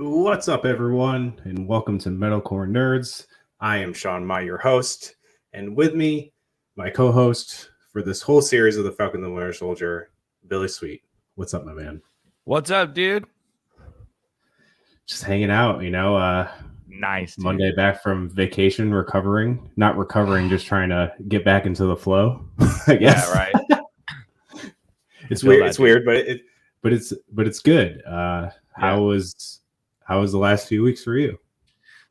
What's up, everyone, and welcome to Metalcore Nerds. I am Sean, your host, and with me, my co-host for this whole series of the Falcon the Winter Soldier, Billy Sweet. What's up, my man? What's up, dude? Just hanging out, Nice. Dude. Monday back from vacation, not recovering, just trying to get back into the flow. I guess. Yeah, right. It's weird. It's weird, but it's good. How was the last few weeks for you?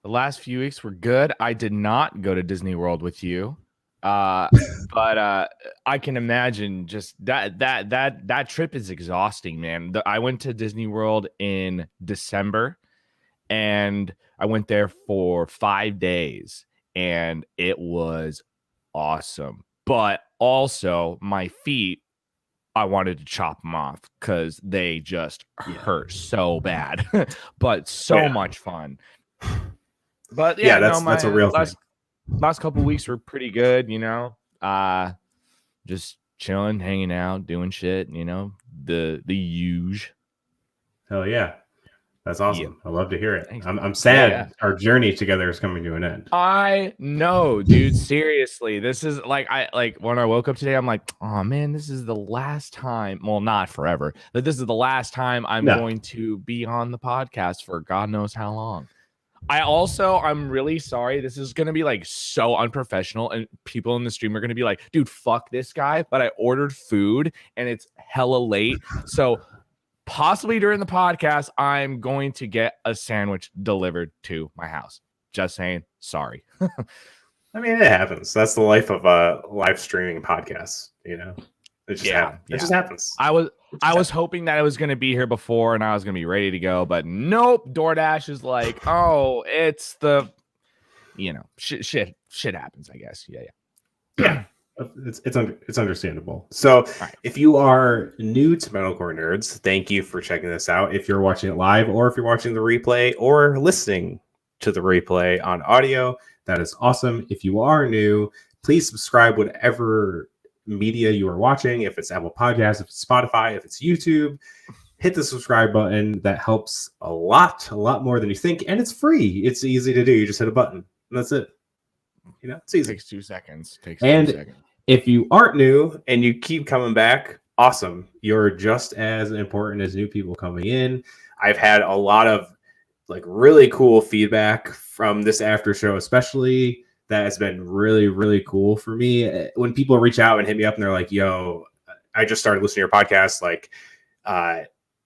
The last few weeks were good. I did not go to Disney World with you, but I can imagine just that trip is exhausting, man. I went to Disney World in December, and I went there for 5 days, and it was awesome. But also, my feet, I wanted to chop them off because they just hurt so bad, but so much fun. But that's a real thing. Last couple of weeks were pretty good, just chilling, hanging out, doing shit, the huge. Hell yeah. That's awesome. I love to hear it. I'm sad our journey together is coming to an end. I know, dude. Seriously, this is like when I woke up today, I'm like, oh man, this is the last time. Well, not forever, but this is the last time I'm going to be on the podcast for God knows how long. I'm really sorry. This is gonna be like so unprofessional, and people in the stream are gonna be like, dude, fuck this guy. But I ordered food and it's hella late, so. Possibly during the podcast, I'm going to get a sandwich delivered to my house. Just saying, sorry. I mean, it happens. That's the life of a live streaming podcast. It just happens. It just happens. I was hoping that I was going to be here before and I was going to be ready to go, but nope. DoorDash is like, oh, it's the, shit happens. I guess. Yeah. It's understandable. So if you are new to Metalcore Nerds, thank you for checking this out. If you're watching it live or if you're watching the replay or listening to the replay on audio, that is awesome. If you are new, please subscribe whatever media you are watching. If it's Apple Podcasts, if it's Spotify, if it's YouTube, hit the subscribe button. That helps a lot more than you think. And it's free. It's easy to do. You just hit a button and that's it. It's easy. It takes 2 seconds. If you aren't new and you keep coming back, awesome. You're just as important as new people coming in. I've had a lot of really cool feedback from this after show, especially that has been really, really cool for me. When people reach out and hit me up and they're like, yo, I just started listening to your podcast.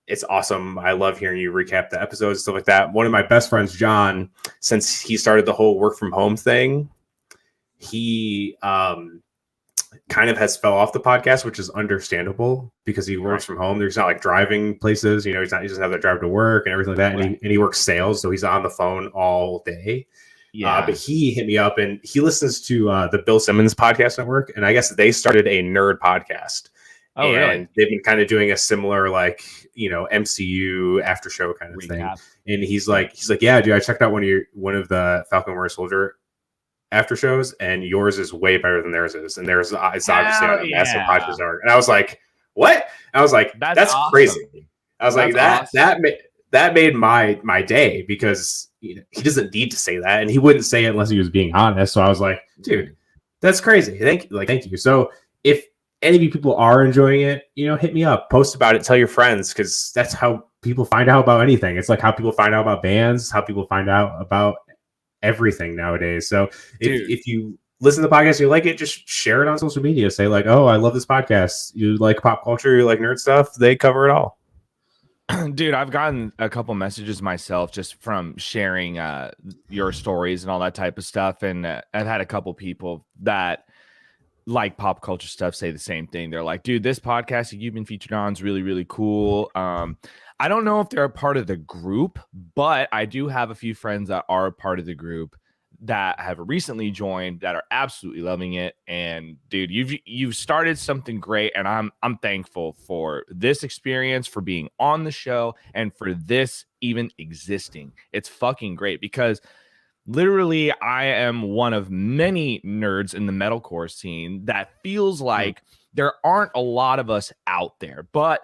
It's awesome. I love hearing you recap the episodes and stuff like that. One of my best friends, John, since he started the whole work from home thing, he kind of has fell off the podcast, which is understandable because he works from home. There's not driving places, he doesn't have to drive to work and everything like that. And he works sales, so he's on the phone all day. But he hit me up and he listens to the Bill Simmons podcast network, and I guess they started a nerd podcast. Oh, and really? They've been kind of doing a similar MCU after show kind of thing. And he's like, yeah, dude, I checked out one of the Falcon Winter Soldier after shows, and yours is way better than theirs is, and theirs it's obviously on a massive podcast network. And I was like, what? And I was like, that's awesome. Crazy. I was like, that made my day, because he doesn't need to say that, and he wouldn't say it unless he was being honest. So I was like, dude, that's crazy. Thank you. So if any of you people are enjoying it, hit me up, post about it, tell your friends, because that's how people find out about anything. It's like how people find out about bands, how people find out about everything nowadays. So if you listen to the podcast and you like it, just share it on social media. Say oh, I love this podcast. You like pop culture, you like nerd stuff, they cover it all. Dude, I've gotten a couple messages myself just from sharing your stories and all that type of stuff, and I've had a couple people that like pop culture stuff say the same thing. They're like, dude, this podcast that you've been featured on is really, really cool. I don't know if they're a part of the group, but I do have a few friends that are a part of the group that have recently joined that are absolutely loving it. And dude, you've started something great, and I'm thankful for this experience, for being on the show, and for this even existing. It's fucking great, because literally I am one of many nerds in the metalcore scene that feels like there aren't a lot of us out there, but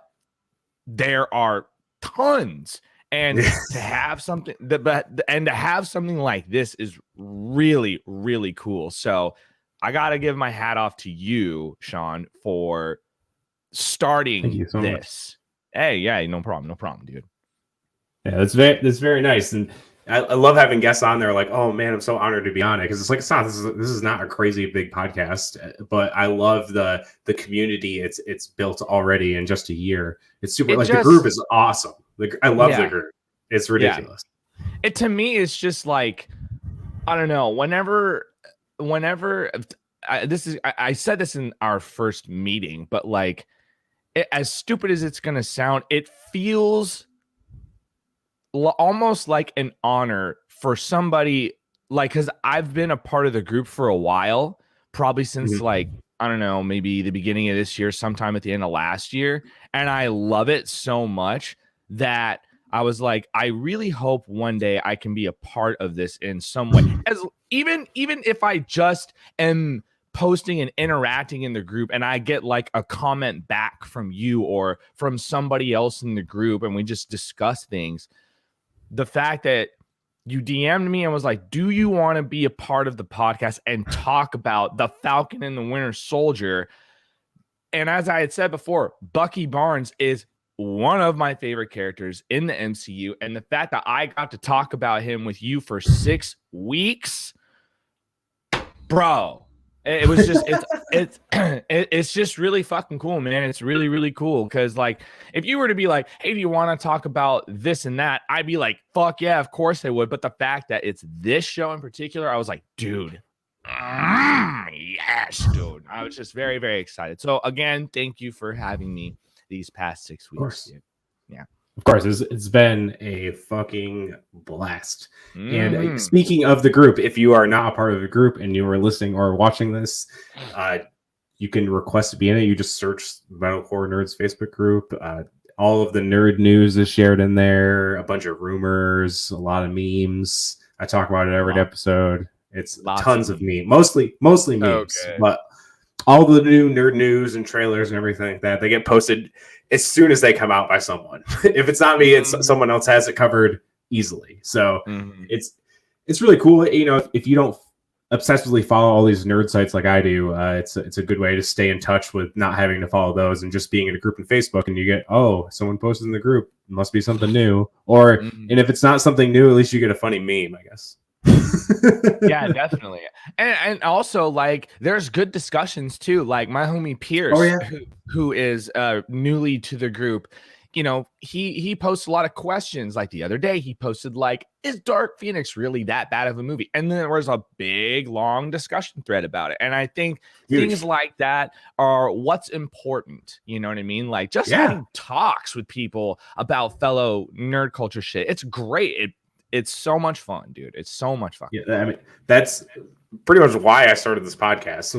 there are tons. And to have something and to have something like this is really, really cool. So I got to give my hat off to you, Sean, for starting Thank you so much. this. Hey, yeah, no problem, dude. Yeah, that's very nice, and I love having guests on there. Like, oh man, I'm so honored to be on it, because it's like this is not a crazy big podcast, but I love the community it's built already in just a year. It's super. The group is awesome. I love the group. It's ridiculous. Yeah. It to me is just like, I don't know. Whenever I said this in our first meeting, but like, as stupid as it's gonna sound, it feels almost like an honor for somebody, like, because I've been a part of the group for a while, probably since like, I don't know, maybe the beginning of this year, sometime at the end of last year, and I love it so much that I was like, I really hope one day I can be a part of this in some way, as even if I just am posting and interacting in the group and I get like a comment back from you or from somebody else in the group and we just discuss things. The fact that you DM'd me and was like, do you want to be a part of the podcast and talk about the Falcon and the Winter Soldier? And as I had said before, Bucky Barnes is one of my favorite characters in the MCU. And the fact that I got to talk about him with you for 6 weeks, bro, it was just it's just really fucking cool, man. It's really, really cool, because like, if you were to be like, hey, do you want to talk about this and that, I'd be like, fuck yeah, of course I would. But the fact that it's this show in particular, I was like, dude, yes, dude. I was just very, very excited. So again, thank you for having me these past 6 weeks, dude. Yeah. Of course, it's been a fucking blast. And speaking of the group, if you are not a part of the group and you are listening or watching this, you can request to be in it. You just search Metalcore Nerds Facebook group. All of the nerd news is shared in there. A bunch of rumors, a lot of memes. I talk about it every episode. It's tons of memes, mostly memes, but all the new nerd news and trailers and everything like that, they get posted as soon as they come out by someone. If it's not me, it's someone else has it covered easily. So it's really cool. You know, if you don't obsessively follow all these nerd sites like I do, it's a good way to stay in touch with not having to follow those and just being in a group in Facebook, and you get, oh, someone posted in the group, it must be something new. Or and if it's not something new, at least you get a funny meme, I guess. Yeah, definitely. And also, like, there's good discussions too. Like my homie Pierce, who is newly to the group, you know, he posts a lot of questions. Like the other day, he posted like, is Dark Phoenix really that bad of a movie? And then there was a big long discussion thread about it. And I think things like that are what's important. You know what I mean? Like just having talks with people about fellow nerd culture shit. It's great. It's so much fun, dude. It's so much fun. Yeah, I mean, that's pretty much why I started this podcast.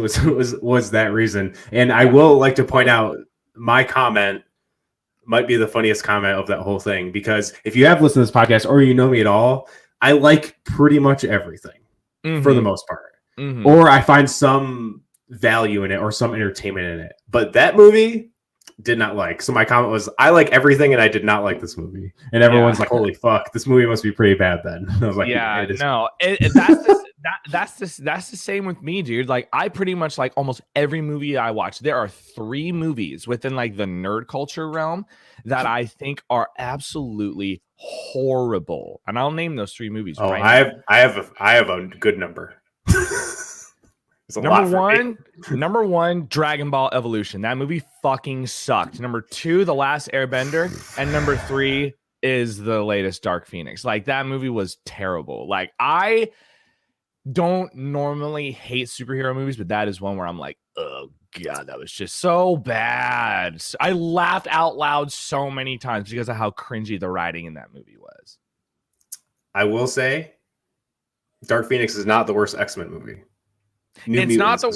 Was that reason? And I will like to point out, my comment might be the funniest comment of that whole thing, because if you have listened to this podcast or you know me at all, I like pretty much everything for the most part, or I find some value in it or some entertainment in it. But that movie, did not like. So my comment was, I like everything and I did not like this movie. And everyone's like, holy fuck, this movie must be pretty bad then. I was like, that's the same with me, dude. Like I pretty much like almost every movie I watch. There are 3 movies within like the nerd culture realm that I think are absolutely horrible. And I'll name those 3 movies. Oh, right I have a good number. Number one, Dragon Ball Evolution. That movie fucking sucked. Number 2, The Last Airbender, and number 3 is the latest Dark Phoenix. Like that movie was terrible. Like I don't normally hate superhero movies, but that is one where I'm like, oh god, that was just so bad. I laughed out loud so many times because of how cringy the writing in that movie was. I will say, Dark Phoenix is not the worst X-Men movie. It's not the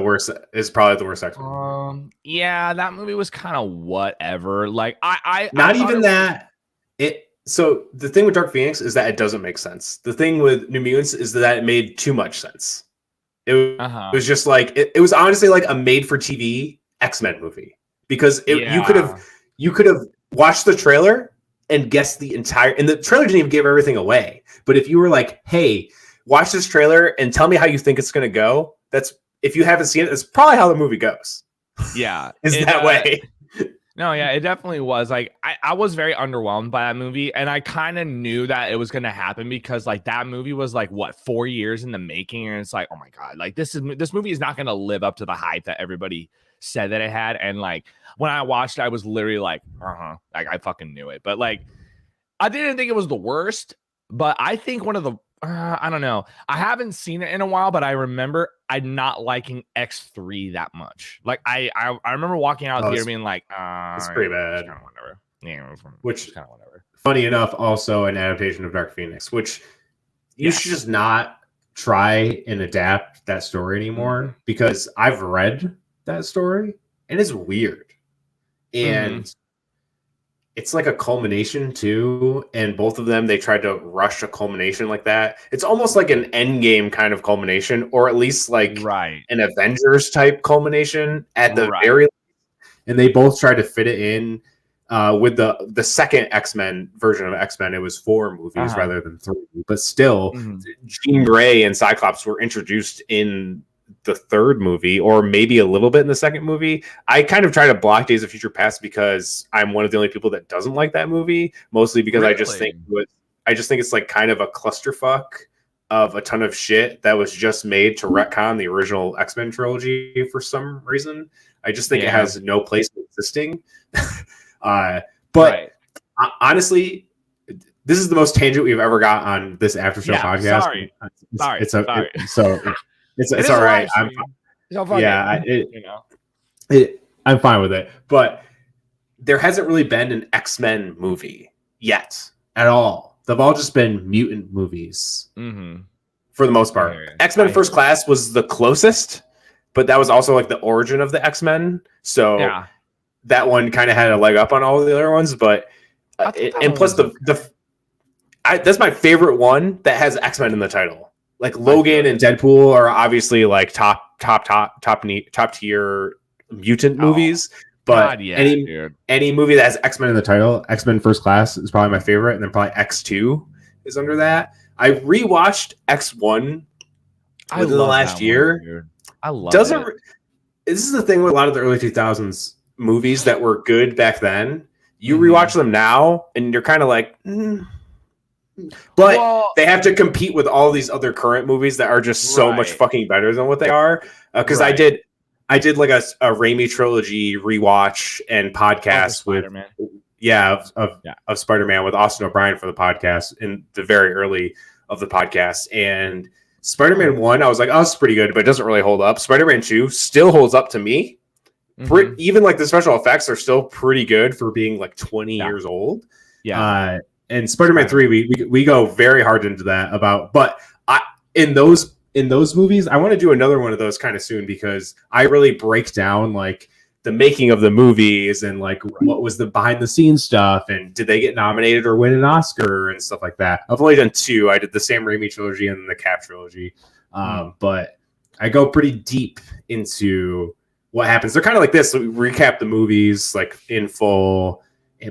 worst. It's probably the worst X-Men. Yeah, that movie was kind of whatever. Like I not even that. So the thing with Dark Phoenix is that it doesn't make sense. The thing with New Mutants is that it made too much sense. It was just like it was honestly like a made-for-TV X-Men movie, because you could have watched the trailer and guess the entire, and the trailer didn't even give everything away. But if you were like, hey, watch this trailer and tell me how you think it's going to go, that's, if you haven't seen it, that's probably how the movie goes. Yeah. Is that way. No, yeah, it definitely was. Like, I was very underwhelmed by that movie, and I kind of knew that it was going to happen because, like, that movie was like, what, 4 years in the making, and it's like, oh my god, like this movie is not going to live up to the hype that everybody said that it had. And like when I watched it, I was literally like, like I fucking knew it. But like, I didn't think it was the worst, but I think one of the I don't know. I haven't seen it in a while, but I remember I'm not liking X3 that much. Like I remember walking out here being like, it's pretty bad. Kind of whatever. Yeah, which kind of whatever. Funny enough, also an adaptation of Dark Phoenix, which you should just not try and adapt that story anymore because I've read that story and it's weird. And it's like a culmination too, and both of them, they tried to rush a culmination like that. It's almost like an Endgame kind of culmination, or at least like an Avengers type culmination at the very least. And they both tried to fit it in with the second X-Men version of X-Men. It was 4 movies rather than 3, but still Jean Grey and Cyclops were introduced in the 3rd movie, or maybe a little bit in the 2nd movie. I kind of try to block Days of Future Past because I'm one of the only people that doesn't like that movie, mostly because I just think it's like kind of a clusterfuck of a ton of shit that was just made to retcon the original X-Men trilogy for some reason. I just think it has no place existing. But honestly, this is the most tangent we've ever got on this after show podcast. Sorry. It's all right. I'm fine with it. But there hasn't really been an X-Men movie yet at all. They've all just been mutant movies for the most part. X-Men First Class was the closest, but that was also like the origin of the X-Men. So that one kind of had a leg up on all of the other ones. But and plus that's my favorite one that has X-Men in the title. Like Logan and Deadpool are obviously like top tier mutant movies, but any movie that has X-Men in the title, X-Men First Class is probably my favorite, and then probably X2 is under that. I rewatched X1 within the last year. I love it. This is the thing with a lot of the early 2000s movies that were good back then. You rewatch them now, and you're kind of like. But they have to compete with all these other current movies that are just so much fucking better than what they are. Because I did like a Raimi trilogy rewatch and podcast of Spider-Man with Austin O'Brien for the podcast in the very early of the podcast. And Spider-Man 1, I was like, oh, it's pretty good, but it doesn't really hold up. Spider-Man 2 still holds up to me. Even like the special effects are still pretty good for being like 20 years old. And Spider-Man 3, we go very hard into that but in those movies, I want to do another one of those kind of soon because I really break down like the making of the movies and like what was the behind the scenes stuff and did they get nominated or win an Oscar and stuff like that. I've only done 2. I did the Sam Raimi trilogy and the Cap trilogy, but I go pretty deep into what happens. They're kind of like this. So we recap the movies like in full.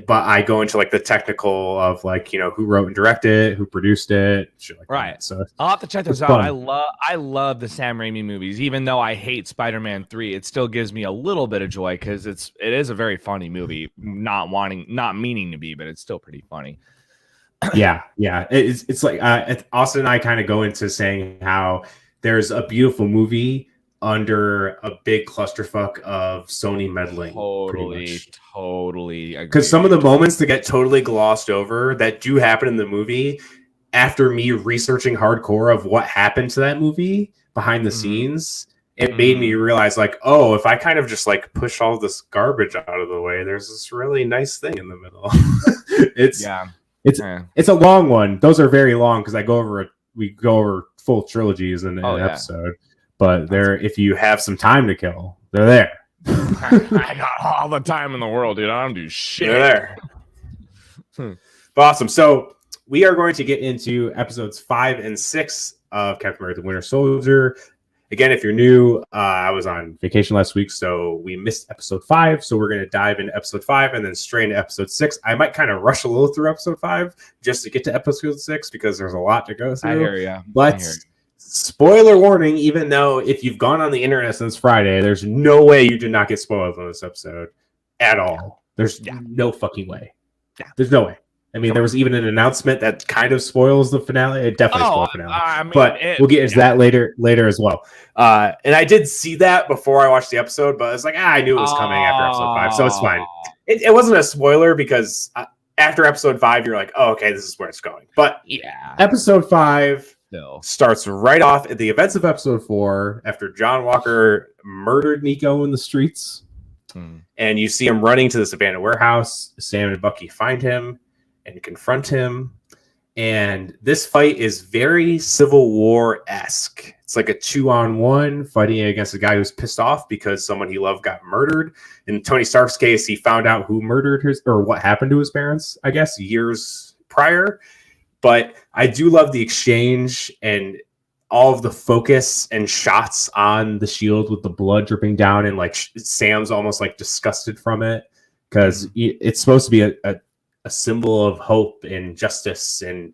But I go into like the technical of like, you know, who wrote and directed, who produced it, shit like that. So I'll have to check those out. I love the Sam Raimi movies, even though I hate Spider-Man 3. It still gives me a little bit of joy because it is a very funny movie. Not meaning to be, but it's still pretty funny. Yeah. It's like Austin and I kind of go into saying how there's a beautiful movie under a big clusterfuck of Sony meddling. Totally. Because some of the moments that get totally glossed over that do happen in the movie, after me researching hardcore of what happened to that movie behind the scenes, it made me realize like, oh, if I kind of just like push all this garbage out of the way, there's this really nice thing in the middle. It's a long one. Those are very long because we go over full trilogies in an episode. But if you have some time to kill, they're there. I got all the time in the world, dude. I don't do shit. They're there. Awesome. So we are going to get into episodes 5 and 6 of Captain America: The Winter Soldier. again, if you're new, I was on vacation last week, so we missed episode 5. So we're going to dive into episode 5 and then straight into episode 6. I might kind of rush a little through episode 5 just to get to episode 6 because there's a lot to go through. I hear you. But spoiler warning, even though if you've gone on the internet since Friday, there's no way you did not get spoiled on this episode at all. There's no fucking way. Yeah. There's no way. I mean, there was even an announcement that kind of spoils the finale. It definitely spoils the finale. But we'll get into that later as well. And I did see that before I watched the episode, but it's like, I knew it was coming after episode 5, so it's fine. It wasn't a spoiler because after episode 5, you're like, oh, okay, this is where it's going. But episode 5 starts right off at the events of episode 4 after John Walker murdered Nico in the streets. And you see him running to this abandoned warehouse. Sam and Bucky find him and confront him. And this fight is very Civil War-esque. It's like a 2-on-1 fighting against a guy who's pissed off because someone he loved got murdered. In Tony Stark's case, he found out who murdered what happened to his parents, I guess, years prior. But I do love the exchange and all of the focus and shots on the shield with the blood dripping down, and like Sam's almost like disgusted from it because it's supposed to be a symbol of hope and justice and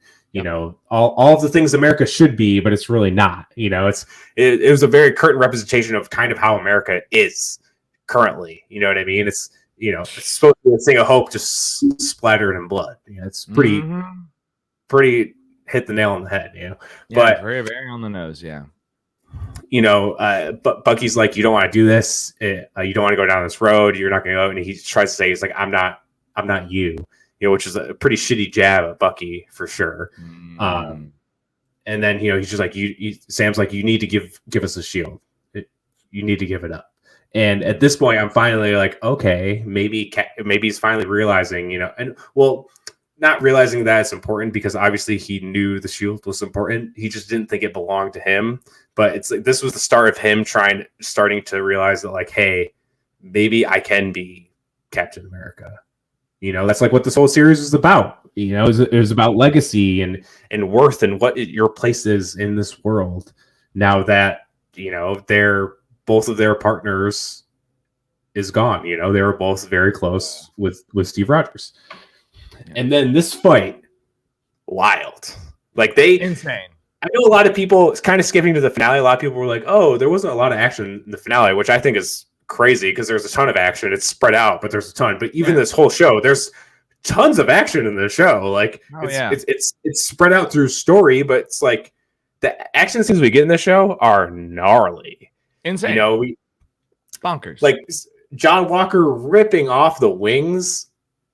all of the things America should be, but it's really not. It was a very current representation of kind of how America is currently. You know what I mean? It's it's supposed to be a thing of hope just splattered in blood. It's pretty hit the nail on the head. But very, very on the nose. But Bucky's like, you don't want to do this. You don't want to go down this road. You're not going to go. And he tries to say, he's like, I'm not you. Which is a pretty shitty jab at Bucky for sure. And then, he's just like, Sam's like, you need to give us a shield. You need to give it up. And at this point, I'm finally like, okay, maybe he's finally realizing, not realizing that it's important because obviously he knew the shield was important. He just didn't think it belonged to him. But it's like, this was the start of him starting to realize that like, hey, maybe I can be Captain America. That's like what this whole series is about. It was about legacy and worth and what your place is in this world. Now that, both of their partners is gone. They were both very close with Steve Rogers. And then this fight, wild. Like insane. I know a lot of people, it's kind of skipping to the finale. A lot of people were like, oh, there wasn't a lot of action in the finale, which I think is crazy because there's a ton of action. It's spread out, but there's a ton. But even this whole show, there's tons of action in the show. Like it's spread out through story, but it's like the action scenes we get in the show are gnarly, insane. Bonkers. Like John Walker ripping off the wings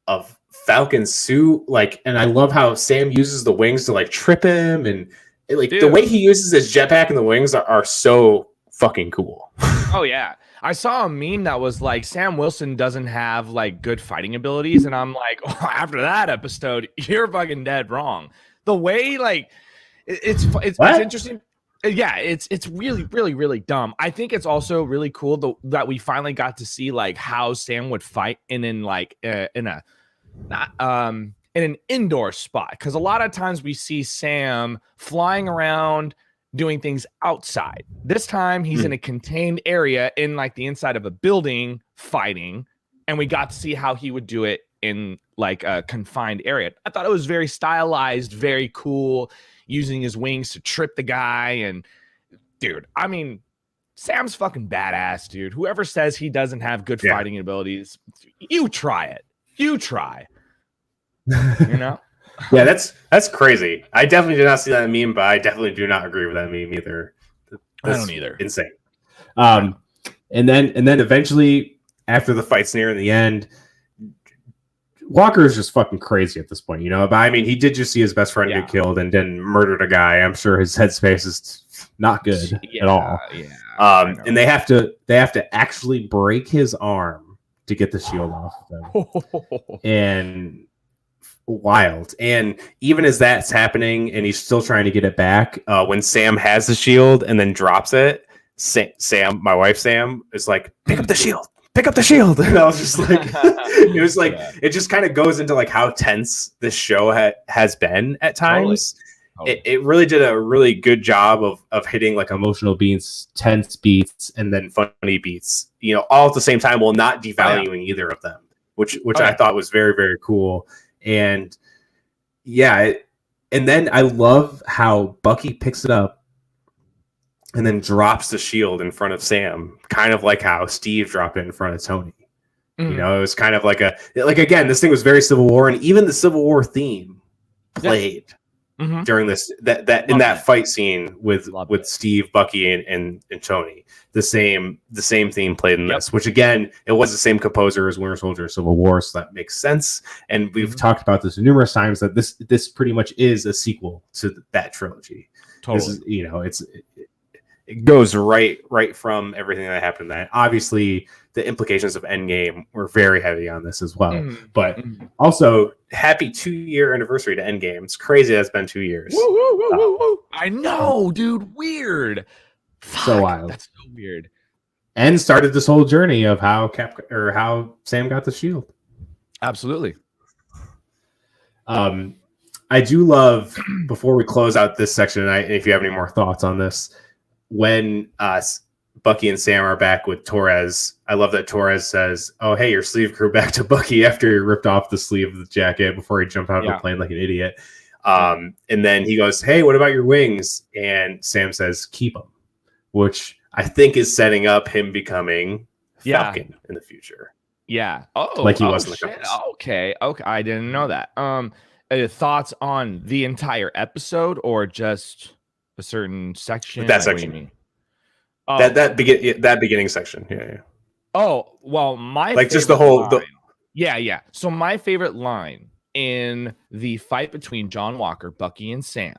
of Falcon's suit, and I love how Sam uses the wings to like trip him, and the way he uses his jetpack and the wings are so fucking cool. Oh yeah. I saw a meme that was like, Sam Wilson doesn't have like good fighting abilities. And I'm like, after that episode, you're fucking dead wrong. The way it's interesting. Yeah, it's really, really, really dumb. I think it's also really cool that we finally got to see like how Sam would fight in an indoor spot. Because a lot of times we see Sam flying around doing things outside. This time he's in a contained area in like the inside of a building fighting, and we got to see how he would do it in like a confined area. I thought it was very stylized, very cool, using his wings to trip the guy. And dude, I mean, Sam's fucking badass, dude. Whoever says he doesn't have good fighting abilities, you try it. You try. Yeah, that's crazy. I definitely did not see that meme, but I definitely do not agree with that meme either. I don't either. Insane. And then eventually, after the fight's near in the end, Walker is just fucking crazy at this point, But I mean, he did just see his best friend get killed and then murdered a guy. I'm sure his headspace is not good at all. Yeah. And they have to actually break his arm to get the shield off of him. And wild. And even as that's happening and he's still trying to get it back, when Sam has the shield and then drops it, Sam, my wife Sam, is like, pick up the shield. And I was just like, it was like, it just kind of goes into like how tense this show has been at times. Totally. it really did a really good job of hitting like emotional beats, tense beats, and then funny beats, all at the same time while not devaluing either of them, which I thought was very, very cool. And and then I love how Bucky picks it up and then drops the shield in front of Sam, kind of like how Steve dropped it in front of Tony. It was kind of like again, this thing was very Civil War, and even the Civil War theme played during this in that fight scene with Steve, Bucky, and Tony. The same theme played in this, which again, it was the same composer as Winter Soldier, Civil War, so that makes sense. And we've talked about this numerous times that this pretty much is a sequel to that trilogy. Totally, it goes right from everything that happened then. Obviously, the implications of Endgame were very heavy on this as well. But also, happy 2-year anniversary to Endgame. It's crazy that's been 2 years. Woo. I know, dude. Weird. So wild. That's so weird. And started this whole journey of how Sam got the shield. Absolutely. I do love, before we close out this section, and if you have any more thoughts on this, when Bucky and Sam are back with Torres, I love that Torres says, "Oh, hey, your sleeve grew back to Bucky after he ripped off the sleeve of the jacket before he jumped out of the plane like an idiot." And then he goes, "Hey, what about your wings?" And Sam says, "Keep them," which I think is setting up him becoming Falcon in the future. Yeah. Oh, like he was in the comics. Okay. I didn't know that. Thoughts on the entire episode or just a certain section? That section. That beginning section. Yeah. Oh, well, just the whole line, yeah. So my favorite line in the fight between John Walker, Bucky, and Sam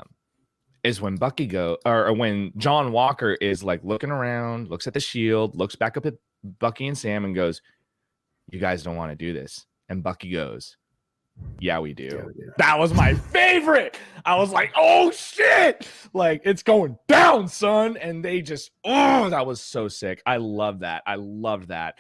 is when when John Walker is like looking around, looks at the shield, looks back up at Bucky and Sam and goes, "You guys don't want to do this." And Bucky goes, "Yeah, we do." Yeah, we do. That was my favorite. I was like, "Oh shit. Like it's going down, son." And they just, that was so sick. I love that. I loved that.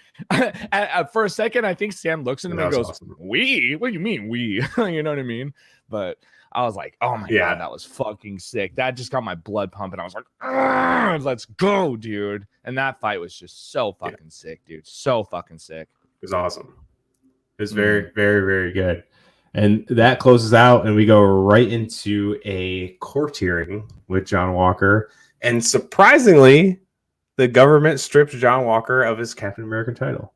For a second, I think Sam looks at him and goes, awesome. "We? What do you mean we?" You know what I mean? But I was like, "Oh my God, that was fucking sick." That just got my blood pumping. I was like, "Let's go, dude." And that fight was just so fucking sick, dude. So fucking sick. It was awesome. It was very, very, very good. And that closes out, and we go right into a court hearing with John Walker. And surprisingly, the government stripped John Walker of his Captain America title.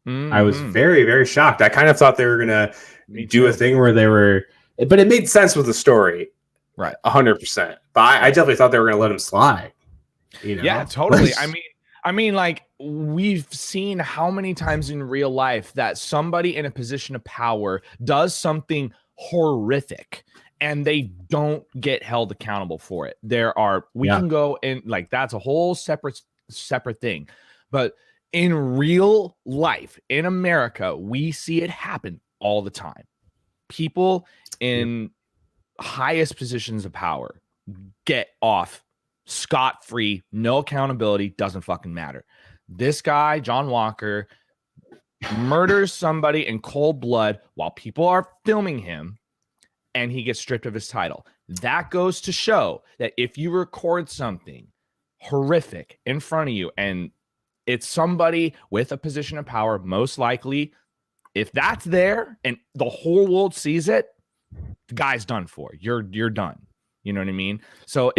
I was very, very shocked. I kind of thought they were going to do a thing where they were... But it made sense with the story. Right. 100%. But I definitely thought they were going to let him slide. Yeah, totally. I mean, like, we've seen how many times in real life that somebody in a position of power does something horrific and they don't get held accountable for it. We can go and like, that's a whole separate thing. But in real life, in America, we see it happen all the time. People in highest positions of power get off scot-free, no accountability, doesn't fucking matter. This guy, John Walker, murders somebody in cold blood while people are filming him, and he gets stripped of his title. That goes to show that if you record something horrific in front of you, and it's somebody with a position of power, most likely, if that's there and the whole world sees it, the guy's done for. You're done. You know what I mean? So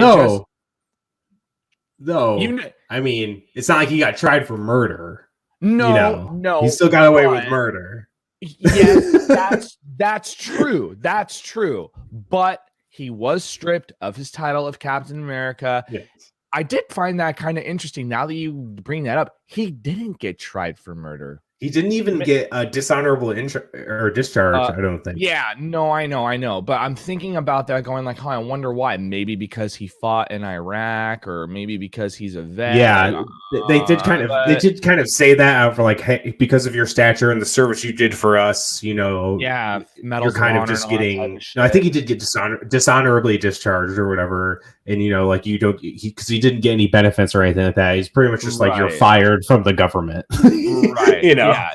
I mean, it's not like he got tried for murder. No, he still got away with murder. Yes, that's true. That's true. But he was stripped of his title of Captain America. Yes. I did find that kind of interesting. Now that you bring that up, he didn't get tried for murder. He didn't even get a dishonorable discharge, I don't think. Yeah, no, I know. But I'm thinking about that going like, I wonder why. Maybe because he fought in Iraq, or maybe because he's a vet. Yeah, they did kind of say that out for like, hey, because of your stature and the service you did for us, Yeah, you're kind of just getting. No, I think he did get dishonorably discharged or whatever, and like you don't, because he didn't get any benefits or anything like that. He's pretty much just like you're fired from the government, right? Yeah.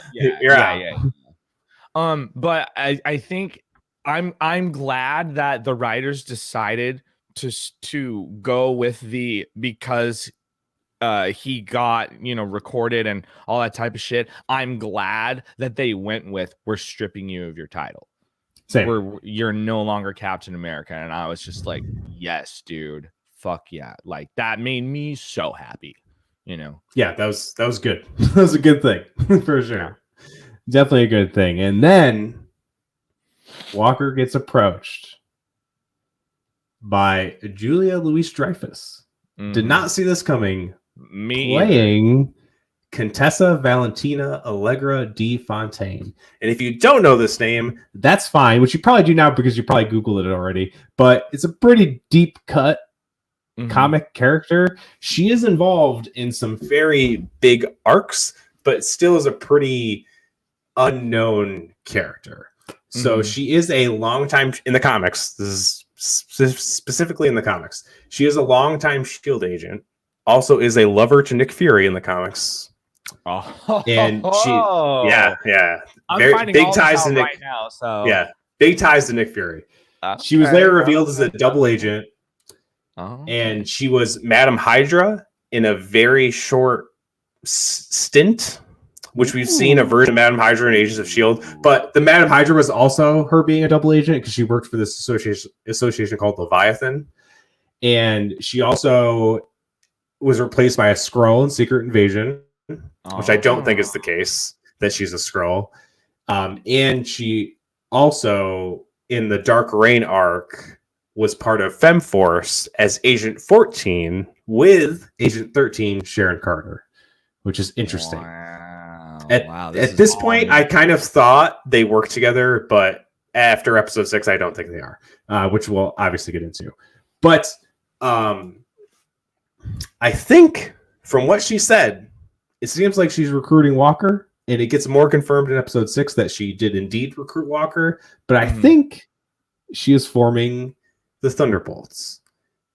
But I think I'm glad that the writers decided to go with the because he got recorded and all that type of shit. I'm glad that they went with we're stripping you of your title. Same. You're no longer Captain America, and I was just like, yes, dude, fuck yeah, like that made me so happy. Yeah, that was good. That was a good thing for sure. Yeah. Definitely a good thing. And then Walker gets approached by Julia Louis-Dreyfus. Did not see this coming. Playing either. Contessa Valentina Allegra de Fontaine. And if you don't know this name, that's fine, which you probably do now because you probably Googled it already. But it's a pretty deep cut comic character. She is involved in some very big arcs, but still is a pretty unknown character. So she is a long time in the comics. This is specifically in the comics. She is a longtime SHIELD agent. Also is a lover to Nick Fury in the comics. And she, yeah. I'm finding big ties to Nick right now. So yeah, big ties to Nick Fury. Okay, she was later revealed as a double agent. And she was Madam Hydra in a very short stint, which we've seen a version of Madam Hydra in Agents of S.H.I.E.L.D. But the Madam Hydra was also her being a double agent because she worked for this association called Leviathan. And she also was replaced by a Skrull in Secret Invasion, which I don't think is the case, that she's a Skrull. And she also, in the Dark Reign arc, was part of FemForce as Agent 14 with Agent 13, Sharon Carter, which is interesting. Wow. At this point, I kind of thought they worked together, but after episode 6, I don't think they are, which we'll obviously get into. But I think from what she said, it seems like she's recruiting Walker, and it gets more confirmed in episode 6 that she did indeed recruit Walker. But I think she is forming the Thunderbolts,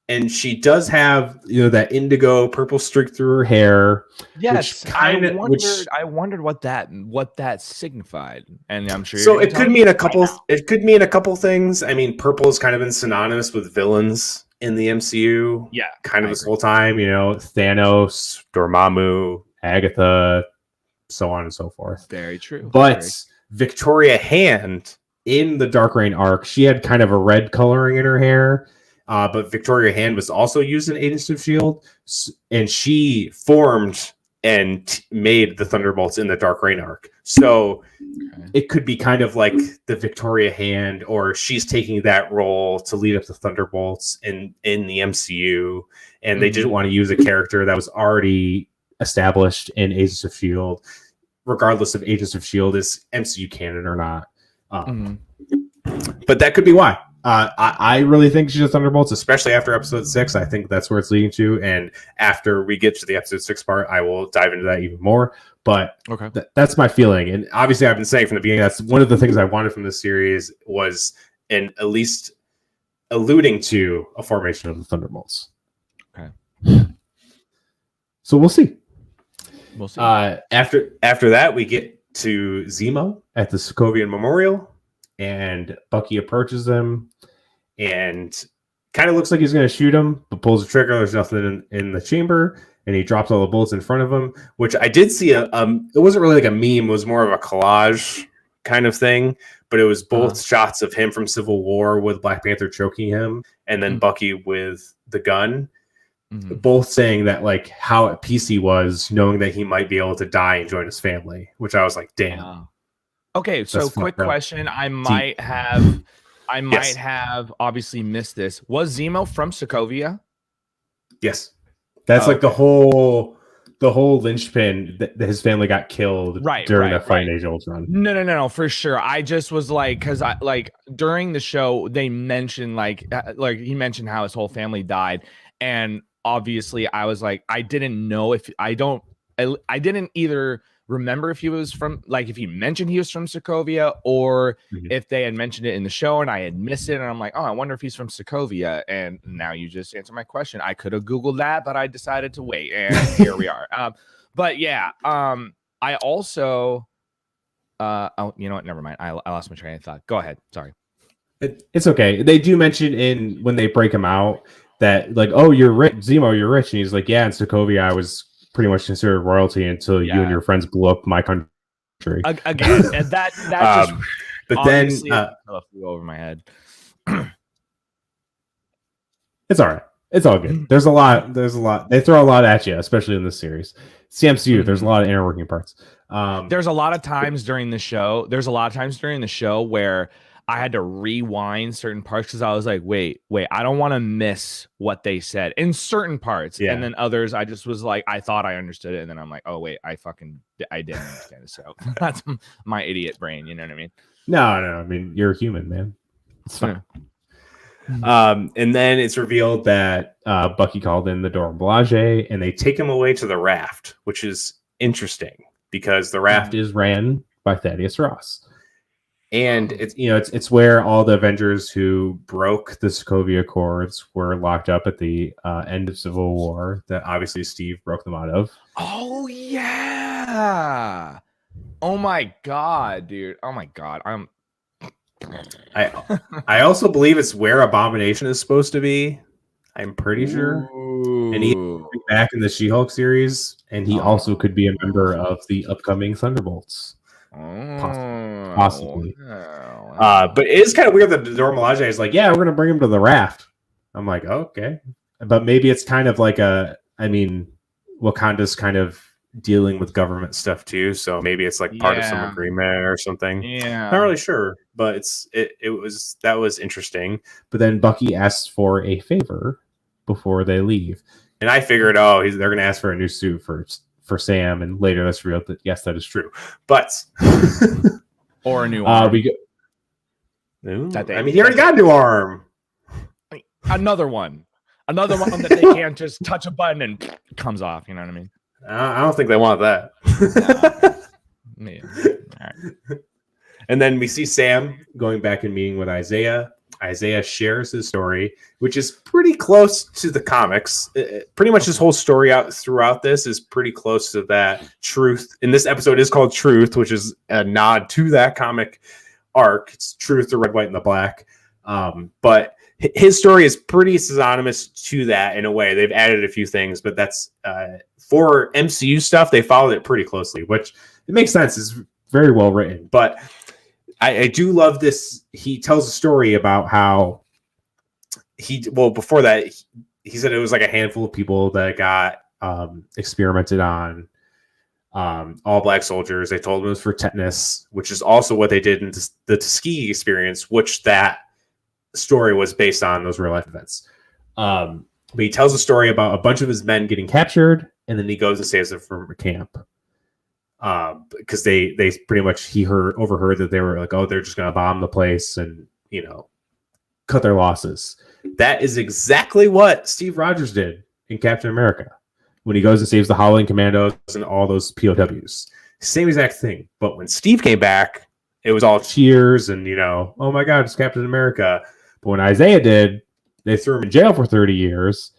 and she does have that indigo purple streak through her hair. Yes, I wondered what that signified, and I'm sure. So it could mean a couple. It could mean a couple things. I mean, purple has kind of been synonymous with villains in the MCU. Yeah, kind of this whole time. Thanos, Dormammu, Agatha, so on and so forth. Very true. But Victoria Hand, in the Dark Reign arc, she had kind of a red coloring in her hair, but Victoria Hand was also used in Agents of S.H.I.E.L.D., and she formed and made the Thunderbolts in the Dark Reign arc. So it could be kind of like the Victoria Hand, or she's taking that role to lead up the Thunderbolts in the MCU, and they didn't want to use a character that was already established in Agents of S.H.I.E.L.D., regardless of Agents of S.H.I.E.L.D. is MCU canon or not. But that could be why. I really think she's a Thunderbolts, especially after episode 6. I think that's where it's leading to. And after we get to the episode 6 part, I will dive into that even more. But that's my feeling. And obviously, I've been saying from the beginning, that's one of the things I wanted from this series was at least alluding to a formation of the Thunderbolts. Okay. So we'll see. We'll see. After that, we get to Zemo at the Sokovian Memorial, and Bucky approaches them and kind of looks like he's going to shoot him, but pulls the trigger. There's nothing in the chamber, and he drops all the bullets in front of him, which I did see it wasn't really like a meme, it was more of a collage kind of thing, but it was both shots of him from Civil War with Black Panther choking him, and then Bucky with the gun. Both saying that like how at peace he was, knowing that he might be able to die and join his family, which I was like, damn. Okay, so quick question. I might have obviously missed this. Was Zemo from Sokovia? Yes. That's like the whole linchpin that his family got killed during that fight in Age of Ultron. No, for sure. I just was like, because I like during the show they mentioned like he mentioned how his whole family died, and obviously I was like, I didn't know if I didn't either remember if he was from, like, if he mentioned he was from Sokovia, or if they had mentioned it in the show and I had missed it, and I'm like, oh, I wonder if he's from Sokovia. And now you just answered my question. I could have Googled that, but I decided to wait, and here we are. But yeah, I also, oh, you know what? Never mind. I lost my train of thought. Go ahead. Sorry. It's okay. They do mention in when they break him out that like, oh, you're rich, Zemo, you're rich, and he's like, yeah, in Sokovia, I was pretty much considered royalty until you and your friends blew up my country. Again, and that just but then flew over my head. It's all right. It's all good. There's a lot. They throw a lot at you, especially in this series. CMCU, there's a lot of inner working parts. There's a lot of times during the show. Where I had to rewind certain parts because I was like, wait, I don't want to miss what they said in certain parts. Yeah. And then others, I just was like, I thought I understood it. And then I'm like, oh, wait, I didn't understand it. So that's my idiot brain. You know what I mean? No. I mean, you're a human, man. It's fine. And then it's revealed that Bucky called in the Dora Milaje and they take him away to the raft, which is interesting because the raft is ran by Thaddeus Ross. And it's where all the Avengers who broke the Sokovia Accords were locked up at the end of Civil War. That obviously Steve broke them out of. Oh yeah! Oh my god, dude! Oh my god! I also believe it's where Abomination is supposed to be. I'm pretty sure. And he's back in the She-Hulk series, and he also could be a member of the upcoming Thunderbolts. Possibly. But it is kind of weird that Dora Milaje is like, yeah, we're gonna bring him to the raft. I'm like, oh, okay, but maybe it's kind of like Wakanda's kind of dealing with government stuff too, so maybe it's like part of some agreement or something. Yeah, not really sure, but that was interesting. But then Bucky asks for a favor before they leave, and I figured, they're gonna ask for a new suit for Sam, and later that's real. That yes, that is true. But or a new arm. He already got a new arm. Another one that they can't just touch a button and it comes off. You know what I mean? I don't think they want that. No. Yeah. All right. And then we see Sam going back and meeting with Isaiah. Isaiah shares his story, which is pretty close to the comics. Pretty much his whole story throughout this is pretty close to that. Truth in this episode is called Truth, which is a nod to that comic arc. It's Truth, the red, white, and the black. But his story is pretty synonymous to that in a way. They've added a few things, but that's for MCU stuff. They followed it pretty closely, which it makes sense. It's very well written, but I do love this. He tells a story about how before that, he said it was like a handful of people that got experimented on, all black soldiers. They told him it was for tetanus, which is also what they did in the Tuskegee experience, which that story was based on those real life events. But he tells a story about a bunch of his men getting captured, and then he goes and saves them from a camp. Because they pretty much overheard that they were like, oh, they're just gonna bomb the place and cut their losses. That is exactly what Steve Rogers did in Captain America when he goes and saves the Howling Commandos and all those POWs. Same exact thing. But when Steve came back, it was all cheers and oh my god, it's Captain America. But when Isaiah did, they threw him in jail for 30 years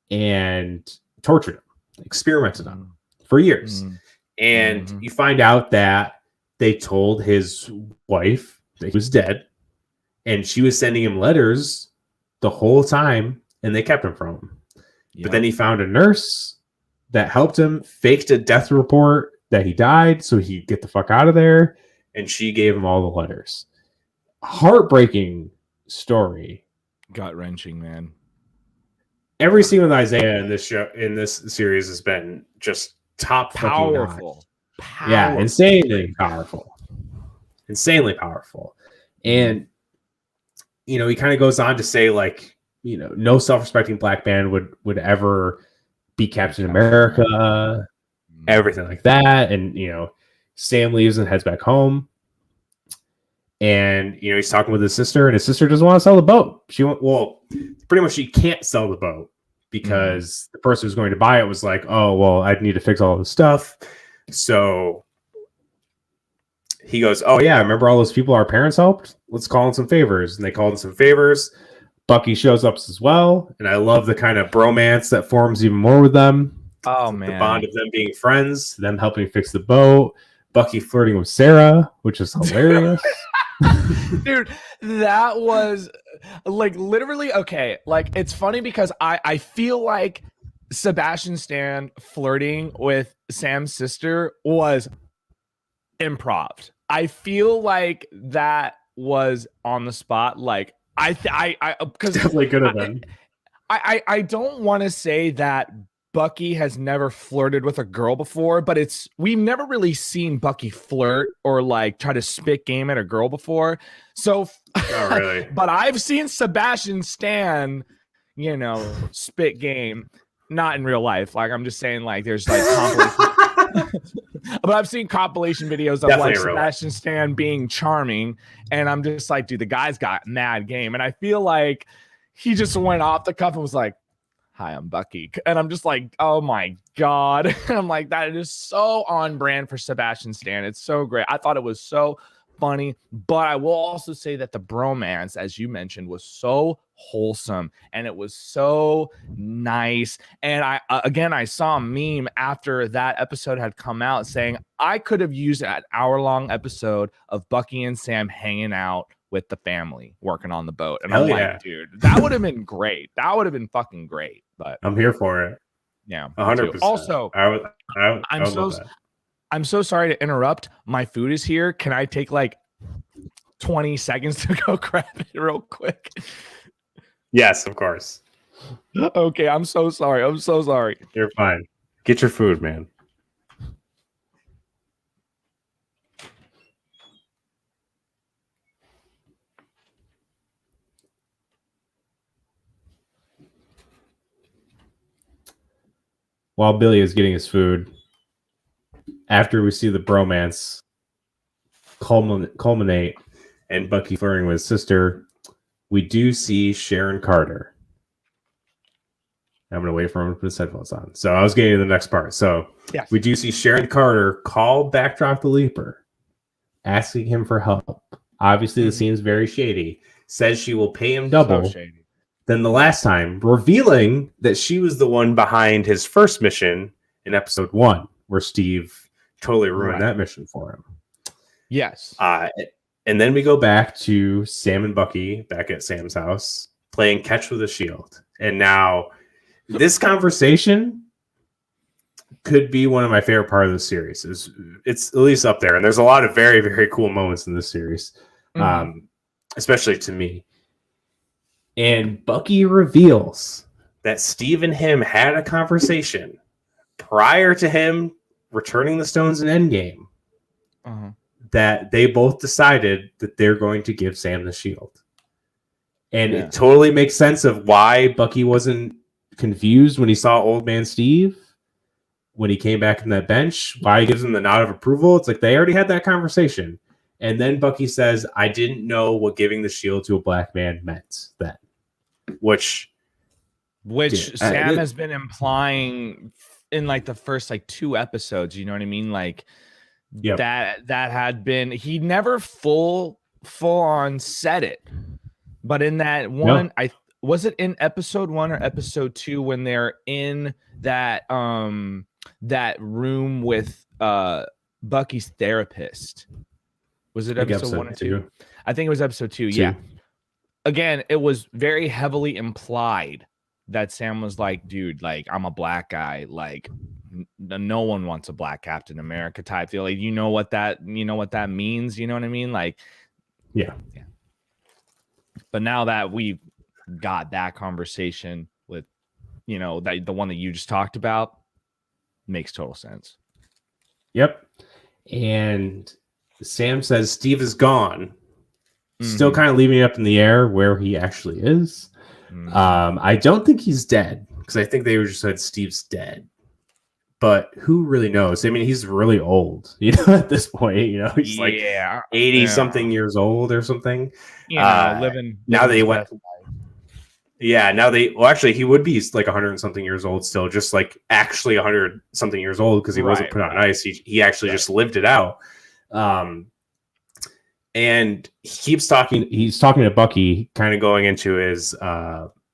and tortured him, experimented on him for years. And you find out that they told his wife that he was dead, and she was sending him letters the whole time, and they kept him from him. But then he found a nurse that helped him, faked a death report that he died so he'd get the fuck out of there, and she gave him all the letters. Heartbreaking story. Gut-wrenching, man. Every scene with Isaiah in this series has been just top powerful. Yeah, insanely powerful. And he kind of goes on to say, like, no self-respecting black man would ever be Captain America, everything like that. And Sam leaves and heads back home, and he's talking with his sister, and his sister doesn't want to sell the boat. Pretty much she can't sell the boat because the person who's going to buy it was like, oh, well, I'd need to fix all this stuff. So he goes, oh, yeah, remember all those people our parents helped? Let's call in some favors. And they called in some favors. Bucky shows up as well. And I love the kind of bromance that forms even more with them. Oh, man. The bond of them being friends, them helping fix the boat. Bucky flirting with Sarah, which is hilarious. Dude, that was like literally okay. Like it's funny because I feel like Sebastian Stan flirting with Sam's sister was improv. I feel like that was on the spot. Like I because Definitely could have been. I don't want to say that Bucky has never flirted with a girl before, but we've never really seen Bucky flirt or like try to spit game at a girl before. So, oh, really? But I've seen Sebastian Stan, spit game, not in real life. Like I'm just saying, like there's like but I've seen compilation videos of Definitely like Sebastian Stan being charming, and I'm just like, dude, the guy's got mad game, and I feel like he just went off the cuff and was like, "Hi, I'm Bucky," and I'm just like, "Oh my god!" I'm like, that is so on brand for Sebastian Stan. It's so great. I thought it was so funny, but I will also say that the bromance, as you mentioned, was so wholesome and it was so nice. And I saw a meme after that episode had come out saying I could have used an hour-long episode of Bucky and Sam hanging out with the family working on the boat. And I'm like, dude, that would have been great. That would have been fucking great. But I'm here for it. Yeah, 100%. Also, I'm so sorry to interrupt. My food is here. Can I take like 20 seconds to go grab it real quick? Yes, of course. Okay, I'm so sorry. I'm so sorry. You're fine. Get your food, man. While Billy is getting his food, after we see the bromance culminate and Bucky flirting with his sister, we do see Sharon Carter. I'm going to wait for him to put his headphones on. So I was getting to the next part. So yes. We do see Sharon Carter call Backdrop the Leaper, asking him for help. Obviously, the scene is very shady. Says she will pay him double than the last time, revealing that she was the one behind his first mission in episode 1, where Steve totally ruined that mission for him. Yes. And then we go back to Sam and Bucky back at Sam's house playing catch with a shield. And now this conversation could be one of my favorite part of the series. It's at least up there. And there's a lot of very, very cool moments in this series, especially to me. And Bucky reveals that Steve and him had a conversation prior to him returning the stones in Endgame. That they both decided that they're going to give Sam the shield. And it totally makes sense of why Bucky wasn't confused when he saw Old Man Steve, when he came back from that bench, why he gives him the nod of approval. It's like they already had that conversation. And then Bucky says, I didn't know what giving the shield to a black man meant then. Which Sam has been implying in like the first like 2 episodes, you know what I mean? Like that had been, he never full on said it. But in that one, was it in episode 1 or episode 2 when they're in that that room with Bucky's therapist? Was it episode 1 or 2? I think it was episode 2. Yeah. Again, it was very heavily implied that Sam was like, dude, like I'm a black guy, like no one wants a black Captain America type deal. Like, you know what that means? You know what I mean? Like, yeah. But now that we've got that conversation with, that the one that you just talked about, makes total sense. Yep. And Sam says Steve is gone. Still kind of leaving it up in the air where he actually is. I don't think he's dead, because I think they just said Steve's dead. But who really knows? I mean, he's really old, at this point. He's like 80 something years old or something. Living now they went. Yeah, actually, he would be like 100 and something years old still, just like actually 100 something years old, because he wasn't put on ice. He actually just lived it out. And he keeps talking. He's talking to Bucky, kind of going into his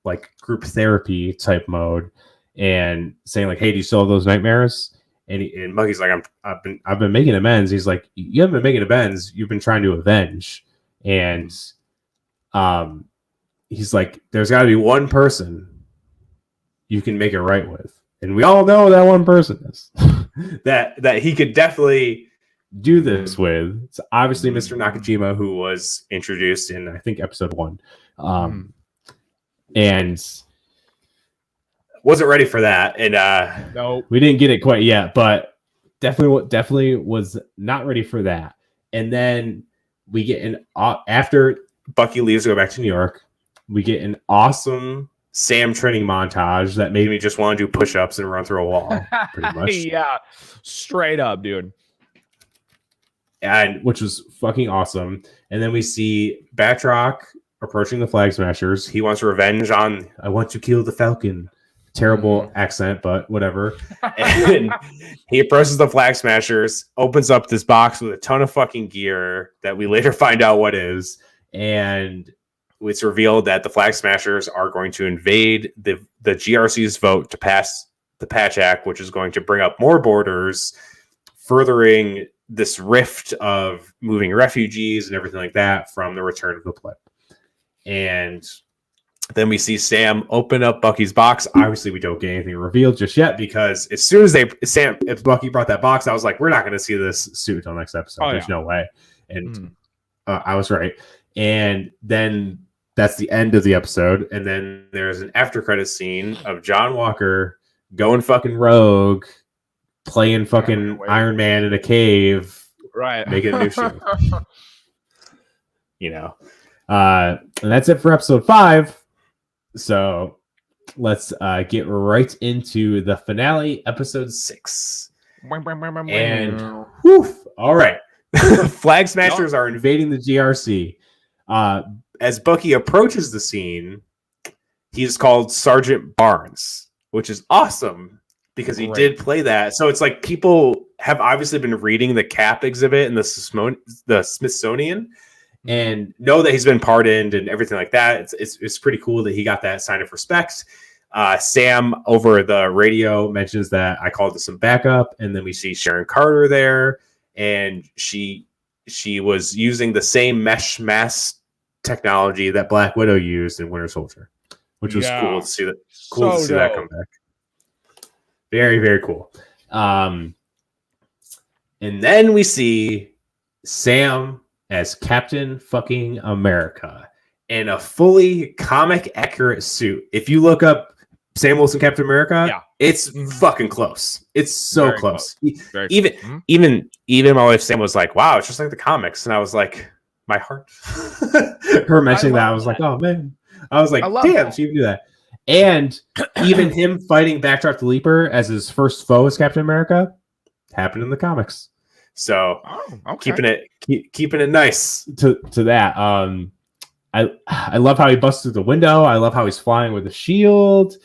like group therapy type mode, and saying like, "Hey, do you still have those nightmares?" And Bucky's like, I've been making amends. He's like, you haven't been making amends. You've been trying to avenge. And he's like, there's got to be one person you can make it right with. And we all know that one person is that he could definitely do this with. It's obviously Mr. Nakajima, who was introduced in, I think, episode 1. And wasn't ready for that. And no, we didn't get it quite yet, but definitely was not ready for that. And then we get after Bucky leaves to go back to New York, we get an awesome Sam training montage that made me just want to do push-ups and run through a wall, pretty much. Yeah, straight up, dude. And which was fucking awesome. And then we see Batroc approaching the Flag Smashers. He wants revenge on, I want to kill the Falcon. Terrible accent, but whatever. And he approaches the Flag Smashers, opens up this box with a ton of fucking gear that we later find out what is. And it's revealed that the Flag Smashers are going to invade the GRC's vote to pass the Patch Act, which is going to bring up more borders, furthering this rift of moving refugees and everything like that from the return of the plague. And then we see Sam open up Bucky's box. Obviously, we don't get anything revealed just yet because as soon as if Bucky brought that box, I was like, we're not going to see this suit until next episode. There's no way. And I was right. And then that's the end of the episode. And then there's an after credit scene of John Walker going fucking rogue, playing fucking Iron Man in a cave, right? Making a new show. And that's it for episode 5. So let's get right into the finale, episode 6. And all right. Flag Smashers are invading the GRC. As Bucky approaches the scene, he's called Sergeant Barnes, which is awesome because he did play that. So it's like people have obviously been reading the Cap exhibit in the Smithsonian and know that he's been pardoned and everything like that. It's pretty cool that he got that sign of respect. Sam over the radio mentions that I called this some backup, and then we see Sharon Carter there, and she was using the same mesh mask technology that Black Widow used in Winter Soldier, which was cool to see that. Cool to see that come back. Very, very cool. And then we see Sam as Captain fucking America in a fully comic accurate suit. If you look up Sam Wilson Captain America, it's fucking close. It's so very close. Even my wife Sam was like, wow, it's just like the comics. And I was like, my heart. Her mentioning that, I was like, oh man. I was like, damn, she can do that. And even him fighting Backdrop the Leaper as his first foe as Captain America happened in the comics. So keeping it nice to that. I love how he busts through the window. I love how he's flying with the shield.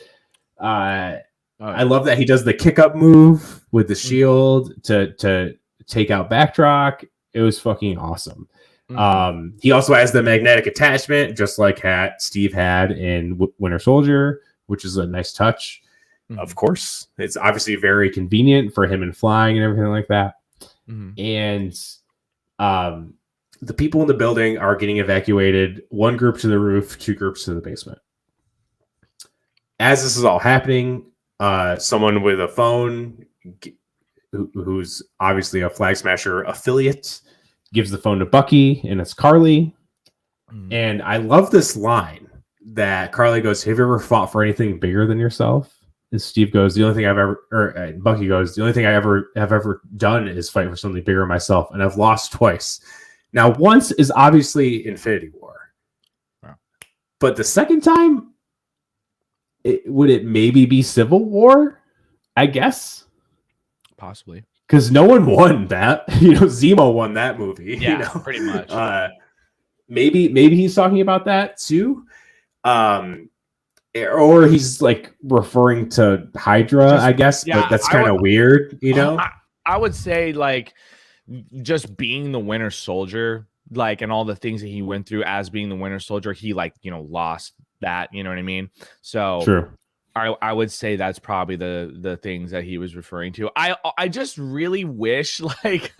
I love that he does the kick up move with the shield to take out Backdrop. It was fucking awesome. He also has the magnetic attachment, just like Steve had in Winter Soldier, which is a nice touch. Of course, it's obviously very convenient for him in flying and everything like that. And the people in the building are getting evacuated. One group to the roof, 2 groups to the basement. As this is all happening, someone with a phone, who's obviously a Flag Smasher affiliate, gives the phone to Bucky, and it's Carly. And I love this line that Carly goes, have you ever fought for anything bigger than yourself? And Steve goes, the only thing I've ever, or Bucky goes, the only thing I have ever done is fight for something bigger myself, and I've lost twice. Now, once is obviously Infinity War. Wow. But the second time, would it maybe be Civil War? I guess. Possibly. Because no one won that. Zemo won that movie. Yeah, pretty much. Maybe he's talking about that too. Or he's like referring to Hydra, I guess. But that's kind of weird, I would say like just being the Winter Soldier, like, and all the things that he went through as being the Winter Soldier, he lost that, you know what I mean? So true. I would say that's probably the things that he was referring to. I just really wish like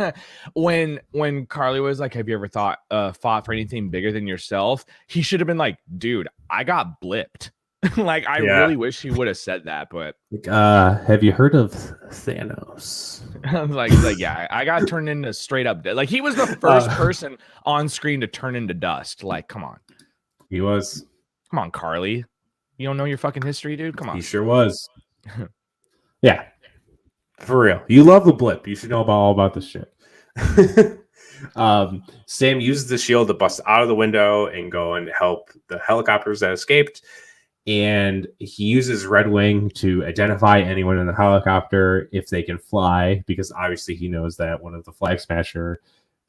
when Carly was like, have you ever fought for anything bigger than yourself? He should have been like, dude, I got blipped. Like I really wish he would have said that, but have you heard of Thanos? like yeah, I got turned into straight up like he was the first person on screen to turn into dust. Like, come on. He was. Come on, Carly. You don't know your fucking history, dude? Come on. He sure was. Yeah. For real. You love the blip. You should know all about this shit. Sam uses the shield to bust out of the window and go and help the helicopters that escaped. And he uses Red Wing to identify anyone in the helicopter if they can fly, because obviously he knows that one of the Flag Smashers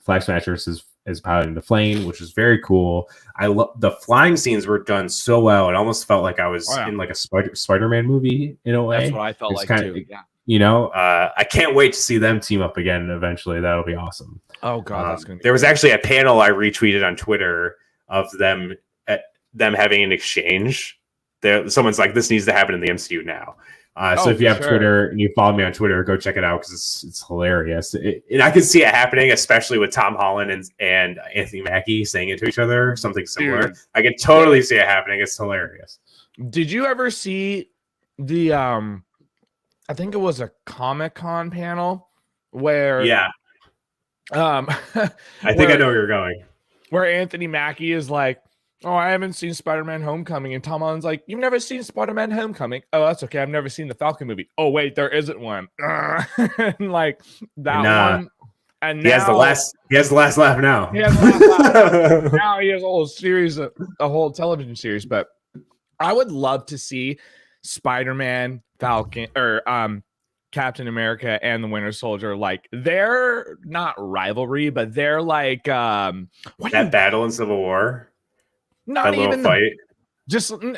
is piloting the plane, which is very cool. I love the flying scenes were done so well. It almost felt like I was in like a Spider-Man movie in a way. That's what I felt like too. Yeah. You know, I can't wait to see them team up again eventually. That'll be awesome. Oh god, that's gonna be there was actually a panel I retweeted on Twitter of them having an exchange. Someone's like, this needs to happen in the MCU now. So if you have Twitter and you follow me on Twitter, go check it out because it's hilarious. And I can see it happening, especially with Tom Holland and Anthony Mackie saying it to each other, something similar. Dude. I can totally see it happening. It's hilarious. Did you ever see the I think it was a Comic-Con panel where I think I know where you're going. Where Anthony Mackie is like, oh, I haven't seen Spider-Man Homecoming. And Tom Holland's like, you've never seen Spider-Man Homecoming? Oh, that's okay. I've never seen the Falcon movie. Oh, wait, there isn't one. And like that one. And he has the last laugh now. He has the last laugh. Now he has a whole series, a whole television series. But I would love to see Spider-Man, Falcon, or Captain America and the Winter Soldier, like they're not rivalry, but they're like that battle in Civil War. Not even fight.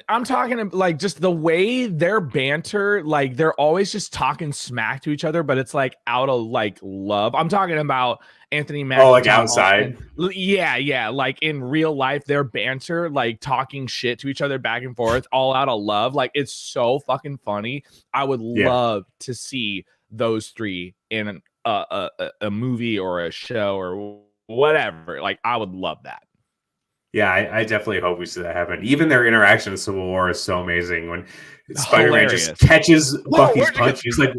I'm talking like just the way their banter, like they're always just talking smack to each other, but it's like out of like love. I'm talking about Anthony Mackie. Oh, like outside. Yeah. Like in real life, their banter, like talking shit to each other back and forth, all out of love. Like it's so fucking funny. I would love to see those three in a movie or a show or whatever. Like I would love that. Yeah, I definitely hope we see that happen. Even their interaction in Civil War is so amazing when Spider-Man just catches Bucky's punch. He's like,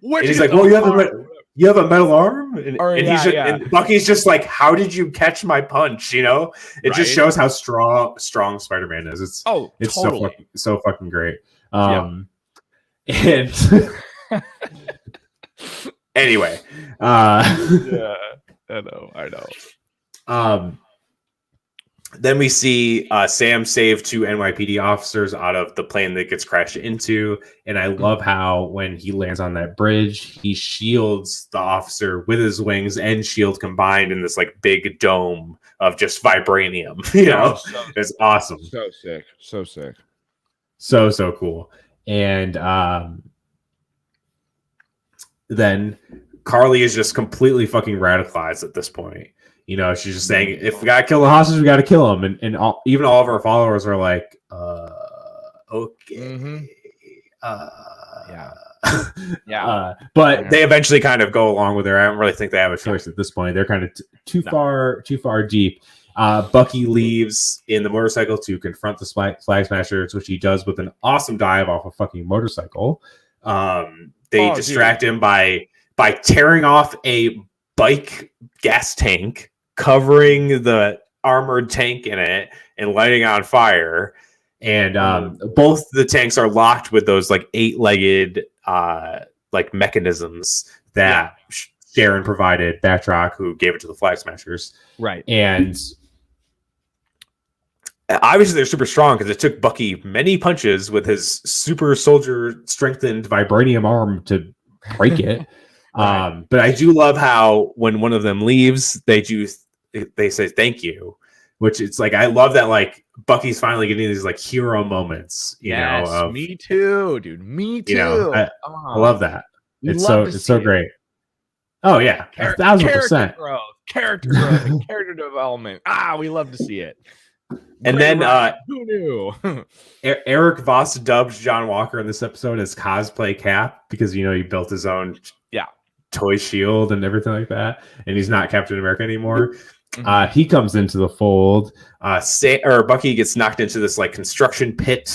well, you have a metal arm, and Bucky's just like, how did you catch my punch? You know, it just shows how strong Spider-Man is. It's totally. so fucking great. And anyway, yeah, I know. Then we see Sam save two NYPD officers out of the plane that gets crashed into. And I love how when he lands on that bridge, he shields the officer with his wings and shield combined in this like big dome of just vibranium. You know, it's awesome. So sick. So cool. And then Carly is just completely fucking radicalized at this point. You know, she's just saying, if we gotta kill the hostage, we gotta kill him. And even all of our followers are like, okay. Mm-hmm. But they eventually kind of go along with her. I don't really think they have a choice at this point. They're kind of too far deep. Bucky leaves in the motorcycle to confront the Flag Smashers, which he does with an awesome dive off a fucking motorcycle. They distract him by tearing off a bike gas tank, covering the armored tank in it and lighting on fire. And both the tanks are locked with those like 8-legged like mechanisms that Sharon provided Batroc, who gave it to the Flag Smashers. Right. And obviously they're super strong because it took Bucky many punches with his super soldier strengthened vibranium arm to break it. Right. But I do love how when one of them leaves, they say thank you, which it's like I love that like Bucky's finally getting these like hero moments. You know, me too, dude. Me too. You know, I love that. It's so great. Oh yeah, 1,000%. Character growth, and character development. We love to see it. And then who knew? Eric Voss dubbed John Walker in this episode as cosplay Cap because he built his own toy shield and everything like that, and he's not Captain America anymore. He comes into the fold. Bucky gets knocked into this like construction pit,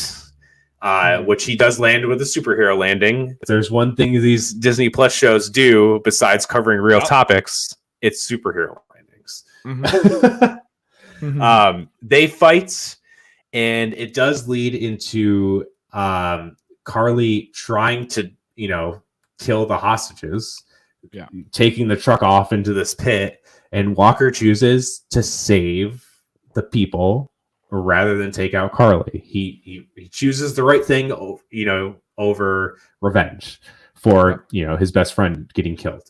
which he does land with a superhero landing. If there's one thing these Disney Plus shows do besides covering real topics, it's superhero landings. They fight, and it does lead into Carly trying to kill the hostages, taking the truck off into this pit, and Walker chooses to save the people rather than take out Carly. He chooses the right thing, over revenge for his best friend getting killed,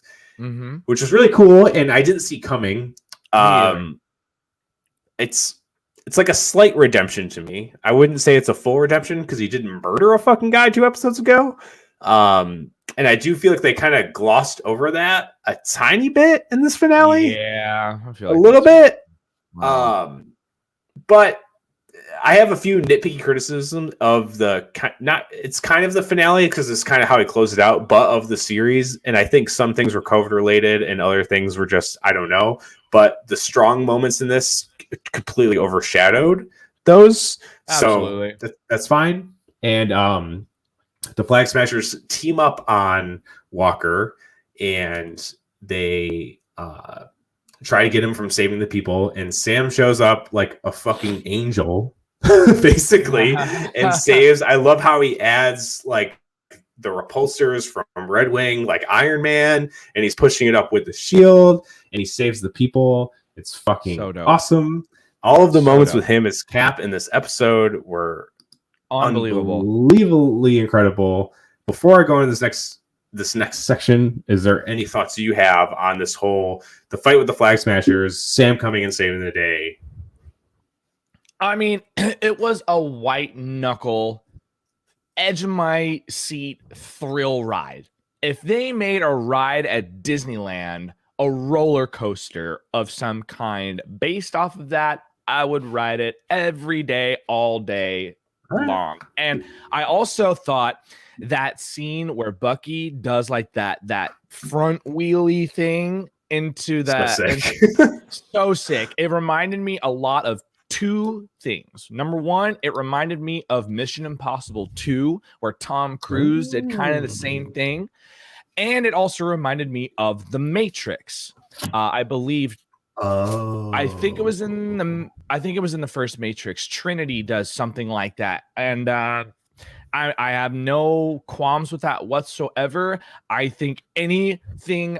which was really cool, and I didn't see coming. It's like a slight redemption to me. I wouldn't say it's a full redemption because he didn't murder a fucking guy 2 episodes ago. And I do feel like they kind of glossed over that a tiny bit in this finale. Yeah, I feel like a little bit. But I have a few nitpicky criticisms of it's kind of the finale because it's kind of how he closed it out, but of the series. And I think some things were COVID related and other things were just, I don't know. But the strong moments in this completely overshadowed those. Absolutely. So that's fine. And the Flag Smashers team up on Walker, and they try to get him from saving the people. And Sam shows up like a fucking angel, basically, and saves. I love how he adds like the repulsors from Red Wing, like Iron Man, and he's pushing it up with the shield, and he saves the people. It's fucking awesome. All of the moments with him as Cap in this episode were unbelievably incredible. Before I go into this next section, is there any thoughts you have on the fight with the Flag Smashers, Sam coming and saving the day? I mean, it was a white knuckle, edge of my seat thrill ride. If they made a ride at Disneyland, a roller coaster of some kind based off of that, I would ride it every day, all day long. And I also thought that scene where Bucky does like that front wheelie thing into that, so sick. It reminded me a lot of 2 things. Number one, it reminded me of Mission Impossible 2, where Tom Cruise did kind of the same thing. And it also reminded me of The Matrix. I believe. I think it was in the first Matrix. Trinity does something like that, and I have no qualms with that whatsoever. I think anything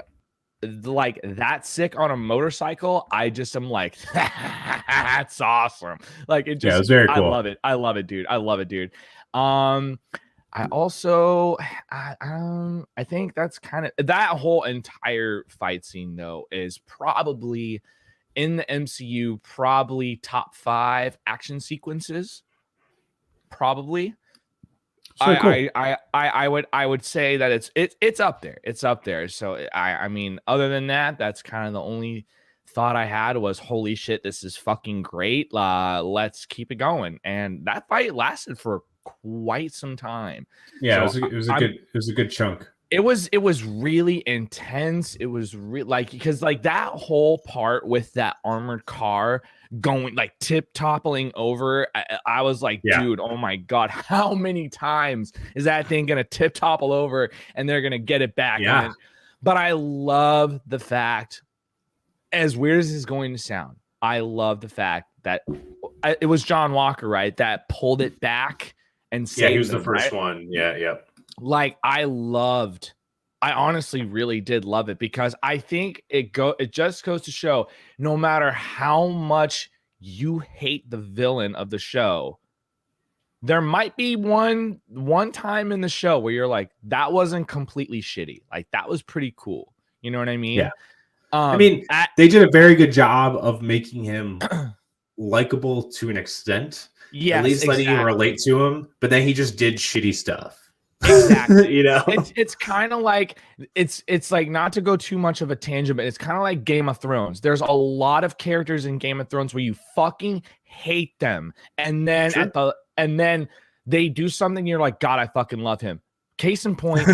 like that sick on a motorcycle, I just am like, that's awesome. Like it just, it's very cool. I love it, dude. I also, I think that's kind of that whole entire fight scene though is probably in the MCU, probably top 5 action sequences. Probably. So cool. I would say that it's up there. It's up there. So I mean, other than that, that's kind of the only thought I had was, holy shit, this is fucking great. Let's keep it going. And that fight lasted for quite some time. Yeah, so it was a good chunk. It was really intense. It was because like that whole part with that armored car going like toppling over, I was like, dude, oh my god, how many times is that thing gonna topple over and they're gonna get it back? Yeah. But I love the fact, as weird as it's going to sound, I love the fact that it was John Walker, right, that pulled it back and saved he was the first one. Like I honestly really did love it, because I think it just goes to show, no matter how much you hate the villain of the show, there might be one time in the show where you're like, that wasn't completely shitty. Like that was pretty cool. You know what I mean? Yeah. I mean, they did a very good job of making him likable to an extent. Yeah, at least letting you relate to him, but then he just did shitty stuff. Exactly. You know, it's kind of like it's like, not to go too much of a tangent, but it's kind of like Game of Thrones. There's a lot of characters in Game of Thrones where you fucking hate them, and then they do something, you're like, God, I fucking love him. Case in point,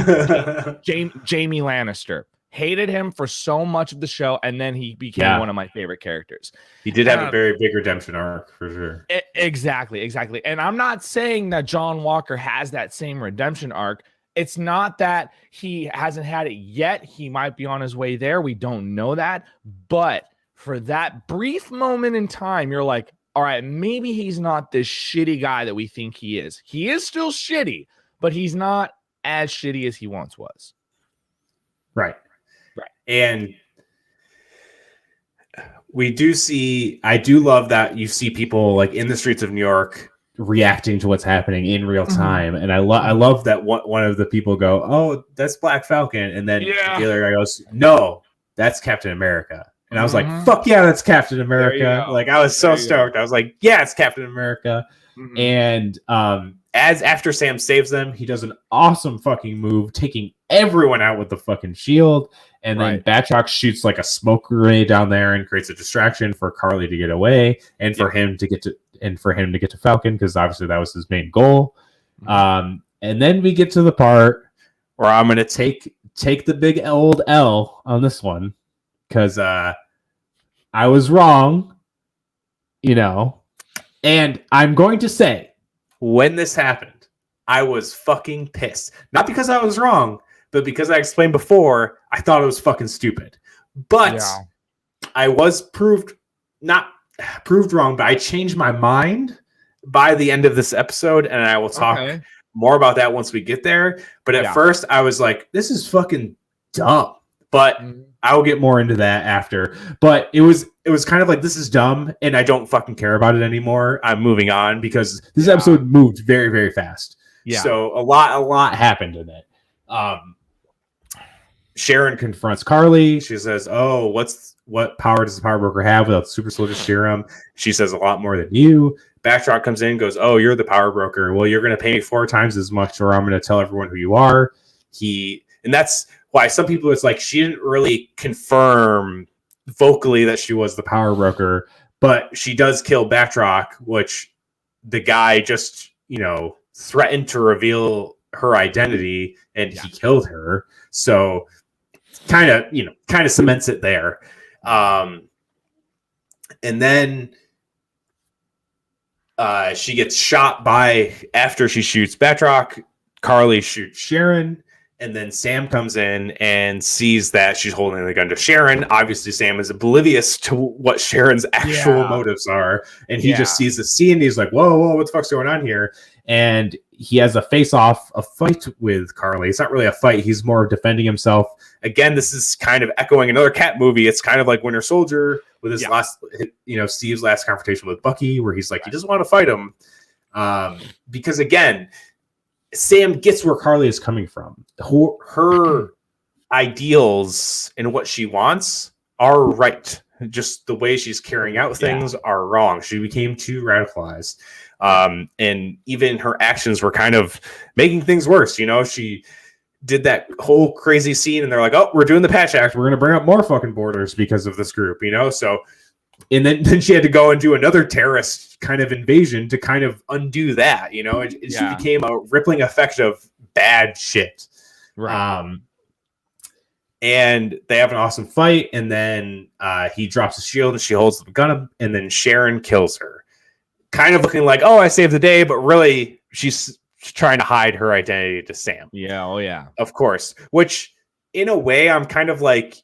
Jamie Lannister. Hated him for so much of the show, and then he became one of my favorite characters. He did have a very big redemption arc, for sure. Exactly. And I'm not saying that John Walker has that same redemption arc. It's not that he hasn't had it yet. He might be on his way there. We don't know that. But for that brief moment in time, you're like, all right, maybe he's not this shitty guy that we think he is. He is still shitty, but he's not as shitty as he once was. Right. And I do love that you see people like in the streets of New York reacting to what's happening in real time. And I love that one of the people go, oh, that's Black Falcon. And then the other guy goes, no, that's Captain America. And I was like, fuck yeah, that's Captain America. Like, I was so stoked. I was like, yeah, it's Captain America. And after Sam saves them, he does an awesome fucking move, taking everyone out with the fucking shield. And then Batroc shoots like a smoke grenade down there and creates a distraction for Carly to get away and for him to get to Falcon, because obviously that was his main goal. And then we get to the part where I'm gonna take the big old L on this one, because I was wrong, and I'm going to say, when this happened, I was fucking pissed. Not because I was wrong, but because I explained before, I thought it was fucking stupid. But I was not proved wrong, but I changed my mind by the end of this episode, and I will talk more about that once we get there. But at first, I was like, this is fucking dumb. But I will get more into that after. But it was kind of like, this is dumb, and I don't fucking care about it anymore. I'm moving on, because this episode moved very, very fast. Yeah. So a lot happened in it. Sharon confronts Carly. She says, oh, what power does the Powerbroker have without the super soldier serum? She says, a lot more than you. Batroc comes in and goes, oh, you're the Powerbroker. Well, you're going to pay me 4 times as much, or I'm going to tell everyone who you are. And that's why some people, it's like, she didn't really confirm vocally that she was the Powerbroker, but she does kill Batroc, which the guy just, threatened to reveal her identity, and he killed her. So kind of cements it there. And then she gets shot after she shoots Batroc, Carly shoots Sharon, and then Sam comes in and sees that she's holding the gun to Sharon. Obviously, Sam is oblivious to what Sharon's actual motives are, and he just sees the scene, and he's like, whoa, what the fuck's going on here? And he has a fight with Carly. It's not really a fight. He's more defending himself. Again, this is kind of echoing another Cat movie. It's kind of like Winter Soldier with his Steve's last confrontation with Bucky, where he's like, he doesn't want to fight him. Because again, Sam gets where Carly is coming from. Her ideals and what she wants are right. Just the way she's carrying out things are wrong. She became too radicalized. And even her actions were kind of making things worse. She did that whole crazy scene, and they're like, oh, we're doing the Patch Act. We're going to bring up more fucking borders because of this group, So, and then she had to go and do another terrorist kind of invasion to kind of undo that, She became a rippling effect of bad shit. Right. And they have an awesome fight, and then he drops the shield, and she holds the gun up, and then Sharon kills her. Kind of looking like, oh, I saved the day, but really she's trying to hide her identity to Sam. Yeah, oh yeah. Of course. Which, in a way, I'm kind of like,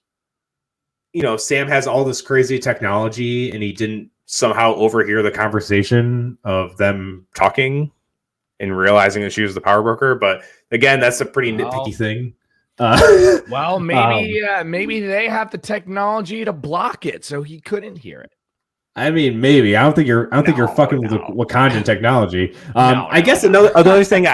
Sam has all this crazy technology, and he didn't somehow overhear the conversation of them talking and realizing that she was the Powerbroker. But again, that's a pretty nitpicky thing. Well, maybe they have the technology to block it, so he couldn't hear it. I mean, maybe. I don't think you're fucking with the Wakandan technology. I guess another thing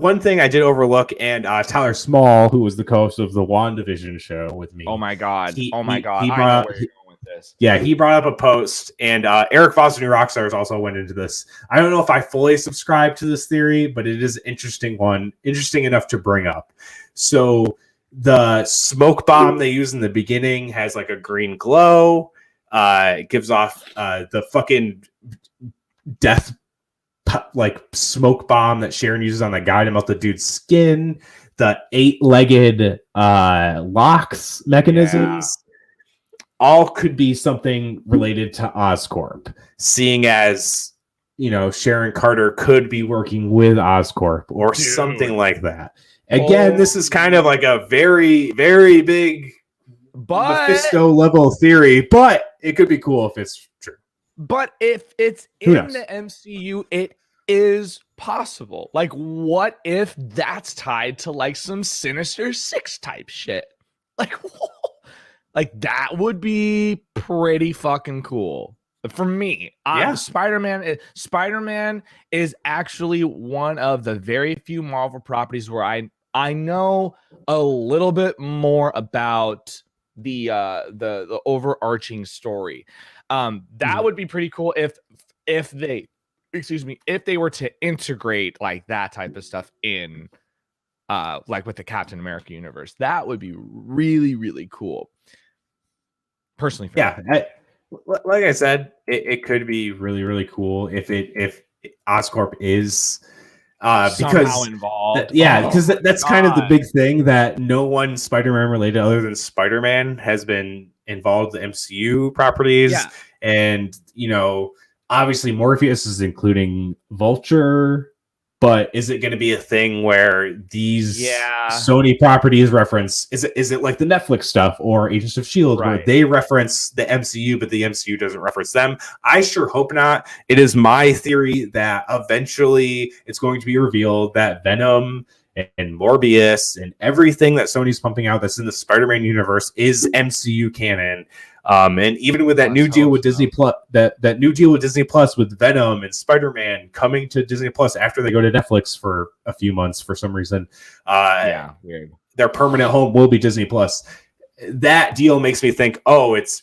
one thing I did overlook, and Tyler Small, who was the host of the WandaVision show with me. Oh my god! I know where you're going with this. Yeah, he brought up a post, and Eric Foster New Rockstars also went into this. I don't know if I fully subscribe to this theory, but it is an interesting enough to bring up. So the smoke bomb they use in the beginning has like a green glow. It gives off the fucking death like smoke bomb that Sharon uses on the guy to melt the dude's skin. The 8-legged locks mechanisms. Yeah. All could be something related to Oscorp, seeing as, you know, Sharon Carter could be working with Oscorp or something like that. Again, this is kind of like a very, very big Mephisto level theory, but it could be cool if it's true. But if it's in the MCU, it is possible. Like, what if that's tied to like some Sinister Six type shit? Like, like that would be pretty fucking cool for me. Yeah. Spider-Man is actually one of the very few Marvel properties where I know a little bit more about the overarching story. That would be pretty cool if they were to integrate like that type of stuff in like with the Captain America universe. That would be really, really cool. Personally, like I said, it could be really, really cool if Oscorp is because involved. Because that's kind of the big thing, that no one Spider-Man related other than Spider-Man has been involved in the MCU properties. Yeah. And, you know, obviously Morpheus is including Vulture, but is it going to be a thing where these Sony properties reference, is it like the Netflix stuff or Agents of S.H.I.E.L.D. where they reference the MCU, but the MCU doesn't reference them? I sure hope not. It is my theory that eventually it's going to be revealed that Venom and Morbius and everything that Sony's pumping out that's in the Spider-Man universe is MCU canon. And even with that new deal with Disney Plus, that new deal with Disney Plus with Venom and Spider-Man coming to Disney Plus after they go to Netflix for a few months for some reason, weird. Their permanent home will be Disney Plus. That deal makes me think, it's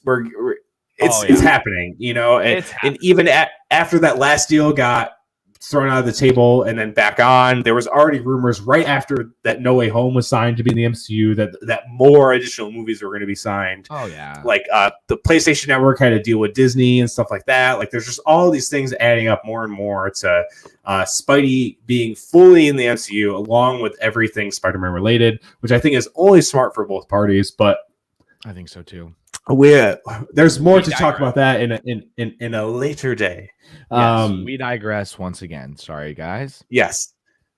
happening, you know, and even after that last deal got thrown out of the table and then back on, there was already rumors right after that No Way Home was signed to be in the MCU that more additional movies were going to be signed. Like the PlayStation Network had to deal with Disney and stuff like that. Like there's just all these things adding up more and more to Spidey being fully in the MCU along with everything Spider-Man related, which I think is only smart for both parties. But I think so too. There's more to talk about that in a later day. Yes, we digress once again. Sorry, guys. Yes.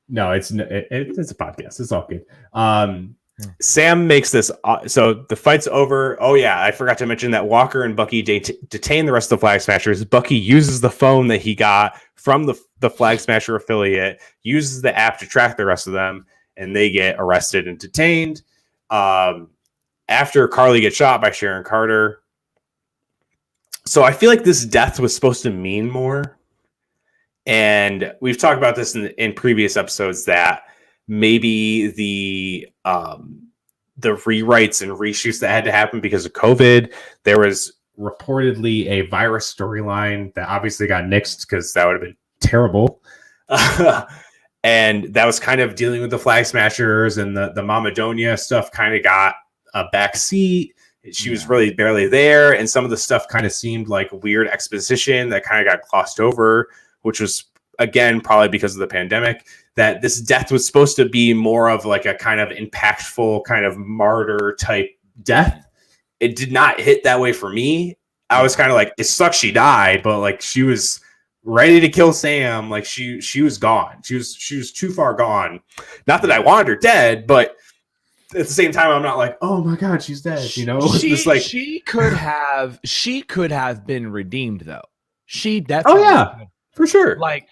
No, it's a podcast. It's all good. Sam makes this. So the fight's over. Oh, yeah. I forgot to mention that Walker and Bucky detain the rest of the Flag Smashers. Bucky uses the phone that he got from the Flag Smasher affiliate, uses the app to track the rest of them, and they get arrested and detained. After Carly gets shot by Sharon Carter. So I feel like this death was supposed to mean more. And we've talked about this in previous episodes that maybe the rewrites and reshoots that had to happen because of COVID, there was reportedly a virus storyline that obviously got nixed because that would have been terrible. And that was kind of dealing with the Flag Smashers, and the Mama Donia stuff kind of got a back seat. She was really barely there, and some of the stuff kind of seemed like weird exposition that kind of got glossed over, which was, again, probably because of the pandemic. That this death was supposed to be more of like a kind of impactful kind of martyr type death. It did not hit that way for me. I was kind of like, it sucks she died, but like she was ready to kill Sam. Like she was gone. She was too far gone. Not that I wanted her dead, but at the same time, I'm not like, oh my God, she's dead. You know, she could have been redeemed though. She definitely. Oh yeah, for sure. Like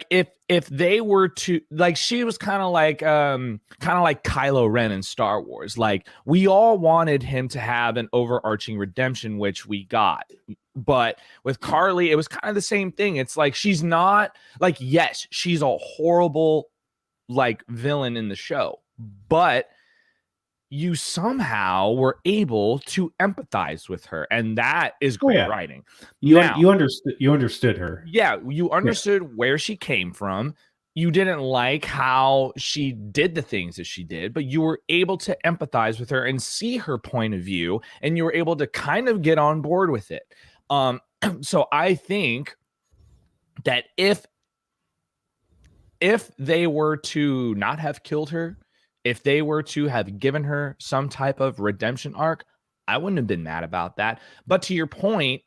if they were to, like, she was kind of like Kylo Ren in Star Wars. Like we all wanted him to have an overarching redemption, which we got. But with Carly, it was kind of the same thing. It's like she's not like, yes, she's a horrible like villain in the show, but you somehow were able to empathize with her, and that is great writing. You understood her. Yeah, you understood where she came from. You didn't like how she did the things that she did, but you were able to empathize with her and see her point of view, and you were able to kind of get on board with it. So I think that if they were to not have killed her, if they were to have given her some type of redemption arc, I wouldn't have been mad about that. But to your point,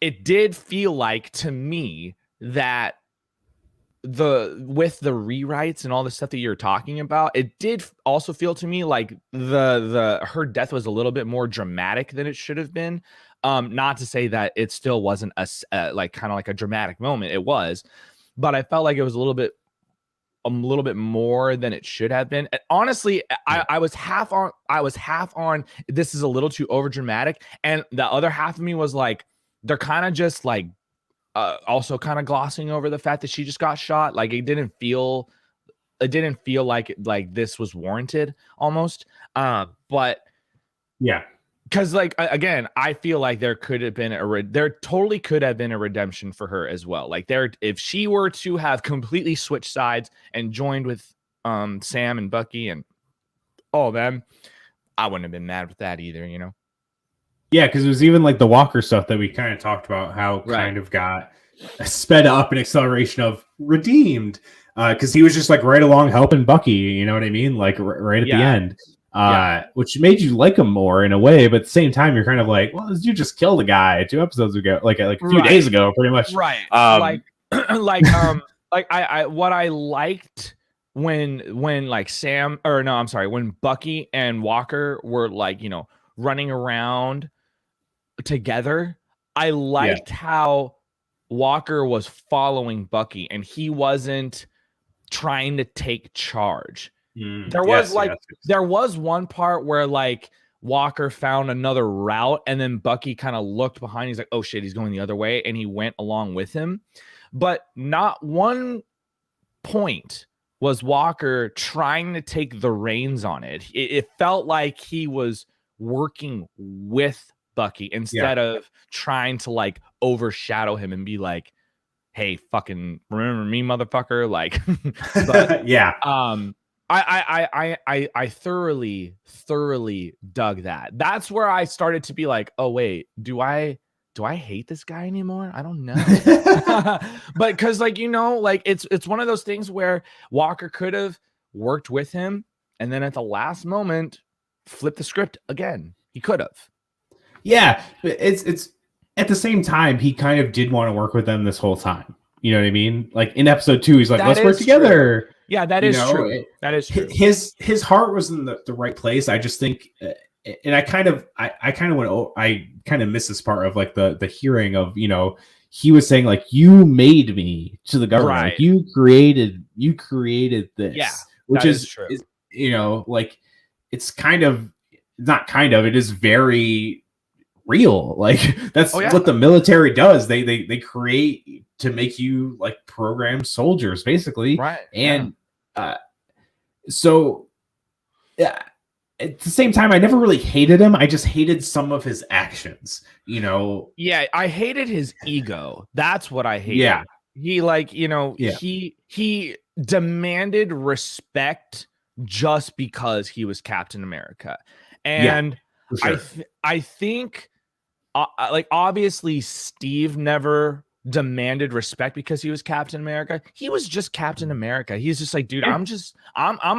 it did feel like to me that with the rewrites and all the stuff that you're talking about, it did also feel to me like her death was a little bit more dramatic than it should have been. Not to say that it still wasn't like kind of like a dramatic moment. It was, but I felt like it was a little bit more than it should have been. And honestly, I was half on this is a little too over dramatic, and the other half of me was like, they're kind of just like also kind of glossing over the fact that she just got shot. Like it didn't feel like this was warranted almost. But yeah, because like again, I feel like there totally could have been a redemption for her as well. Like if she were to have completely switched sides and joined with Sam and Bucky and all of them, I wouldn't have been mad with that either, you know. Yeah, because it was even like the Walker stuff that we kind of talked about, how kind of got sped up an acceleration of redeemed, because he was just like right along helping Bucky, you know what I mean? Like right at the end, which made you like him more in a way, but at the same time, you're kind of like, well, you just killed a guy 2 episodes ago, like a few days ago, pretty much. Right. Like what I liked when like when Bucky and Walker were like, you know, running around together, I liked how Walker was following Bucky and he wasn't trying to take charge. There was one part where like Walker found another route and then Bucky kind of looked behind. He's like, oh shit, he's going the other way. And he went along with him. But not one point was Walker trying to take the reins on it. It felt like he was working with Bucky instead of trying to like overshadow him and be like, hey, fucking remember me, motherfucker. Like, but I thoroughly dug that. That's where I started to be like, oh wait, do I hate this guy anymore? I don't know. But because like, you know, like it's one of those things where Walker could have worked with him and then at the last moment flip the script again. He could have. Yeah, it's at the same time, he kind of did want to work with them this whole time. You know what I mean? Like in episode 2, he's like, let's work together. True. Yeah, that is true. That is true. His heart was in the right place. I just think, and I kind of miss this part of like the hearing of, you know, he was saying like, you made me to the government. Like, you created this. Yeah, which is true. You know, like it's kind of not kind of, it is very real. Like that's what the military does. They create to make you like programmed soldiers basically. Right. And so yeah, at the same time, I never really hated him. I just hated some of his actions, you know. Yeah, I hated his ego. That's what I hated. Yeah. He like, you know, he demanded respect just because he was Captain America. And sure. I think like obviously Steve never demanded respect because he was Captain America. He was just Captain America. He's just like, dude, I'm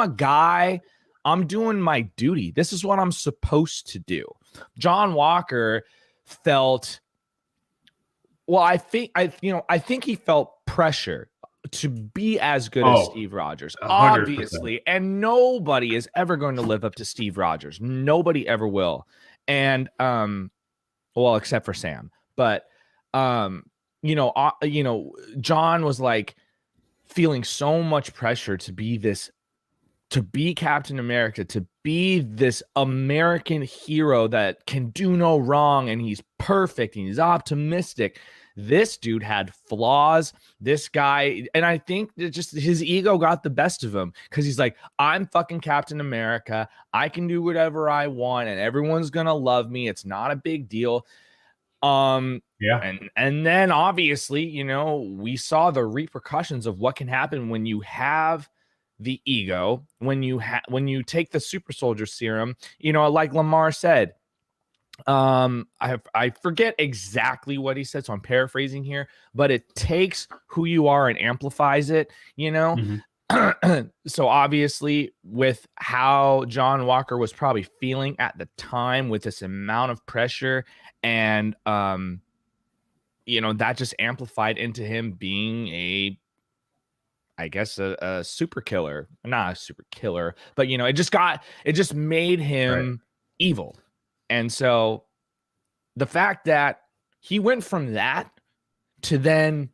a guy. I'm doing my duty. This is what I'm supposed to do. John Walker felt, well, I think he felt pressure to be as good as Steve Rogers, 100%. Obviously, and nobody is ever going to live up to Steve Rogers. Nobody ever will. And well, except for Sam. But John was like feeling so much pressure to be Captain America, to be this American hero that can do no wrong, and he's perfect and he's optimistic, This dude had flaws. This guy, and I think that just his ego got the best of him because he's like, I'm fucking Captain America. I can do whatever I want, and everyone's gonna love me. It's not a big deal. And then obviously, you know, we saw the repercussions of what can happen when you have the ego, when you take the super soldier serum, you know, like Lamar said. I forget exactly what he said, so I'm paraphrasing here, but it takes who you are and amplifies it, you know. So obviously, with how John Walker was probably feeling at the time with this amount of pressure, and you know, that just amplified into him being I guess a super killer, not a super killer, but you know, it just made him evil. And so the fact that he went from that to then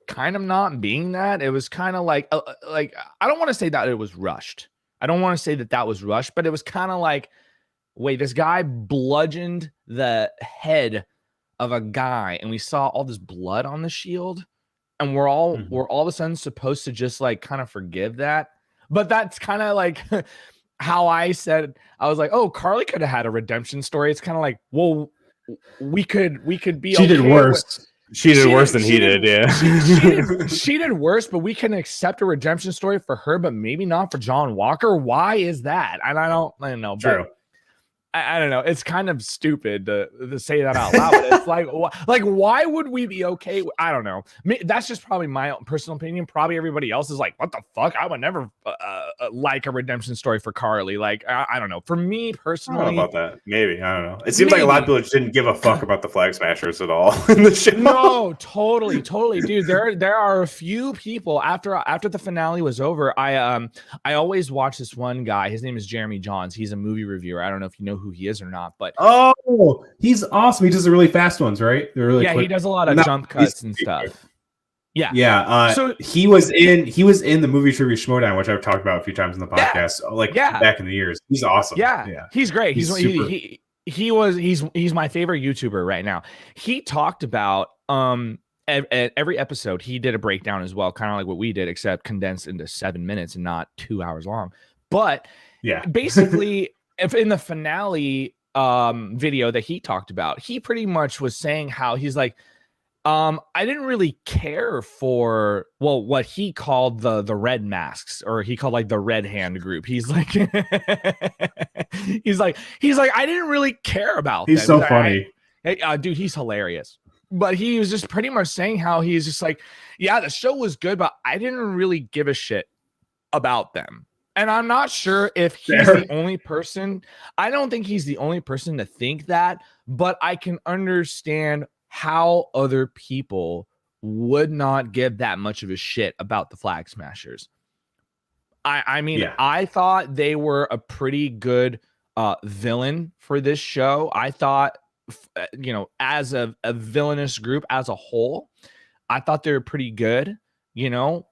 kind of not being that, it was kind of like I don't want to say that it was rushed. I don't want to say that was rushed, but it was kind of like, wait, this guy bludgeoned the head of a guy, and we saw all this blood on the shield, and we're all of a sudden supposed to just like kind of forgive that. But that's kind of like how I said, I was like, oh, Carly could have had a redemption story. It's kind of like, well, we could be. She did worse. She did worse than he did. Yeah, she did worse, but we can accept a redemption story for her, but maybe not for John Walker. Why is that? And I don't know. True. I don't know. It's kind of stupid to say that out loud. But it's like, why would we be okay? I don't know. That's just probably my own personal opinion. Probably everybody else is like, what the fuck? I would never like a redemption story for Carly. Like, I don't know. For me personally, I don't know about that. Maybe. I don't know. It seems like a lot of people just didn't give a fuck about the Flag Smashers at all in the show. No, totally, dude. There are a few people after the finale was over. I always watch this one guy. His name is Jeremy Johns. He's a movie reviewer. I don't know if you know who he is or not, but he's awesome. He does the really fast ones, right? They're really quick. He does a lot of jump cuts and stuff. So he was in the movie trivia Schmodown, which I've talked about a few times in the podcast, back in the years. He's awesome. He's great. He's my favorite YouTuber right now. He talked about every episode he did a breakdown as well, kind of like what we did, except condensed into 7 minutes and not 2 hours long. But basically if in the finale video that he talked about, he pretty much was saying how he's like, I didn't really care for what he called the red masks, or he called like the red hand group. He's like he's like I didn't really care about he's them. So funny. Dude, he's hilarious. But he was just pretty much saying how he's just like, yeah, the show was good, but I didn't really give a shit about them. And I'm not sure if he's the only person. I don't think he's the only person to think that, but I can understand how other people would not give that much of a shit about the Flag Smashers. I mean, I thought they were a pretty good villain for this show. I thought, you know, as a villainous group as a whole, I thought they were pretty good. You know,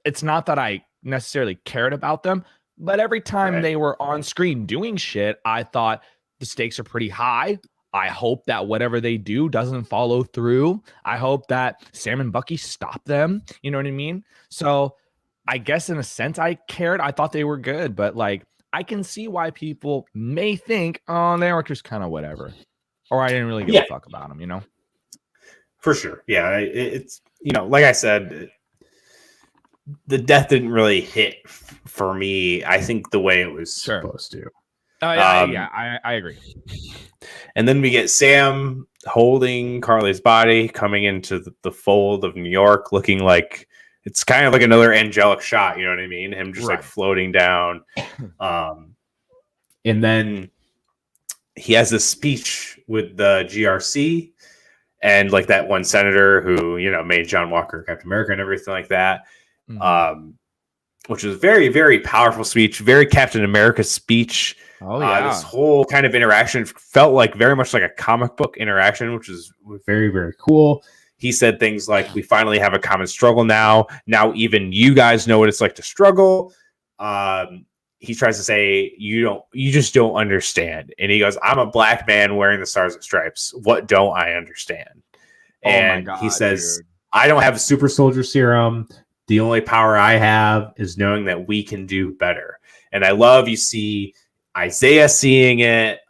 it's not that I necessarily cared about them, but every time they were on screen doing shit, I thought the stakes are pretty high. I hope that whatever they do doesn't follow through. I hope that Sam and Bucky stop them. You know what I mean? So I guess in a sense I cared. I thought they were good, but like I can see why people may think, oh, they were just kind of whatever. Or I didn't really give a fuck about them, you know? For sure. Yeah. It's, you know, like I said, the death didn't really hit for me, I think, the way it was supposed to. I agree. And then we get Sam holding Carly's body, coming into the fold of New York, looking like it's kind of like another angelic shot. You know what I mean? Him just like floating down. And then he has this speech with the GRC and like that one senator who, you know, made John Walker Captain America and everything like that. Which was very, very powerful speech, very Captain America speech. This whole kind of interaction felt like very much like a comic book interaction, which is very, very cool. He said things like, we finally have a common struggle now. Now even you guys know what it's like to struggle. He tries to say, you just don't understand. And he goes, I'm a black man wearing the Stars and Stripes. What don't I understand? Oh my And he God, says, dude. I don't have super soldier serum. The only power I have is knowing that we can do better. And I love you see Isaiah seeing it,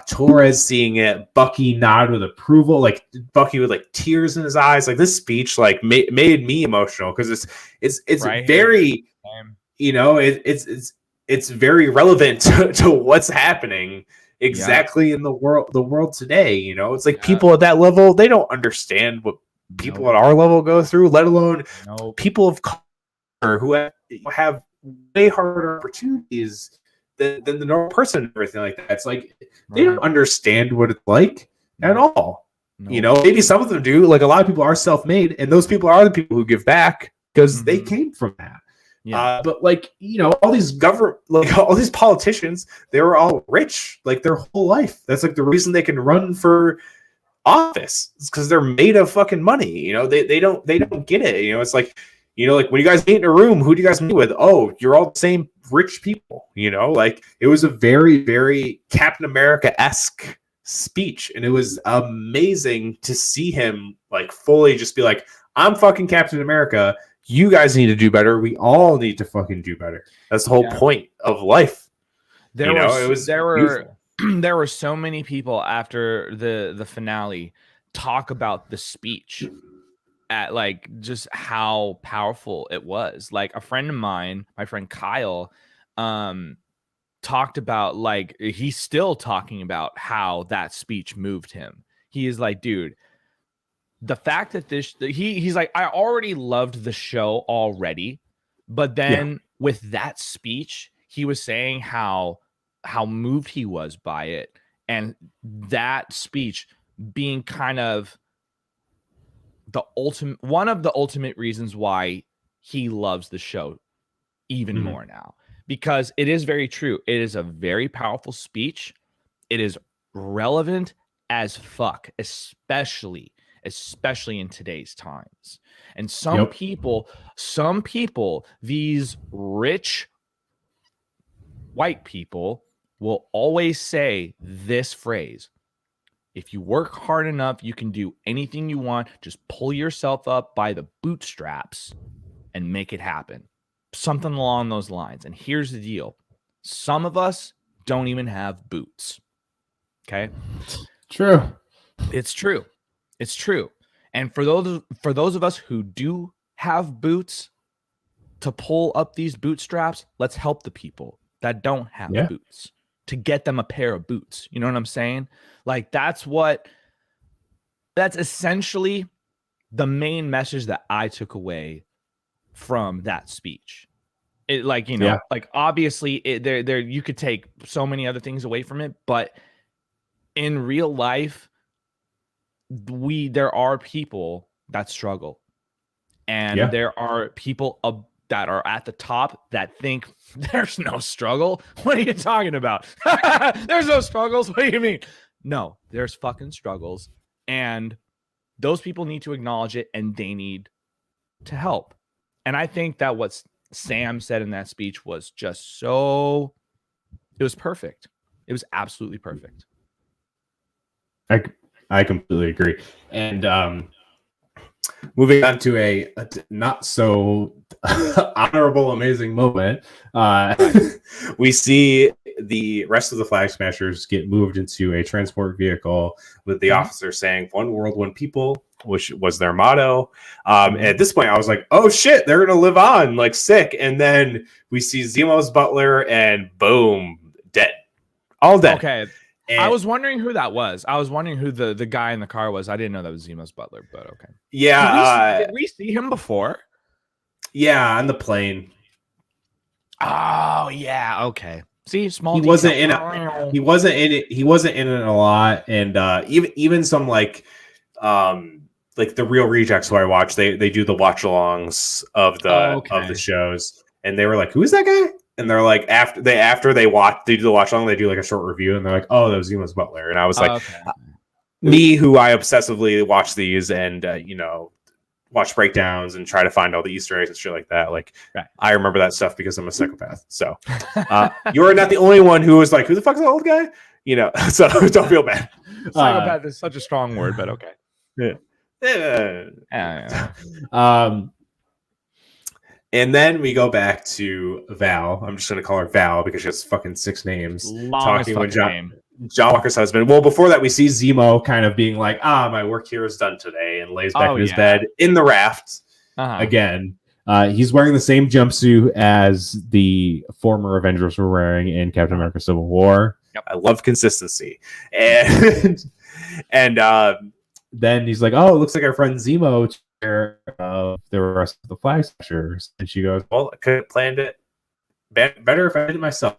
Torres seeing it, Bucky nod with approval, like Bucky with like tears in his eyes. Like this speech, like made me emotional because it's Right very, here. you know, it's very relevant to what's happening exactly in the world today. You know, it's like people at that level, they don't understand what people at our level go through, let alone people of color who have way harder opportunities than the normal person and everything like that. It's like they don't understand what it's like at all. You know, maybe some of them do. Like a lot of people are self-made, and those people are the people who give back because they came from that. But like, you know, all these all these politicians, they were all rich like their whole life. That's like the reason they can run for office. It's because they're made of fucking money. You know, they don't get it. You know, it's like, you know, like when you guys meet in a room, who do you guys meet with? Oh, you're all the same rich people. You know, like it was a very, very Captain America-esque speech, and it was amazing to see him like fully just be like, I'm fucking Captain America. You guys need to do better. We all need to fucking do better. That's the whole point of life. There were so many people after the finale talk about the speech at like just how powerful it was. Like a friend of mine, my friend Kyle, talked about, like, he's still talking about how that speech moved him. He is like, dude, the fact that he's like, I already loved the show already, but then with that speech, he was saying how moved he was by it, and that speech being kind of one of the ultimate reasons why he loves the show even more now, because it is very true. It is a very powerful speech. It is relevant as fuck, especially in today's times. And some people, these rich white people will always say this phrase: if you work hard enough, you can do anything you want. Just pull yourself up by the bootstraps and make it happen. Something along those lines. And here's the deal. Some of us don't even have boots. Okay? True. It's true. It's true. And for those of us who do have boots to pull up these bootstraps, let's help the people that don't have boots to get them a pair of boots. You know what I'm saying? Like that's essentially the main message that I took away from that speech. It, like, you know, like obviously there you could take so many other things away from it, but in real life, there are people that struggle, and there are people that are at the top that think there's no struggle. What are you talking about? There's no struggles. What do you mean? No, there's fucking struggles, and those people need to acknowledge it, and they need to help. And I think that what Sam said in that speech was just it was perfect. It was absolutely perfect. I completely agree. And moving on to a not so honorable, amazing moment, we see the rest of the Flag Smashers get moved into a transport vehicle with the officer saying "One world, one people," which was their motto. And at this point, I was like, "Oh shit, they're gonna live on like sick." And then we see Zemo's butler, and boom, dead, all dead. Okay. And I was wondering who that was. I was wondering who the guy in the car was. I didn't know that was Zemo's butler, but okay. Yeah. Did we see him before? Yeah, on the plane. Oh yeah. Okay. See, small. He wasn't in it. He wasn't in it. He wasn't in it a lot. And even some like the Real Rejects who I watch, they do the watch alongs of the shows, and they were like, "Who is that guy?" And they're like, after they do the watch along, they do like a short review, and they're like, "Oh, that was Zemo's butler." And I was like, me, who I obsessively watch these and you know, watch breakdowns and try to find all the Easter eggs and shit like that. Like, I remember that stuff because I'm a psychopath. So you're not the only one who was like, "Who the fuck's that old guy?" You know, so don't feel bad. Psychopath is such a strong word, but okay. Yeah. Yeah. And then we go back to Val. I'm just going to call her Val because she has fucking 6 names. Longest Talking with name. John Walker's husband. Well, before that, we see Zemo kind of being like, my work here is done today, and lays back in his bed in the raft again. He's wearing the same jumpsuit as the former Avengers were wearing in Captain America Civil War. Yep. I love consistency. And then he's like, it looks like our friend Zemo took care of the rest of the Flag Smashers. And she goes, well, I could have planned it better if I did it myself.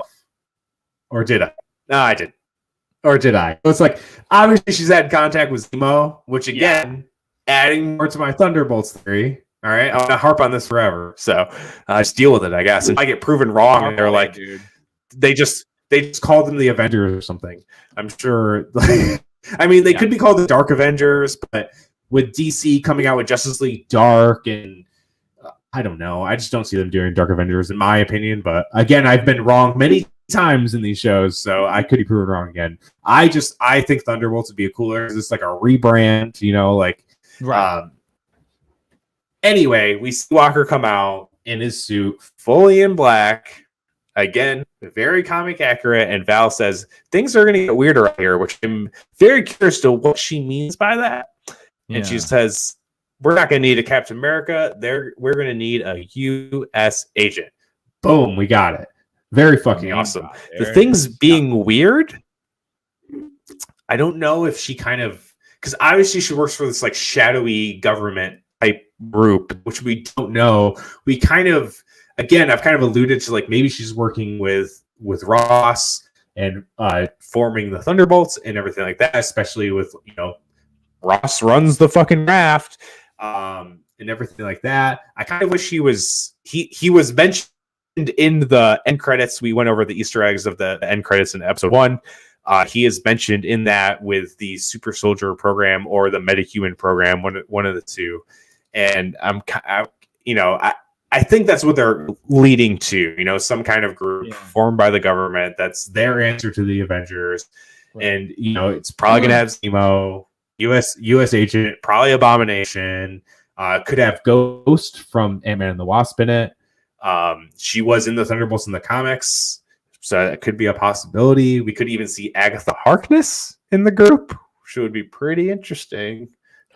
Or did I? No, I didn't. Or did I? So it's like, obviously she's had contact with Zemo, which again, adding more to my Thunderbolts theory. All right, I'm gonna harp on this forever. So just deal with it, I guess. And if I get proven wrong, and they're like, dude, they just called them the Avengers or something. I'm sure. I mean, they could be called the Dark Avengers, but with DC coming out with Justice League Dark, and I don't know. I just don't see them doing Dark Avengers, in my opinion. But again, I've been wrong many times in these shows, so I could be proven wrong again. I think Thunderbolts would be a cooler. It's like a rebrand, right. Anyway, we see Walker come out in his suit, fully in black. Again, very comic accurate. And Val says things are going to get weirder out here, which I'm very curious to what she means by that. Yeah. And she says, we're not going to need a Captain America. We're going to need a U.S. agent. Boom, we got it. Very fucking awesome. The things being weird, I don't know if she kind of, because obviously she works for this like shadowy government type group, which we don't know. We kind of, again, I've kind of alluded to like maybe she's working with Ross and forming the Thunderbolts and everything like that, especially with, Ross runs the fucking raft and everything like that. I kind of wish he was mentioned in the end credits. We went over the Easter eggs of the end credits in episode 1. He is mentioned in that with the Super Soldier program or the Metahuman program, one of the two. And I think that's what they're leading to, some kind of group formed by the government that's their answer to the Avengers. Right. And, it's probably going to have Zemo, U.S. agent, probably Abomination, could have Ghost from Ant-Man and the Wasp in it. She was in the Thunderbolts in the comics, so that could be a possibility. We could even see Agatha Harkness in the group, which would be pretty interesting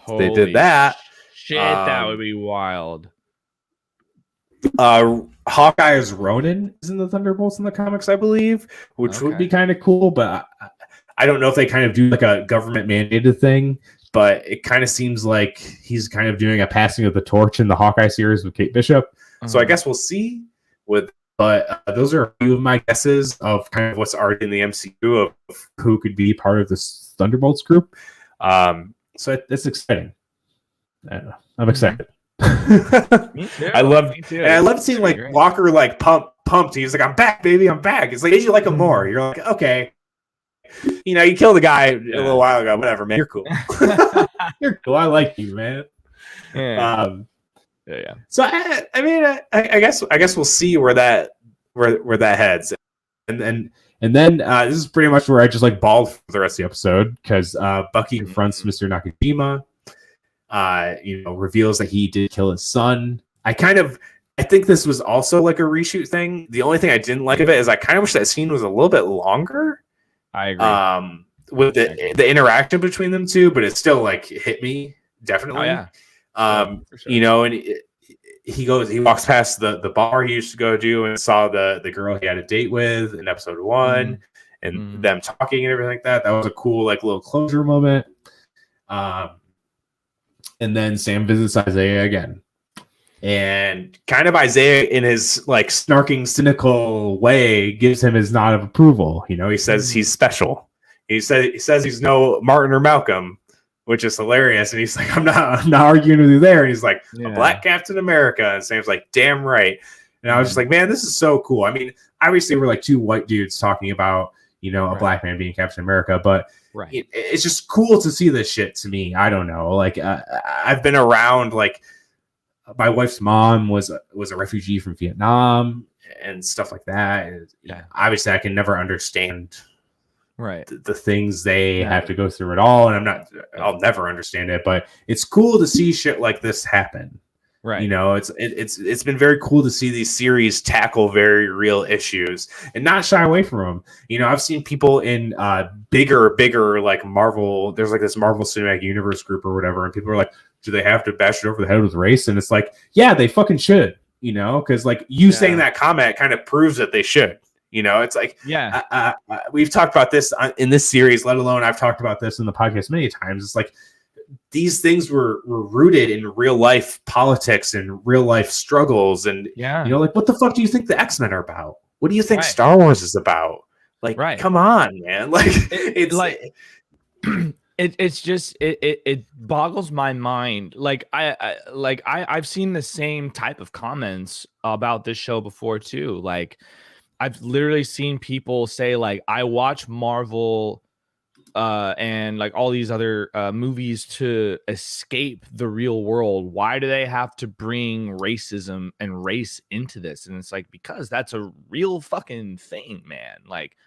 if they did that. Shit, that would be wild. Hawkeye's Ronin is in the Thunderbolts in the comics, I believe, which would be kind of cool, but I don't know if they kind of do like a government mandated thing, but it kind of seems like he's kind of doing a passing of the torch in the Hawkeye series with Kate Bishop. So I guess we'll see. But those are a few of my guesses of kind of what's already in the MCU of who could be part of this Thunderbolts group. So it's exciting. I'm excited. Me too. I love seeing like Walker like pumped. He's like, I'm back, baby, I'm back. It's like, did you like him more? You're like, okay. You killed the guy a little while ago. Whatever, man. You're cool. You're cool. I like you, man. Yeah. So I guess we'll see where that heads, and then this is pretty much where I just like bawled for the rest of the episode because Bucky confronts Mr. Nakajima. Reveals that he did kill his son. I think this was also like a reshoot thing. The only thing I didn't like of it is I kind of wish that scene was a little bit longer. I agree. With the interaction between them two, but it still like hit me definitely. Oh, yeah. For sure. And he walks past the bar he used to go to and saw the girl he had a date with in episode 1 and them talking and everything like that. That was a cool like little closure moment. And then Sam visits Isaiah again. And kind of Isaiah in his like snarking, cynical way gives him his nod of approval. He says he's special. He says he's no Martin or Malcolm, which is hilarious. And he's like, I'm not arguing with you there. And he's like, a black Captain America. And Sam's like, damn right. And I was just like, man, this is so cool. I mean, obviously we're like two white dudes talking about, a black man being Captain America, but it's just cool to see this shit to me. I don't know. Like I've been around, like my wife's mom was a refugee from Vietnam and stuff like that. And, obviously I can never understand right. the things they have to go through it all. And I'll never understand it, but it's cool to see shit like this happen. Right. You know, it's been very cool to see these series tackle very real issues and not shy away from them. You know, I've seen people in bigger like Marvel. There's like this Marvel Cinematic Universe group or whatever, and people are like, "Do they have to bash it over the head with race?" And it's like, yeah, they fucking should. You know, because like you saying that comment kind of proves that they should. You know, it's like, we've talked about this in this series, let alone I've talked about this in the podcast many times. It's like, these things were rooted in real life politics and real life struggles. And, you know, like, what the fuck do you think the X-Men are about? What do you think Star Wars is about? Like, come on, man. Like, it's like, it's just, it boggles my mind. Like, I've seen the same type of comments about this show before too. Like, I've literally seen people say, like, I watch Marvel and like all these other movies to escape the real world. Why do they have to bring racism and race into this? And it's like, because that's a real fucking thing, man. Like,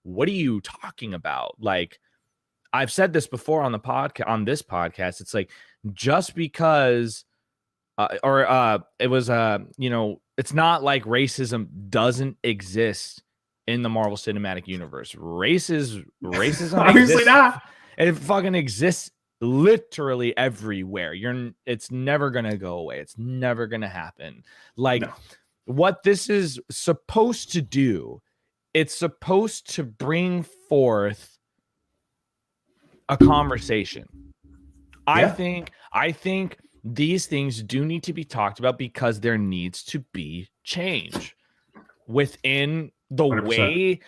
what are you talking about? Like, I've said this before on the podcast, on this podcast. It's like, just because it was you know, it's not like racism doesn't exist in the Marvel Cinematic Universe. Racism obviously not. It fucking exists literally everywhere. It's never gonna go away. It's never gonna happen. Like, what this is supposed to do, it's supposed to bring forth a conversation. I think these things do need to be talked about because there needs to be change within the 100%.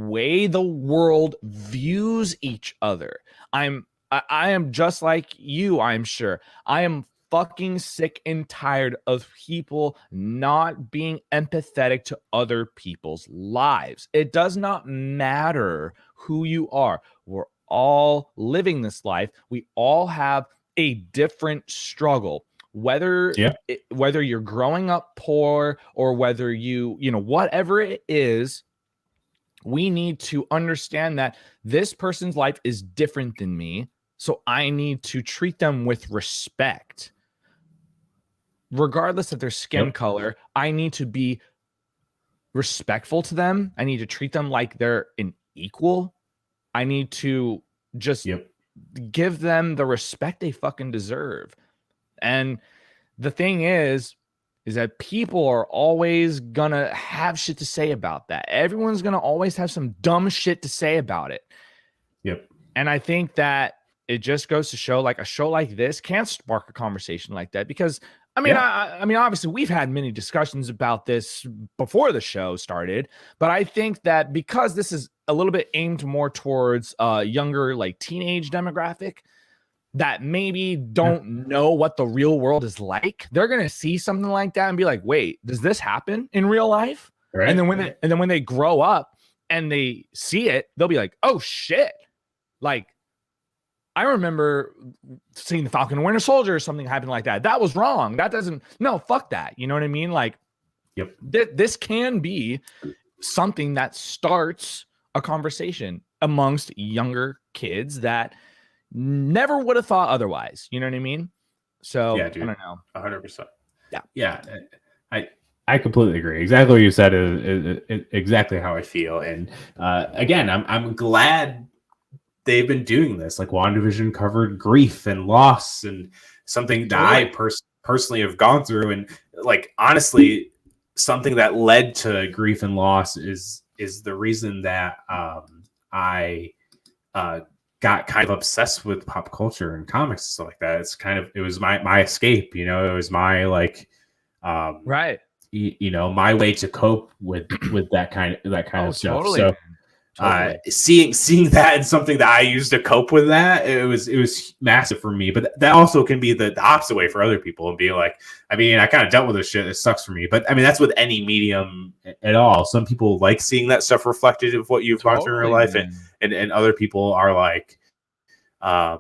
way the world views each other. I am just like you, I'm sure. I am fucking sick and tired of people not being empathetic to other people's lives. It does not matter who you are. We're all living this life. We all have a different struggle. Whether you're growing up poor or whether you know, whatever it is, we need to understand that this person's life is different than me. So I need to treat them with respect. Regardless of their skin color, I need to be respectful to them. I need to treat them like they're an equal. I need to just give them the respect they fucking deserve. And the thing is that people are always gonna have shit to say about that. Everyone's gonna always have some dumb shit to say about it. And I think that it just goes to show, like, a show like this can't spark a conversation like that, because I mean, I mean, obviously we've had many discussions about this before the show started, but I think that because this is a little bit aimed more towards younger, like teenage demographic that maybe don't know what the real world is like, they're gonna see something like that and be like, "Wait, does this happen in real life?" Right. And then when they grow up and they see it, they'll be like, "Oh shit!" Like, I remember seeing the Falcon and Winter Soldier or something happen like that. That was wrong. That doesn't. No, fuck that. You know what I mean? Like, this can be something that starts a conversation amongst younger kids that never would have thought otherwise. You know what I mean? So yeah, dude, I don't know. 100%. Yeah. I completely agree. Exactly what you said is exactly how I feel. And again, I'm glad they've been doing this. Like, WandaVision covered grief and loss, and something that I personally have gone through. And like, honestly, something that led to grief and loss is the reason that I got kind of obsessed with pop culture and comics and stuff like that. It was my escape, you know, it was my like, you know, my way to cope with that kind of stuff. Totally. So seeing that and something that I used to cope with that, it was massive for me. But that also can be the opposite way for other people, and be like, I mean, I kind of dealt with this shit. It sucks for me. But I mean, that's with any medium at all. Some people like seeing that stuff reflected of what you've gone through in your life, and other people are like, nah,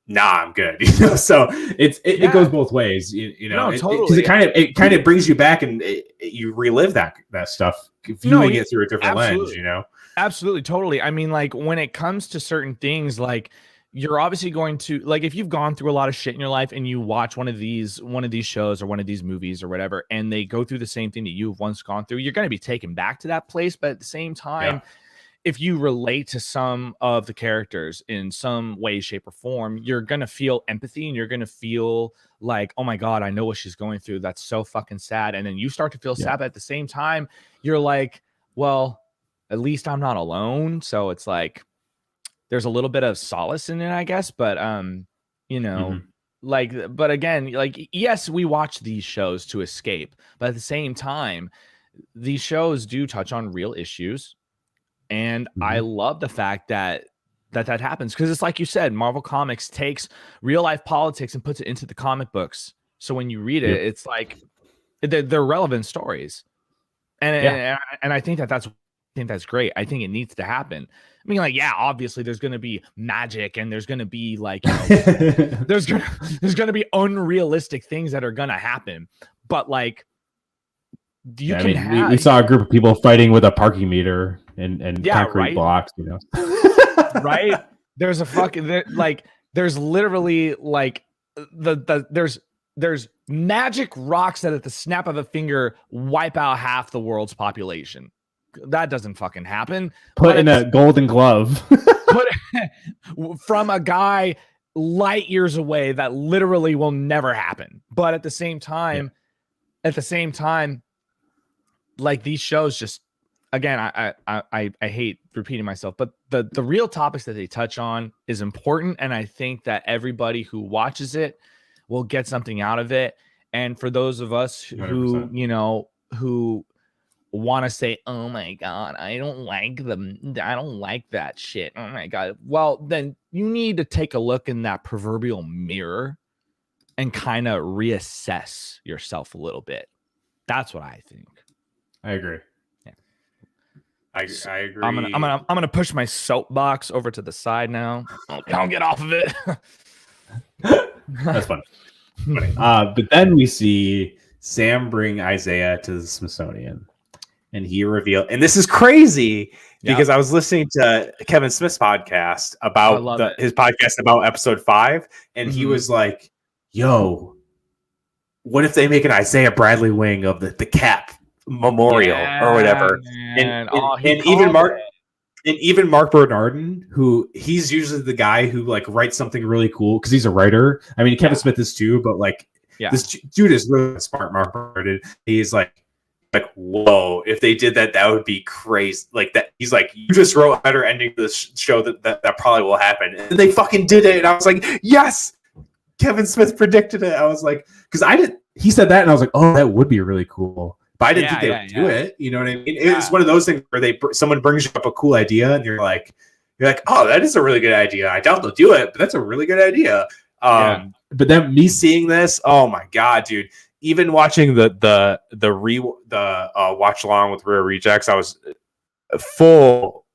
I'm good. You know, so it goes both ways. You know, because it kind of brings you back, and you relive that stuff, viewing it through a different lens. You know. Absolutely, totally. I mean, like when it comes to certain things, like you're obviously going to like if you've gone through a lot of shit in your life and you watch one of these shows or one of these movies or whatever, and they go through the same thing that you've once gone through, you're going to be taken back to that place. But at the same time, if you relate to some of the characters in some way, shape, or form, you're going to feel empathy and you're going to feel like, oh my God, I know what she's going through. That's so fucking sad. And then you start to feel sad, but at the same time, you're like, well, at least I'm not alone. So it's like, there's a little bit of solace in it, I guess. But, you know, like, but again, like, yes, we watch these shows to escape, but at the same time, these shows do touch on real issues. And I love the fact that happens because it's like you said, Marvel Comics takes real life politics and puts it into the comic books. So when you read it, it's like they're relevant stories, and I think that's great. I think it needs to happen. I mean, like, yeah, obviously there's going to be magic and there's going to be like, you know, there's going to be unrealistic things that are going to happen, but like. We saw a group of people fighting with a parking meter and concrete blocks, you know. Right? There's a fucking there's literally like there's magic rocks that at the snap of a finger wipe out half the world's population. That doesn't fucking happen. Put in a golden glove. From a guy light years away that literally will never happen. But at the same time, like these shows just, again, I hate repeating myself, but the real topics that they touch on is important. And I think that everybody who watches it will get something out of it. And for those of us who, 100%. You know, who want to say, oh my God, I don't like that shit. Oh my God. Well, then you need to take a look in that proverbial mirror and kind of reassess yourself a little bit. That's what I think. I agree. Yeah. I agree. I'm gonna push my soapbox over to the side now. Don't get off of it. That's fun. But then we see Sam bring Isaiah to the Smithsonian, and he revealed, and this is crazy because I was listening to Kevin Smith's podcast about his podcast about episode 5, and he was like, "Yo, what if they make an Isaiah Bradley wing of the Cap memorial or whatever?" And even Mark Bernardin, who he's usually the guy who like writes something really cool because he's a writer. I mean, Kevin Smith is too, but like this dude is really smart. Mark Bernardin, he's like, whoa, if they did that, that would be crazy. Like that, he's like, you just wrote a better ending to the show that probably will happen, and they fucking did it. And I was like, yes, Kevin Smith predicted it. I was like, because he said that, and I was like, oh, that would be really cool. But I didn't think they would do it. You know what I mean? It's one of those things where someone brings you up a cool idea, and you're like, oh, that is a really good idea. I doubt they'll do it, but that's a really good idea. But then me seeing this, oh my God, dude! Even watching the watch along with Rare Rejects, I was full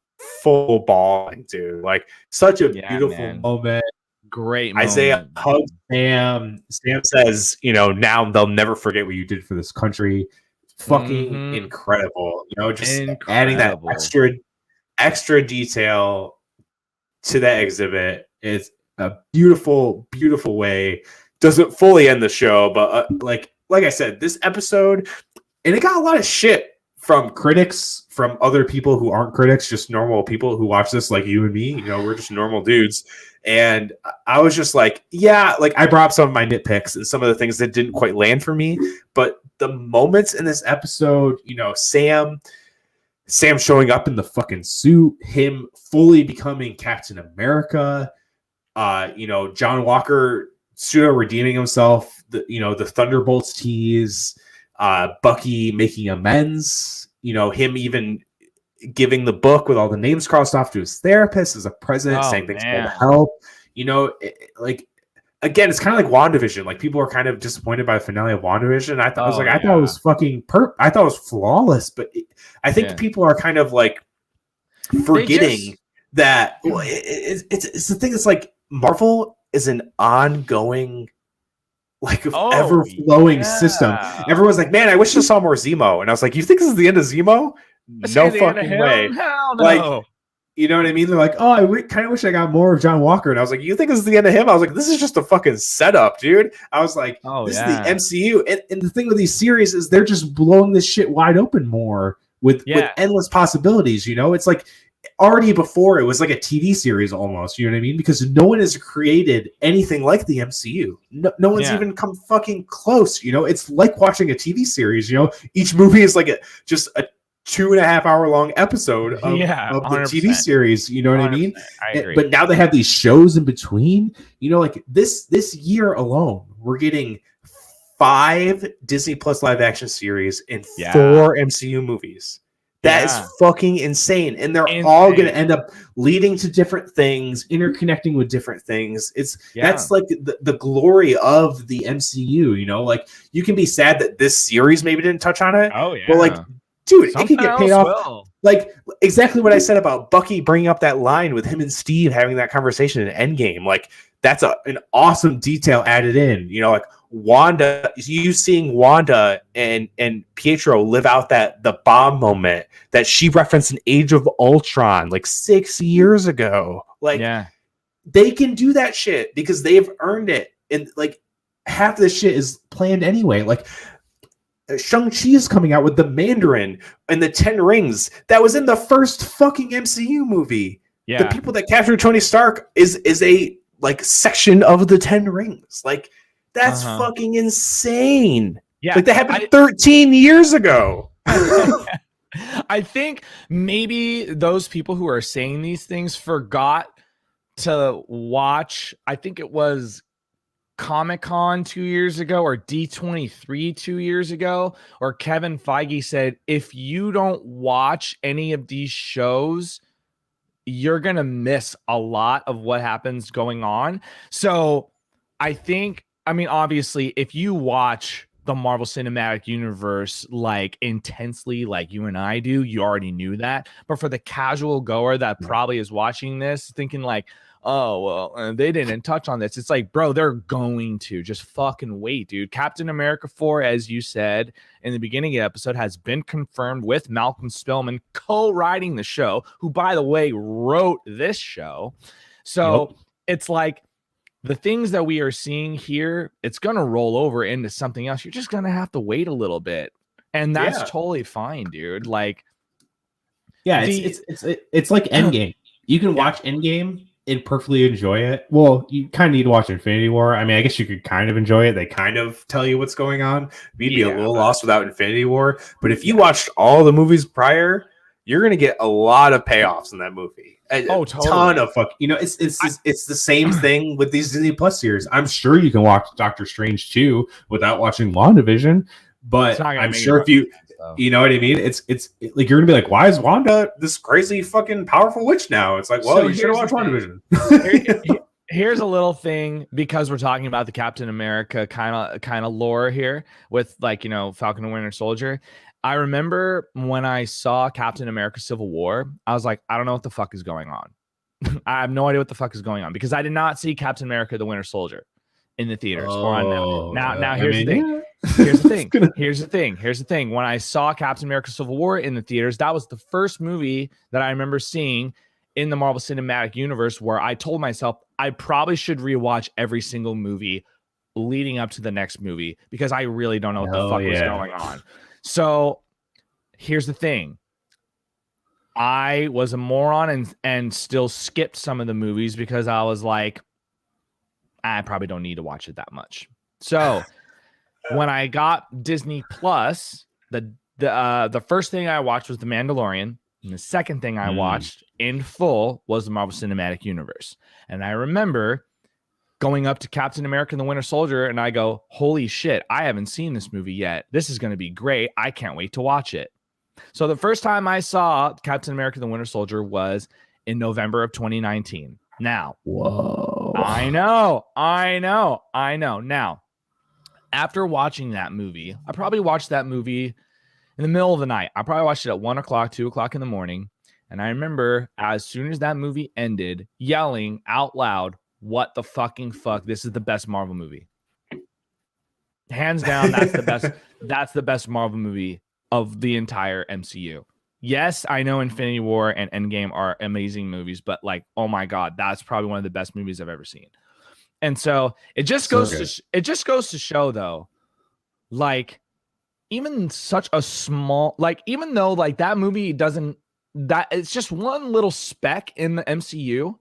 bawling, dude. Like such a beautiful moment. Great moment. Isaiah hugs Sam. Sam says, you know, now they'll never forget what you did for this country. Fucking incredible. You know, just adding that extra detail to that exhibit is a beautiful, beautiful way. Doesn't fully end the show, but like I said, this episode, and it got a lot of shit from critics, from other people who aren't critics, just normal people who watch this, like you and me. You know, we're just normal dudes. And I was just like, yeah, like I brought up some of my nitpicks and some of the things that didn't quite land for me. But the moments in this episode, you know, Sam showing up in the fucking suit, him fully becoming Captain America, you know, John Walker pseudo redeeming himself, the Thunderbolts tease, Bucky making amends, you know, him even giving the book with all the names crossed off to his therapist as a present, saying things will help. You know, again, it's kind of like WandaVision. Like people are kind of disappointed by the finale of WandaVision. I thought it was fucking I thought it was flawless, but I think people are kind of like forgetting that it's the thing. It's like Marvel is an ongoing, like ever flowing system. Everyone's like, man, I wish I saw more Zemo, and I was like, you think this is the end of Zemo? No fucking way. Hell no. Like, you know what I mean? They're like, oh, I kind of wish I got more of John Walker. And I was like, you think this is the end of him? I was like, this is just a fucking setup, dude. I was like, this is the MCU. And the thing with these series is they're just blowing this shit wide open more with endless possibilities. You know, it's like already before it was like a TV series almost. You know what I mean? Because no one has created anything like the MCU. No one's even come fucking close. You know, it's like watching a TV series. You know, each movie is like just a 2.5 hour long episode of the TV series. You know what I mean? I agree. But now they have these shows in between. You know, like this year alone, we're getting 5 Disney Plus live action series and 4 MCU movies. That is fucking insane. And they're all going to end up leading to different things, interconnecting with different things. That's like the glory of the MCU, you know, like you can be sad that this series maybe didn't touch on it. Oh, yeah. But like, dude, it could get paid off. Like exactly what I said about Bucky bringing up that line with him and Steve having that conversation in Endgame. Like that's an awesome detail added in, you know, like Wanda, you seeing Wanda and Pietro live out the bomb moment that she referenced in Age of Ultron like 6 years ago. Like they can do that shit because they've earned it. And like half of this shit is planned anyway. Like Shang-Chi is coming out with the Mandarin and the 10 Rings that was in the first fucking MCU movie. The people that captured Tony Stark is a like section of the 10 Rings. Like that's fucking insane. Yeah, like that happened 13 years ago. I think maybe those people who are saying these things forgot to watch. I think it was Comic-Con 2 years ago or D23 2 years ago, or Kevin Feige said, if you don't watch any of these shows, you're going to miss a lot of what happens going on. So I think, I mean, obviously, if you watch the Marvel Cinematic Universe like intensely like you and I do, you already knew that. But for the casual goer that probably is watching this thinking like, oh, well, they didn't touch on this. It's like, bro, they're going to just fucking wait, dude. Captain America 4, as you said in the beginning of the episode, has been confirmed with Malcolm Spellman co-writing the show, who, by the way, wrote this show. So it's like the things that we are seeing here, it's going to roll over into something else. You're just going to have to wait a little bit. And that's totally fine, dude. Like, it's like Endgame. You can watch Endgame and perfectly enjoy it. Well, you kind of need to watch Infinity War. I mean, I guess you could kind of enjoy it. They kind of tell you what's going on. You'd be a little lost without Infinity War. But if you watched all the movies prior, you're going to get a lot of payoffs in that movie. Totally. Ton of you know, it's the same thing with these Disney Plus series. I'm sure you can watch Doctor Strange 2 without watching WandaVision, but I'm sure if you know what I mean? It's like you're gonna be like, why is Wanda this crazy fucking powerful witch now? It's like, well, you should have watched WandaVision. Here's a little thing, because we're talking about the Captain America kind of lore here with, like, you know, Falcon and Winter Soldier. I remember when I saw Captain America Civil War, I was like, I don't know what the fuck is going on. I have no idea what the fuck is going on, because I did not see Captain America the Winter Soldier in the theaters or on now here's the thing. Here's the thing. When I saw Captain America Civil War in the theaters, that was the first movie that I remember seeing in the Marvel Cinematic Universe where I told myself I probably should rewatch every single movie leading up to the next movie, because I really don't know what the fuck was going on. So here's the thing. I was a moron and still skipped some of the movies because I was like, I probably don't need to watch it that much. So when I got Disney Plus, the first thing I watched was The Mandalorian, and the second thing I watched in full was the Marvel Cinematic Universe. And I remember going up to Captain America and the Winter Soldier, and I go, holy shit, I haven't seen this movie yet. This is going to be great. I can't wait to watch it. So the first time I saw Captain America and the Winter Soldier was in November of 2019. Now, whoa. I know. Now, after watching that movie, I probably watched that movie in the middle of the night. I probably watched it at 1 o'clock, 2 o'clock in the morning. And I remember as soon as that movie ended, yelling out loud, what the fucking fuck? This is the best Marvel movie. Hands down, that's the best. That's the best Marvel movie of the entire MCU. yes, I know Infinity War and Endgame are amazing movies, but like, oh my God, that's probably one of the best movies I've ever seen. And so it just goes to show though, like even such a small, like, even though like that movie that it's just one little speck in the MCU,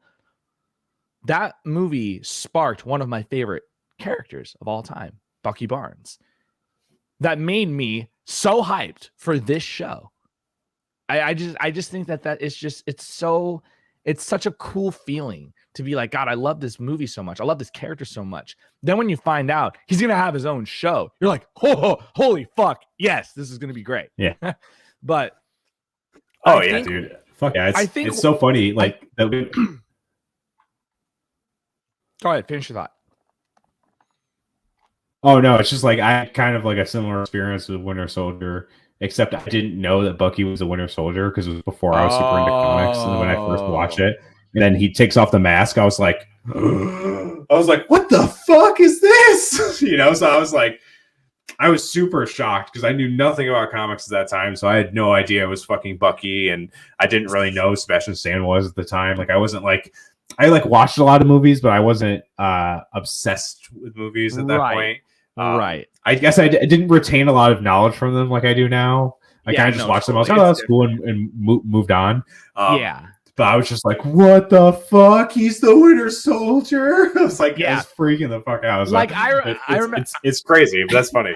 that movie sparked one of my favorite characters of all time, Bucky Barnes. That made me so hyped for this show. I just think that it's such a cool feeling to be like, God, I love this movie so much. I love this character so much. Then when you find out he's going to have his own show, you're like, oh, holy fuck. Yes, this is going to be great. Yeah. But dude. Fuck yeah. It's so funny. Like, go ahead, finish your thought. Oh no, it's just like I kind of like a similar experience with Winter Soldier, except I didn't know that Bucky was a Winter Soldier because it was before I was super into comics and when I first watched it. And then he takes off the mask, I was like, what the fuck is this? You know, so I was super shocked because I knew nothing about comics at that time, so I had no idea it was fucking Bucky, and I didn't really know who Sebastian Stan was at the time. Like I wasn't like I like watched a lot of movies, but I wasn't obsessed with movies at that point. Right. I guess I didn't retain a lot of knowledge from them like I do now. I kind of just watched them. I was like, oh, that's cool, and moved on. But I was just like, what the fuck? He's the Winter Soldier. I was like, I was freaking the fuck out. I was like I remember it's crazy, but that's funny.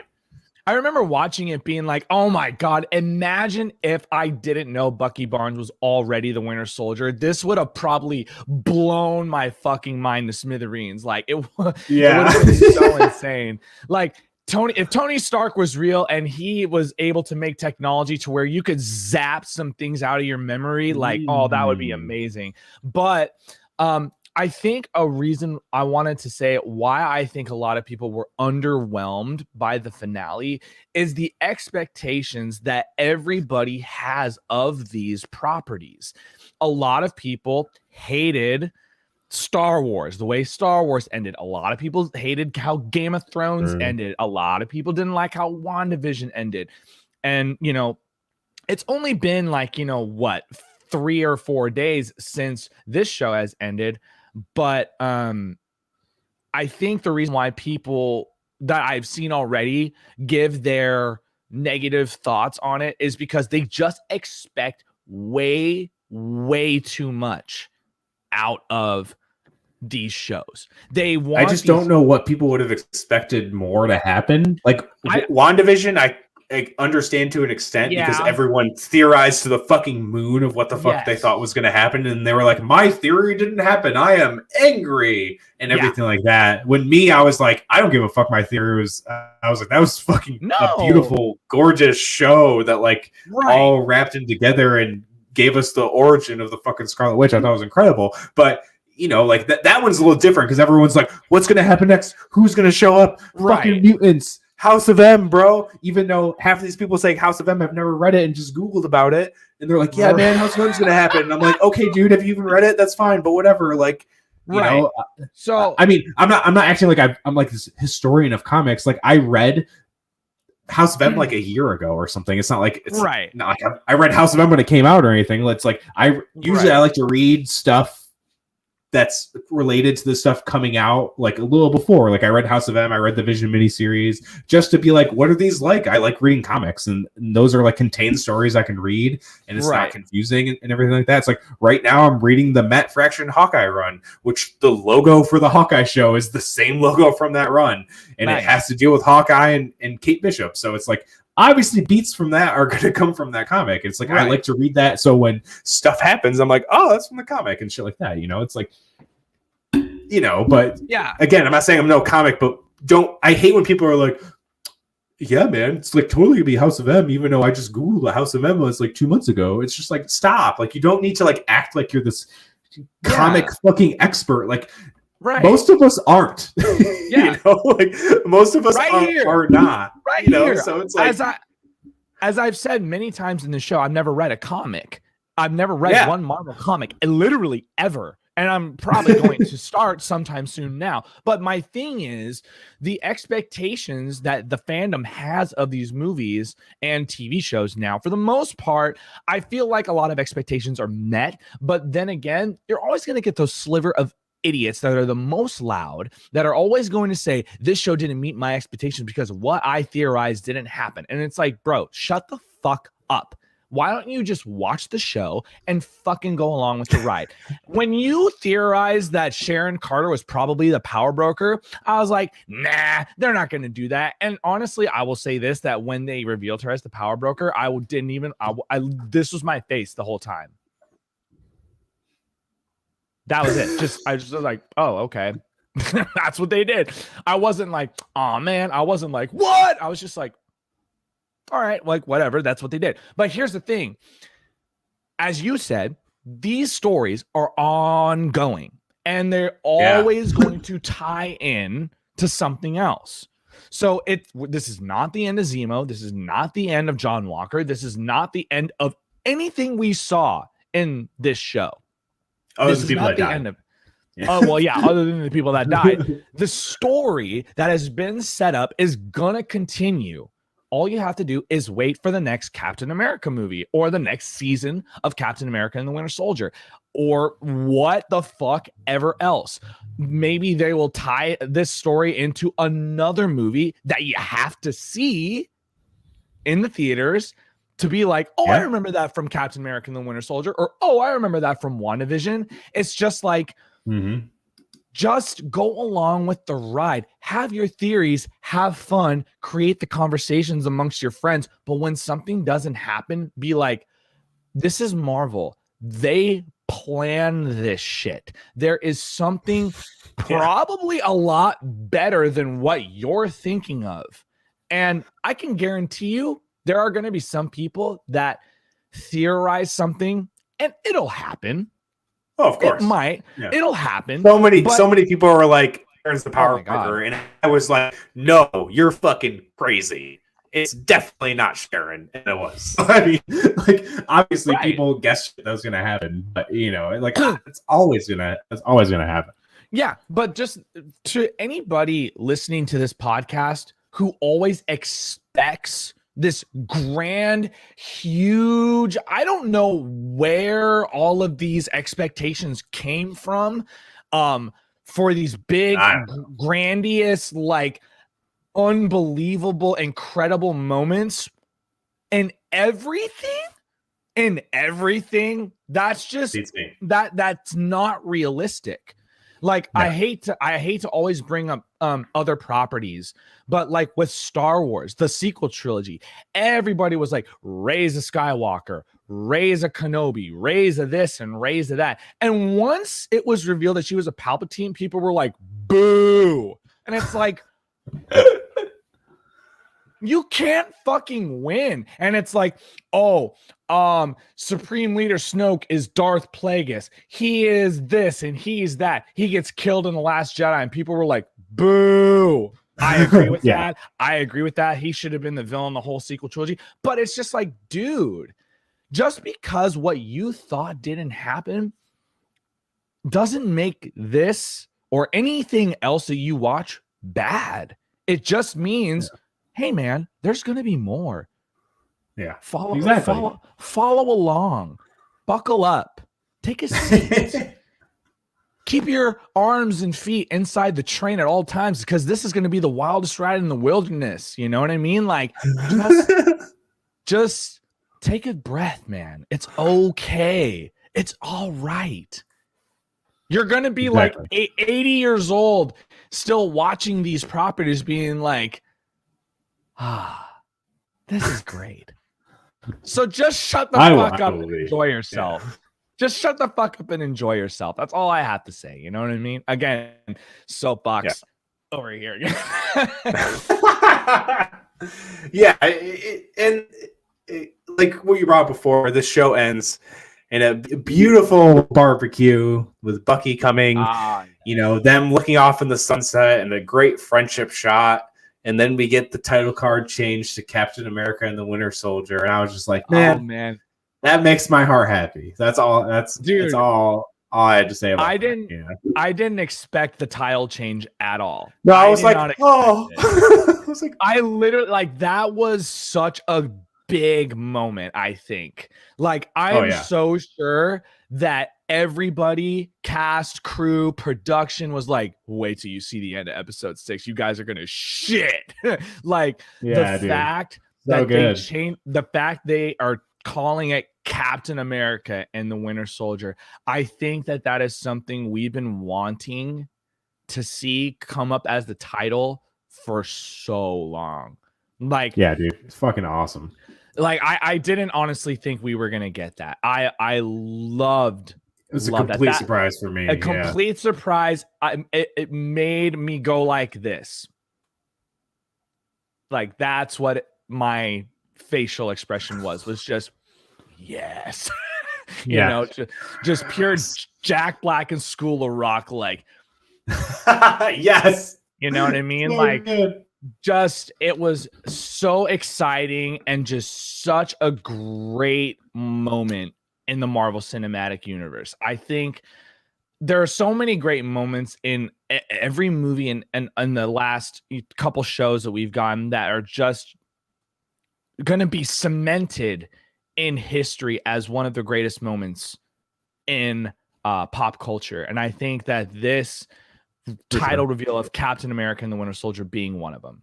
I remember watching it being like, oh my God, imagine if I didn't know Bucky Barnes was already the Winter Soldier. This would have probably blown my fucking mind to smithereens. Like it would have been so insane. Like if Tony Stark was real and he was able to make technology to where you could zap some things out of your memory, like, oh, that would be amazing. But I think a reason I wanted to say why I think a lot of people were underwhelmed by the finale is the expectations that everybody has of these properties. A lot of people hated Star Wars, the way Star Wars ended. A lot of people hated how Game of Thrones ended. A lot of people didn't like how WandaVision ended. And, you know, it's only been like, 3 or 4 days since this show has ended. But I think the reason why people that I've seen already give their negative thoughts on it is because they just expect way, way too much out of these shows. I just don't know what people would have expected more to happen. Like WandaVision, I understand to an extent because everyone theorized to the fucking moon of what the fuck they thought was going to happen, and they were like, my theory didn't happen, I am angry, and everything like that. When I was like, I don't give a fuck, my theory was I was like, that was fucking a beautiful, gorgeous show that like all wrapped in together and gave us the origin of the fucking Scarlet Witch. I thought it was incredible. But like that one's a little different because everyone's like, what's going to happen next? Who's going to show up? Fucking mutants. House of M, bro. Even though half of these people say House of M have never read it and just Googled about it, and they're like, "Yeah, man, House of M's gonna happen." And I'm like, "Okay, dude, have you even read it? That's fine, but whatever." Like, you know. So I mean, I'm not acting like I'm like this historian of comics. Like, I read House of M like a year ago or something. It's not like it's not like I read House of M when it came out or anything. It's like I like to read stuff that's related to the stuff coming out like a little before. Like I read House of M, I read the Vision miniseries just to be like, what are these like? I like reading comics, and those are like contained stories I can read, and it's not confusing and everything like that. It's like right now I'm reading the Matt Fraction Hawkeye run, which the logo for the Hawkeye show is the same logo from that run, and it has to deal with Hawkeye and Kate Bishop. So it's like, obviously beats from that are going to come from that comic. It's like, I like to read that. So when stuff happens, I'm like, oh, that's from the comic and shit like that. It's like, but again, I'm not saying I'm no comic, but I hate when people are like, yeah, man, it's like totally gonna be House of M, even though I just Googled the House of M was like 2 months ago. It's just like, stop. Like, you don't need to like act like you're this comic fucking expert. Like, most of us aren't. Like most of us are not. So it's like, as I've said many times in the show, I've never read a comic. I've never read one Marvel comic, literally ever And I'm probably going to start sometime soon now. But my thing is the expectations that the fandom has of these movies and TV shows now, for the most part, I feel like a lot of expectations are met. But then again, you're always going to get those sliver of idiots that are the most loud, that are always going to say, this show didn't meet my expectations because what I theorized didn't happen. And it's like, bro, shut the fuck up. Why don't you just watch the show and fucking go along with the ride? When you theorized that Sharon Carter was probably the power broker, I was like, nah, they're not going to do that. And honestly, I will say this, that when they revealed her as the power broker, this was my face the whole time. That was it. I just was like, oh, okay. That's what they did. I wasn't like, oh man. I wasn't like, what? I was just like, all right, like whatever, that's what they did. But here's the thing. As you said, these stories are ongoing and they're always going to tie in to something else. So this is not the end of Zemo. This is not the end of John Walker. This is not the end of anything we saw in this show. Oh, this is not the end of Oh, well, yeah, other than the people that died. The story that has been set up is gonna continue. All you have to do is wait for the next Captain America movie or the next season of Captain America and the Winter Soldier or what the fuck ever else. Maybe they will tie this story into another movie that you have to see in the theaters to be like, oh, I remember that from Captain America and the Winter Soldier, or, oh, I remember that from WandaVision. It's just like, just go along with the ride. Have your theories, have fun, create the conversations amongst your friends. But when something doesn't happen, be like, this is Marvel. They plan this shit. There is something probably a lot better than what you're thinking of. And I can guarantee you there are going to be some people that theorize something and it'll happen. Oh, of course. It might. Yeah. It'll happen. So many people were like, "There's the power broker," and I was like, "No, you're fucking crazy. It's definitely not Sharon." And it was. I mean, like, obviously, people guessed that was gonna happen, but you know, like, it's always gonna happen. Yeah, but just to anybody listening to this podcast who always expects this grand, huge, I don't know where all of these expectations came from, for these big, grandiose, like unbelievable, incredible moments and everything, that's just, that's not realistic. Like, no. I hate to always bring up other properties, but like with Star Wars, the sequel trilogy, everybody was like, raise a Skywalker, raise a Kenobi, raise a this and raise a that. And once it was revealed that she was a Palpatine, people were like, boo. And it's like, you can't fucking win. And it's like, oh, Supreme Leader Snoke is Darth Plagueis. He is this and he's that. He gets killed in The Last Jedi, and people were like, boo. I agree with that. I agree with that. He should have been the villain the whole sequel trilogy. But it's just like, dude, just because what you thought didn't happen doesn't make this or anything else that you watch bad. It just means, hey man, there's going to be more. Yeah. Follow along. Buckle up. Take a seat. Keep your arms and feet inside the train at all times, because this is going to be the wildest ride in the wilderness. You know what I mean? Like, just take a breath, man. It's okay. It's all right. You're going to be like 80 years old still watching these properties being like, this is great. So just shut the fuck up and enjoy yourself. Yeah. Just shut the fuck up and enjoy yourself. That's all I have to say. You know what I mean? Again, soapbox over here. Like what you brought up before, this show ends in a beautiful barbecue with Bucky coming, you know, them looking off in the sunset and a great friendship shot. And then we get the title card changed to Captain America and the Winter Soldier. And I was just like, man, that makes my heart happy. That's all. That's all all I had to say about I didn't expect the title change at all. No, I was like, oh. I was like, I literally like that was such a big moment, I think. Like, I am so sure that everybody, cast, crew, production was like, wait till you see the end of episode 6. You guys are gonna shit. Like fact that they changed, the fact they are calling it Captain America and the Winter Soldier. I think that is something we've been wanting to see come up as the title for so long. Like, yeah, dude, it's fucking awesome. Like, I didn't honestly think we were gonna get that. I loved. It was a complete surprise for me. A complete surprise. It made me go like this. Like, that's what my facial expression was just yes. You know, just pure Jack Black and School of Rock, like yes. You know what I mean? So like good. Just it was so exciting and just such a great moment in the Marvel Cinematic Universe. I think there are so many great moments in every movie and the last couple shows that we've gotten that are just going to be cemented in history as one of the greatest moments in pop culture. And I think that this title reveal of Captain America and the Winter Soldier being one of them,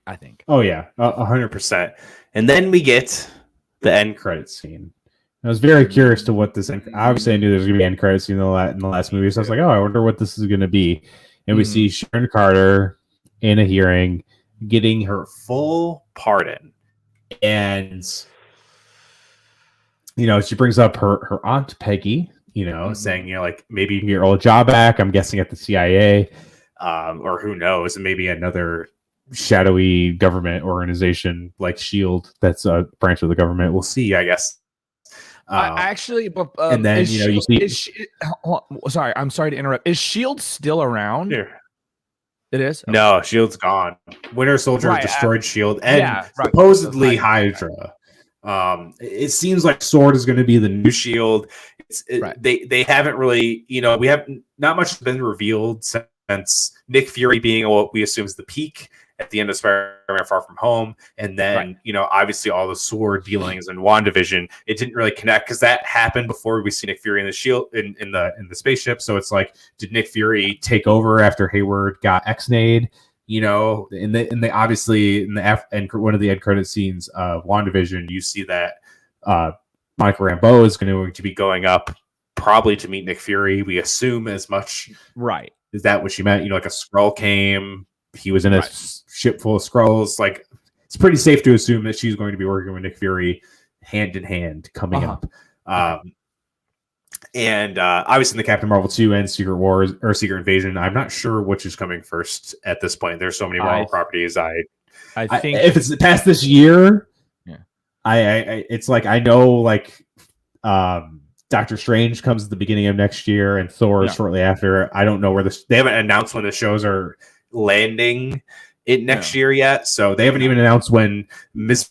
I think. Oh yeah, 100%. And then we get the end credits scene. I was very curious to what this. Obviously, I knew there was going to be end credits scene in the last movie, so I was like, "Oh, I wonder what this is going to be." And we see Sharon Carter in a hearing, getting her full pardon, and she brings up her aunt Peggy, saying, like maybe you can get your old job back. I'm guessing at the CIA, or who knows, and maybe another shadowy government organization like SHIELD that's a branch of the government. We'll see, I guess. Actually, and then you see. Sorry, I'm sorry to interrupt. Is SHIELD still around? Yeah. It is. Okay. No, SHIELD's gone. Winter Soldier destroyed SHIELD and supposedly Hydra. It seems like Sword is going to be the new SHIELD. They haven't really, we have not much has been revealed since Nick Fury being what we assume is the peak at the end of Spider-Man Far From Home, and then obviously all the Sword dealings and WandaVision. It didn't really connect because that happened before we see Nick Fury in the SHIELD in the spaceship. So it's like, did Nick Fury take over after Hayward got X-nayed? And they obviously in one of the end credit scenes of WandaVision, you see that Monica Rambeau is going to be going up probably to meet Nick Fury. We assume as much. Right. Is that what she meant? Like a Skrull came. He was in a ship full of Skrulls. Like, it's pretty safe to assume that she's going to be working with Nick Fury hand in hand coming up. And obviously in the Captain Marvel 2 and Secret Wars or Secret Invasion, I'm not sure which is coming first at this point. There's so many Marvel properties. I think if it's past this year, it's like, I know like Doctor Strange comes at the beginning of next year and Thor shortly after. I don't know where they haven't announced when the shows are landing it next year yet, so they haven't even announced when Miss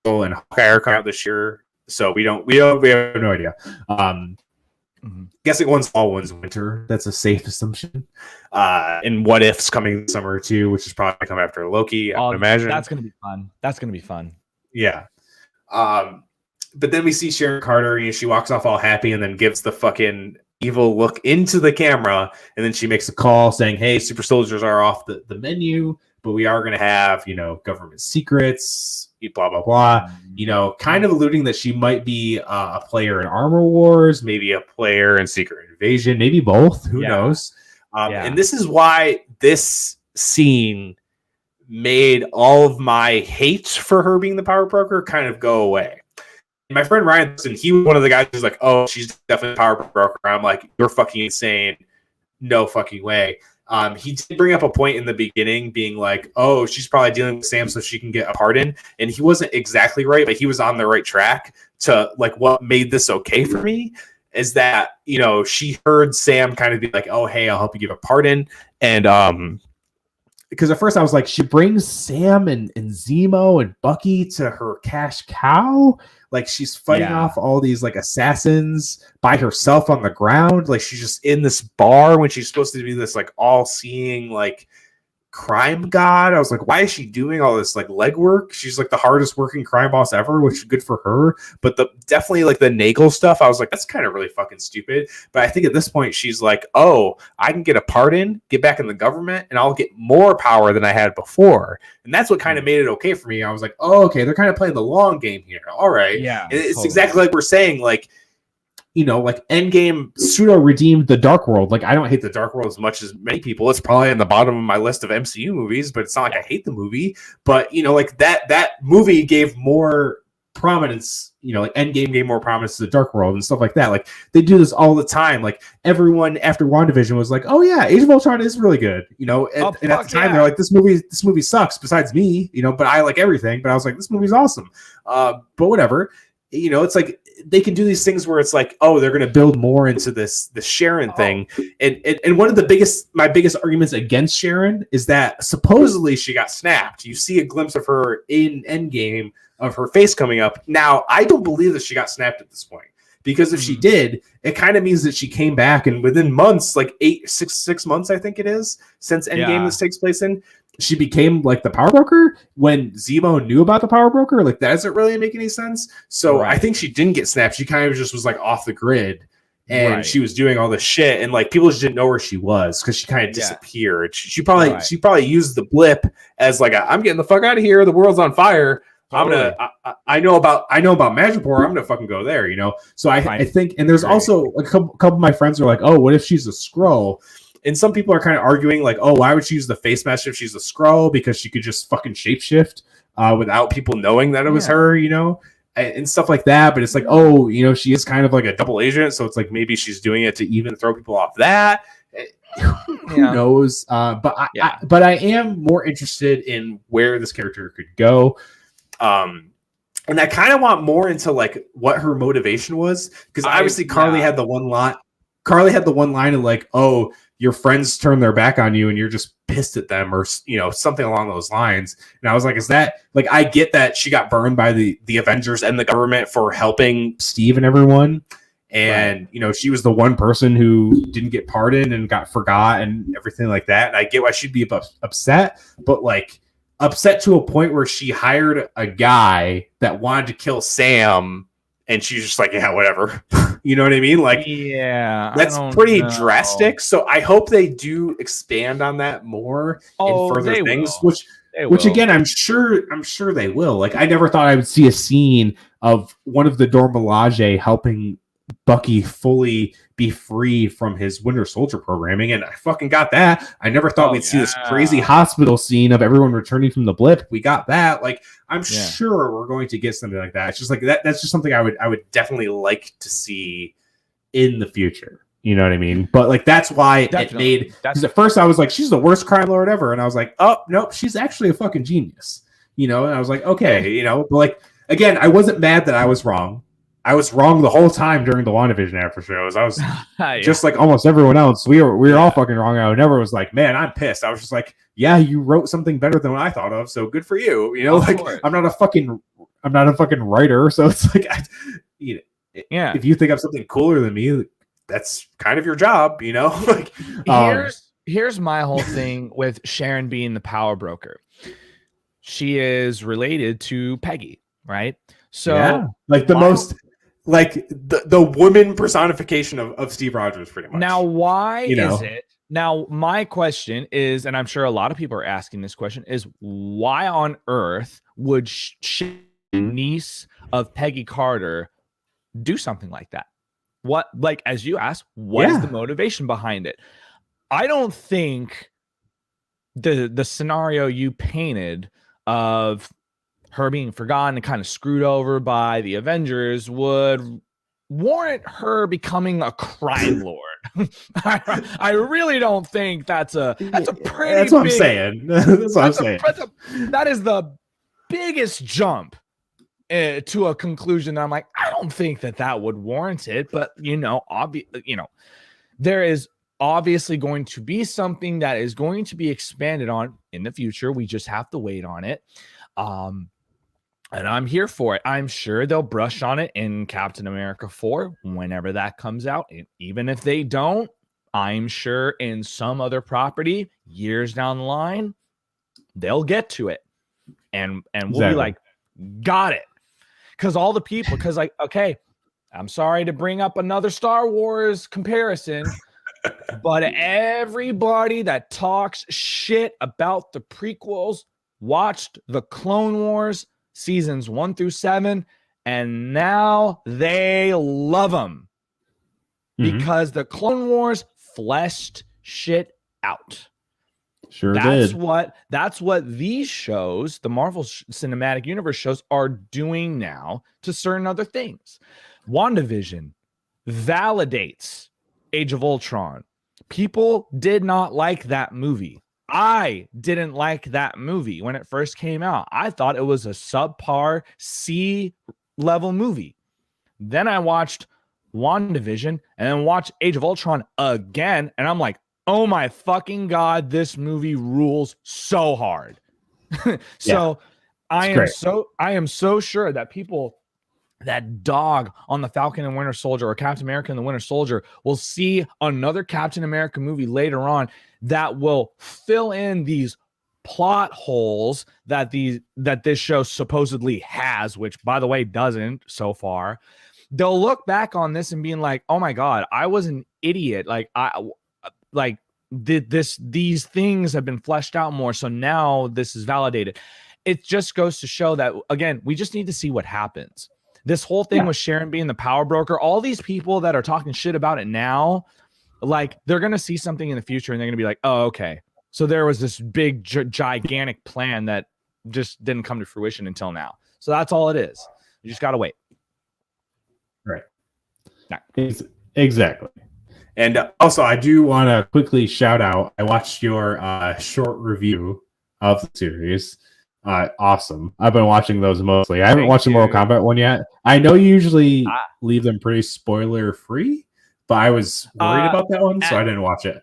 and Hawkeye are coming out this year. So we have no idea. Guessing one's fall, one's winter. That's a safe assumption. And What If's coming summer too, which is probably come after Loki. I would imagine that's gonna be fun. Yeah. But then we see Sharon Carter, and she walks off all happy, and then gives the fucking evil look into the camera, and then she makes a call saying, "Hey, super soldiers are off the menu, but we are going to have, government secrets, blah, blah, blah," kind of alluding that she might be a player in Armor Wars, maybe a player in Secret Invasion, maybe both, who knows? And this is why this scene made all of my hate for her being the power broker kind of go away. My friend Ryan, he was one of the guys who's like, "Oh, she's definitely a power broker." I'm like, "You're fucking insane. No fucking way." He did bring up a point in the beginning being like, "Oh, she's probably dealing with Sam so she can get a pardon." And he wasn't exactly right, but he was on the right track to like what made this okay for me is that, she heard Sam kind of be like, "Oh, hey, I'll help you give a pardon." And because at first I was like, she brings Sam and Zemo and Bucky to her cash cow. Like she's fighting off all these like assassins by herself on the ground. Like she's just in this bar when she's supposed to be this like all-seeing like crime god. I was like, why is she doing all this like legwork? She's like the hardest working crime boss ever, which is good for her. But the definitely like the Nagel stuff, I was like, that's kind of really fucking stupid. But I think at this point she's like, oh, I can get a pardon, get back in the government, and I'll get more power than I had before. And that's what kind of made it okay for me. I was like, oh, okay, they're kind of playing the long game here. All right. Yeah. And it's exactly like we're saying, like, you know, like Endgame pseudo redeemed the Dark World. Like, I don't hate the Dark World as much as many people. It's probably on the bottom of my list of MCU movies, but it's not like I hate the movie. But, you know, like that movie gave more prominence, you know, like Endgame gave more prominence to the Dark World and stuff like that. Like, they do this all the time. Like, everyone after WandaVision was like, oh, yeah, Age of Ultron is really good. You know, and at the time, they're like, this movie sucks besides me, you know, but I like everything. But I was like, this movie's awesome. But whatever. You know, it's like they can do these things where it's like, oh, they're going to build more into the Sharon thing. And one of my biggest arguments against Sharon is that supposedly she got snapped. You see a glimpse of her in Endgame of her face coming up. Now, I don't believe that she got snapped at this point, because if she did, it kind of means that she came back, and within months, like 6 months, I think it is, since Endgame this takes place in, she became like the Powerbroker when Zemo knew about the Powerbroker. Like, that doesn't really make any sense. So I think she didn't get snapped. She kind of just was like off the grid, and she was doing all this shit, and like people just didn't know where she was because she kind of disappeared. She probably used the blip as like I'm getting the fuck out of here. The world's on fire. Totally. I know about Madripoor. I'm gonna fucking go there. You know. So I think, and there's also a couple of my friends are like, oh, what if she's a Skrull? And some people are kind of arguing like, oh, why would she use the face mask if she's a Skrull? Because she could just fucking shapeshift without people knowing that it was her, you know, and stuff like that. But it's like, oh, you know, she is kind of like a double agent. So it's like maybe she's doing it to even throw people off that. Who knows? But I am more interested in where this character could go. And I kind of want more into like what her motivation was. Because obviously Carly had the one line. Carly had the one line of like, oh, your friends turn their back on you and you're just pissed at them, or, you know, something along those lines. And I was like, is that like, I get that she got burned by the Avengers and the government for helping Steve and everyone. And, you know, she was the one person who didn't get pardoned and got forgot and everything like that. And I get why she'd be upset, but like upset to a point where she hired a guy that wanted to kill Sam. And she's just like, yeah, whatever. You know what I mean? Like, yeah, that's pretty drastic. So I hope they do expand on that more in further things, which again, I'm sure they will. Like, I never thought I would see a scene of one of the Dora Milaje helping Bucky fully be free from his Winter Soldier programming, and I fucking got that. I never thought we'd see this crazy hospital scene of everyone returning from the blip. We got that. Like, I'm sure we're going to get something like that. It's just like that's just something I would definitely like to see in the future. You know what I mean? But like, that's why it made, because at first I was like, she's the worst crime lord ever, and I was like, oh nope, she's actually a fucking genius. You know, and I was like, okay, you know, but like, again, I wasn't mad that I was wrong. I was wrong the whole time during the WandaVision after shows. I was just like almost everyone else. We were all fucking wrong. I never was like, man, I'm pissed. I was just like, yeah, you wrote something better than what I thought of, so good for you. You know, like I'm not a fucking writer, so it's like, if you think I'm something cooler than me, that's kind of your job, you know. Like, here's my whole thing with Sharon being the Powerbroker. She is related to Peggy, right? So like the most. Like the woman personification of Steve Rogers, pretty much. Now, why is it? Now, my question is, and I'm sure a lot of people are asking this question, is why on earth would niece of Peggy Carter do something like that? What, like, as you asked, what is the motivation behind it? I don't think the scenario you painted of her being forgotten and kind of screwed over by the Avengers would warrant her becoming a crime lord. I really don't think that's a pretty. That's what I'm saying. That's what I'm saying. That is the biggest jump to a conclusion that I'm like, I don't think that would warrant it. But there is obviously going to be something that is going to be expanded on in the future. We just have to wait on it. And I'm here for it. I'm sure they'll brush on it in Captain America 4 whenever that comes out. And even if they don't, I'm sure in some other property years down the line, they'll get to it. And we'll be like, got it. Because all the people, because like, okay, I'm sorry to bring up another Star Wars comparison, but everybody that talks shit about the prequels watched the Clone Wars seasons 1 through 7, and now they love them because the Clone Wars fleshed shit out. Sure that's did. That's what these shows, the Marvel Cinematic Universe shows, are doing now to certain other things. WandaVision validates Age of Ultron. People did not like that movie. I didn't like that movie when it first came out. I thought it was a subpar C level movie. Then I watched WandaVision and then watched Age of Ultron again. And I'm like, oh my fucking God, this movie rules so hard. So I am so sure that people that dog on the Falcon and Winter Soldier or Captain America and the Winter Soldier will see another Captain America movie later on that will fill in these plot holes that this show supposedly has, which by the way doesn't so far. They'll look back on this and being like, oh my God, I was an idiot. These things have been fleshed out more. So now this is validated. It just goes to show that, again, we just need to see what happens. This whole thing with Sharon being the power broker, all these people that are talking shit about it now, like they're going to see something in the future and they're going to be like, oh, okay. So there was this big, gigantic plan that just didn't come to fruition until now. So that's all it is. You just got to wait. Right. Exactly. And also, I do want to quickly shout out, I watched your short review of the series. Awesome. I've been watching those mostly. I haven't watched the Mortal Kombat one yet. I know you usually leave them pretty spoiler free, but I was worried about that one, so I didn't watch it.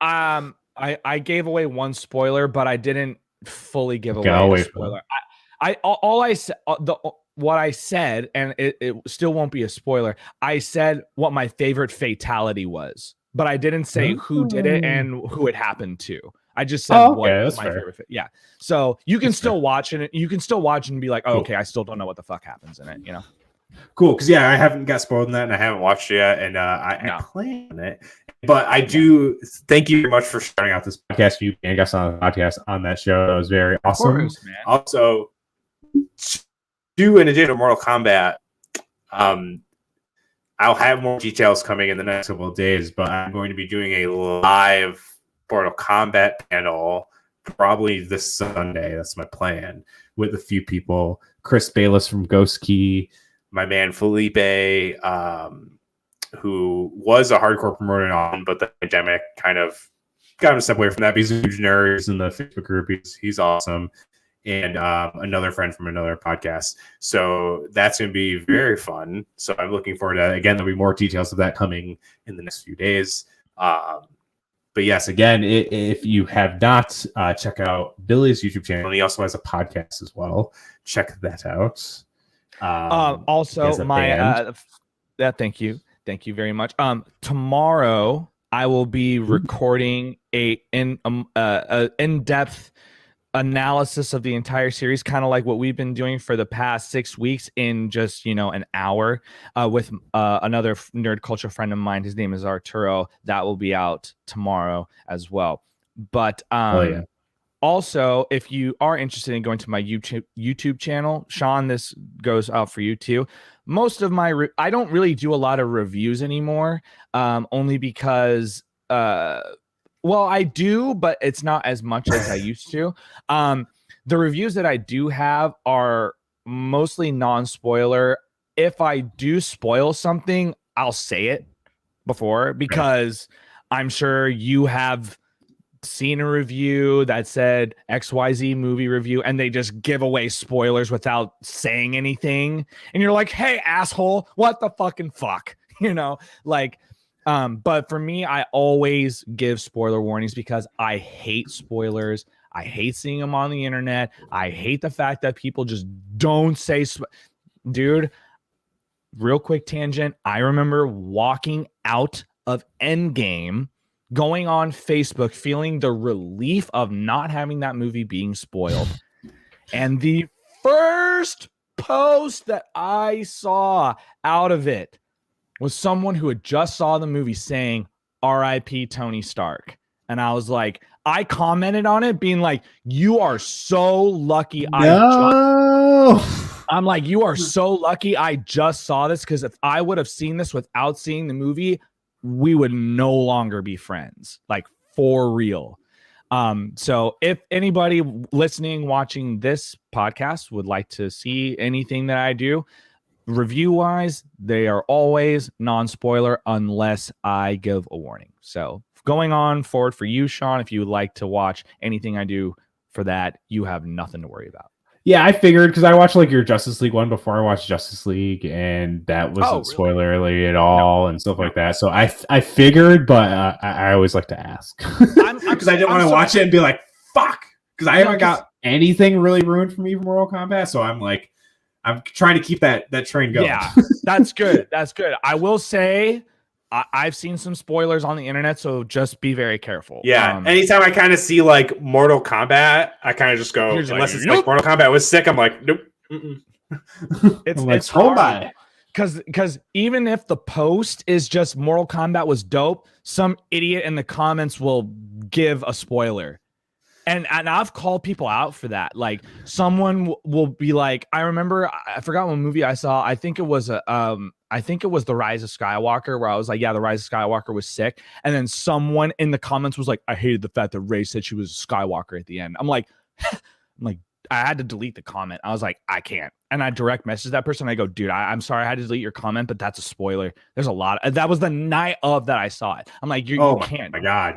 I gave away one spoiler, but I didn't fully give away a spoiler. What I said, and it still won't be a spoiler. I said what my favorite fatality was, but I didn't say who did it and who it happened to. I just said what my favorite. Yeah. So you can still watch it. You can still watch and be like, oh, okay, I still don't know what the fuck happens in it. You know? Cool. Because I haven't got spoiled in that, and I haven't watched it yet, and I plan on it. But I do thank you very much for starting out this podcast. You and guys on the podcast on that show. That was very awesome. Course, man. Also, in addition to Mortal Kombat, I'll have more details coming in the next couple of days, but I'm going to be doing a live Mortal Kombat panel probably this Sunday. That's my plan, with a few people. Chris Bayless from Ghost Key, my man Felipe, who was a hardcore promoter on, but the pandemic kind of got him to step away from that. He's a huge nerd in the Facebook group. He's awesome. And another friend from another podcast. So that's going to be very fun. So I'm looking forward to that. Again, there'll be more details of that coming in the next few days. But yes, again, if you have not, check out Billy's YouTube channel. He also has a podcast as well. Check that out. Also, thank you very much. Tomorrow I will be recording a in-depth analysis of the entire series, kind of like what we've been doing for the past 6 weeks in just an hour with another nerd culture friend of mine. His name is Arturo. That will be out tomorrow as well. But also, if you are interested in going to my YouTube channel, Sean, this goes out for you too. Most of my I don't really do a lot of reviews anymore, only because well, I do, but it's not as much as I used to. The reviews that I do have are mostly non-spoiler. If I do spoil something, I'll say it before, because I'm sure you have seen a review that said XYZ movie review and they just give away spoilers without saying anything. And you're like, hey, asshole, what the fucking fuck? But for me, I always give spoiler warnings because I hate spoilers. I hate seeing them on the internet. I hate the fact that people just don't say, dude, real quick tangent. I remember walking out of Endgame, going on Facebook, feeling the relief of not having that movie being spoiled. And the first post that I saw out of it was someone who had just saw the movie saying R.I.P. Tony Stark. And I was like, I commented on it being like, you are so lucky. No. I'm like, you are so lucky I just saw this, because if I would have seen this without seeing the movie, we would no longer be friends, like for real. So if anybody listening, watching this podcast would like to see anything that I do, review wise, they are always non-spoiler unless I give a warning. So going on forward for you, Sean, if you would like to watch anything I do for that, you have nothing to worry about. Yeah, I figured, because I watched like your Justice League one before I watched Justice League, and that wasn't spoilerly at all and stuff like that. So I figured, but I always like to ask because I didn't want to watch it and be like, fuck, because I haven't got anything really ruined for me from Mortal Kombat. So I'm like, I'm trying to keep that train going. Yeah, that's good. That's good. I will say, I've seen some spoilers on the internet, so just be very careful. Yeah, anytime I kind of see like Mortal Kombat, I kind of just go, unless it's like Mortal Kombat was sick, I'm like, nope. It's hard because even if the post is just Mortal Kombat was dope, some idiot in the comments will give a spoiler. And I've called people out for that. Like someone will be like, I remember, I forgot what movie I saw. I think it was The Rise of Skywalker, where I was like, yeah, The Rise of Skywalker was sick. And then someone in the comments was like, I hated the fact that Rey said she was a Skywalker at the end. I'm like, I had to delete the comment. I was like, I can't. And I direct message that person. I go, dude, I'm sorry I had to delete your comment, but that's a spoiler. There's a lot. That was the night of that I saw it. I'm like, you can't. My God.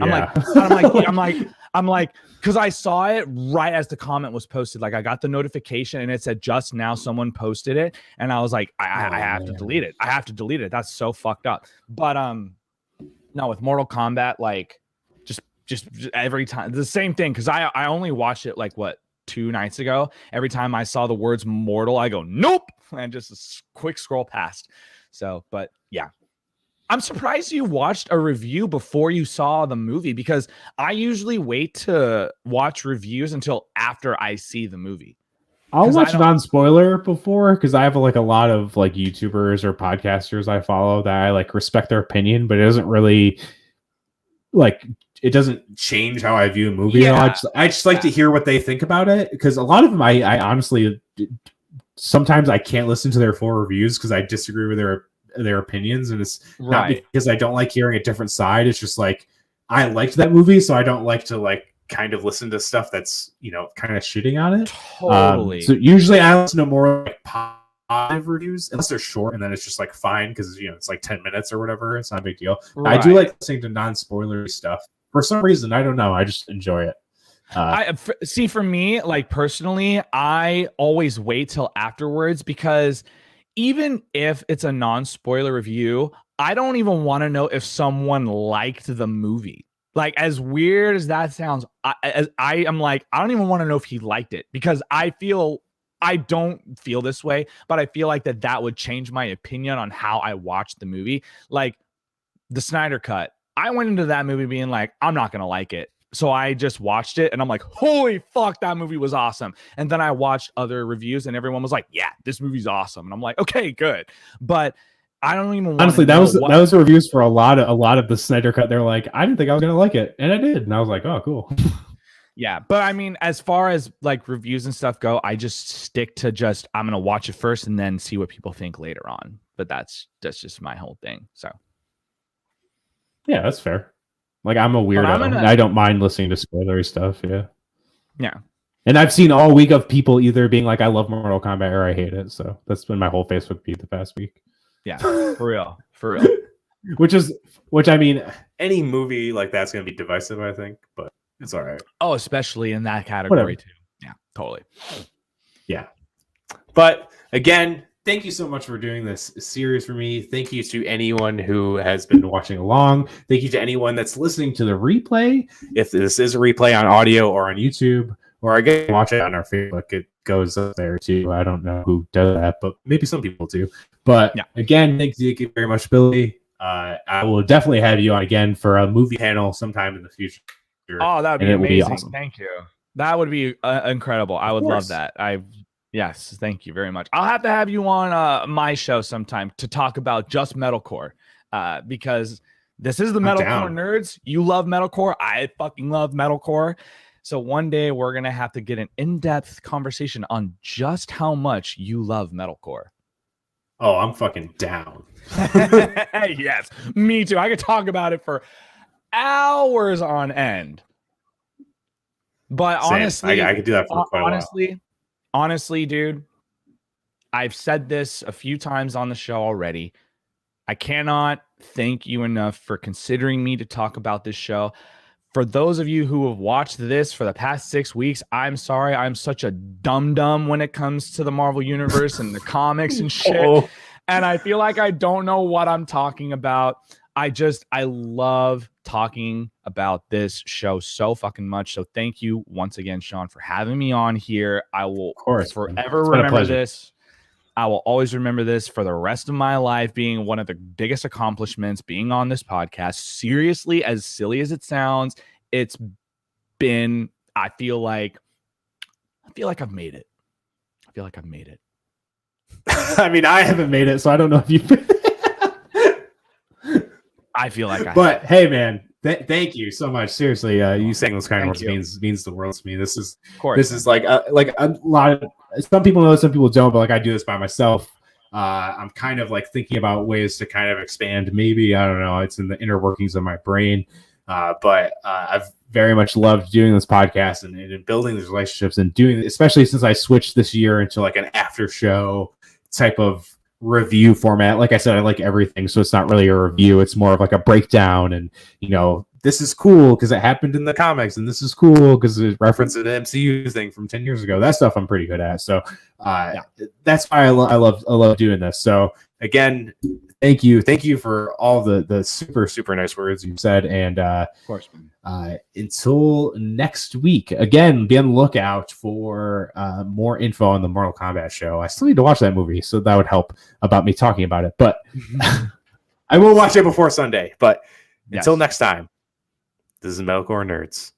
I'm like, because I saw it right as the comment was posted. Like I got the notification and it said just now someone posted it. And I was like, I have to delete it. I have to delete it. That's so fucked up. But no, with Mortal Kombat, like just every time the same thing. Cause I only watched it like 2 nights ago. Every time I saw the words mortal, I go, nope. And just a quick scroll past. So, but yeah. I'm surprised you watched a review before you saw the movie, because I usually wait to watch reviews until after I see the movie. I'll watch non-spoiler before, because I have like a lot of like YouTubers or podcasters I follow that I like respect their opinion, but it doesn't really like, it doesn't change how I view a movie. Yeah. I just like to hear what they think about it, because a lot of them I honestly sometimes I can't listen to their full reviews because I disagree with their opinions, and it's not because I don't like hearing a different side. It's just like I liked that movie, so I don't like to like kind of listen to stuff that's, you know, kind of shitting on it. Totally. So usually I listen to more like positive reviews, unless they're short, and then it's just like fine because, you know, it's like 10 minutes or whatever. It's not a big deal. I do like listening to non-spoilery stuff for some reason. I don't know. I just enjoy it. See, for me, like personally, I always wait till afterwards, because even if it's a non-spoiler review, I don't even want to know if someone liked the movie. Like, as weird as that sounds, I am like, I don't even want to know if he liked it, because I don't feel this way, but I feel like that would change my opinion on how I watch the movie. Like the Snyder Cut, I went into that movie being like, I'm not going to like it. So I just watched it and I'm like, holy fuck, that movie was awesome. And then I watched other reviews and everyone was like, yeah, this movie's awesome. And I'm like, okay, good. But I don't even honestly, that was the reviews for a lot of the Snyder Cut. They're like, I didn't think I was gonna like it, and I did, and I was like, oh, cool. Yeah, but I mean, as far as like reviews and stuff go, I just stick to I'm gonna watch it first and then see what people think later on. But that's just my whole thing. So yeah, that's fair. Like, I'm a weirdo. I don't mind listening to spoilery stuff. Yeah. And I've seen all week of people either being like, I love Mortal Kombat or I hate it. So that's been my whole Facebook feed the past week. Yeah, for real. Which I mean, any movie like that's going to be divisive, I think, but it's all right. Oh, especially in that category too. Yeah, totally. Yeah. But again, thank you so much for doing this series for me. Thank you to anyone who has been watching along. Thank you to anyone that's listening to the replay. If this is a replay on audio or on YouTube, or I guess watch it on our Facebook, it goes up there too. I don't know who does that, but maybe some people do. But again, thank you very much, Billy. I will definitely have you on again for a movie panel sometime in the future. Oh, that would be amazing. Awesome. Thank you. That would be incredible. I would love that. Yes, thank you very much. I'll have to have you on my show sometime to talk about just metalcore, because this is the Metalcore Nerds. You love metalcore. I fucking love metalcore. So one day we're going to have to get an in-depth conversation on just how much you love metalcore. Oh, I'm fucking down. Yes, me too. I could talk about it for hours on end. But honestly, I could do that for quite a while. Honestly, dude, I've said this a few times on the show already. I cannot thank you enough for considering me to talk about this show. For those of you who have watched this for the past 6 weeks, I'm sorry. I'm such a dum-dum when it comes to the Marvel Universe and the comics and shit. And I feel like I don't know what I'm talking about. I love talking about this show so fucking much. So thank you once again, Sean, for having me on here. I will forever remember this. I will always remember this for the rest of my life, being one of the biggest accomplishments being on this podcast. Seriously, as silly as it sounds, it's been, I feel like I've made it. I mean, I haven't made it, so I don't know if you've I feel like But hey, man, thank you so much. Seriously, you saying those kind of words means the world to me. This is like a lot of, some people know, some people don't, but like I do this by myself. I'm kind of like thinking about ways to kind of expand. Maybe, I don't know. It's in the inner workings of my brain. But I've very much loved doing this podcast and building these relationships and doing, especially since I switched this year into like an after show type of review format. Like I said, I like everything, so it's not really a review. It's more of like a breakdown, and this is cool because it happened in the comics, and this is cool because it referenced an MCU thing from 10 years ago. That stuff I'm pretty good at. So that's why I love doing this. So again, thank you for all the super, super nice words you said. And of course, until next week, again, be on the lookout for more info on the Mortal Kombat show. I still need to watch that movie, so that would help about me talking about it. But I will watch it before Sunday. But until next time, this is Metalcore Nerds.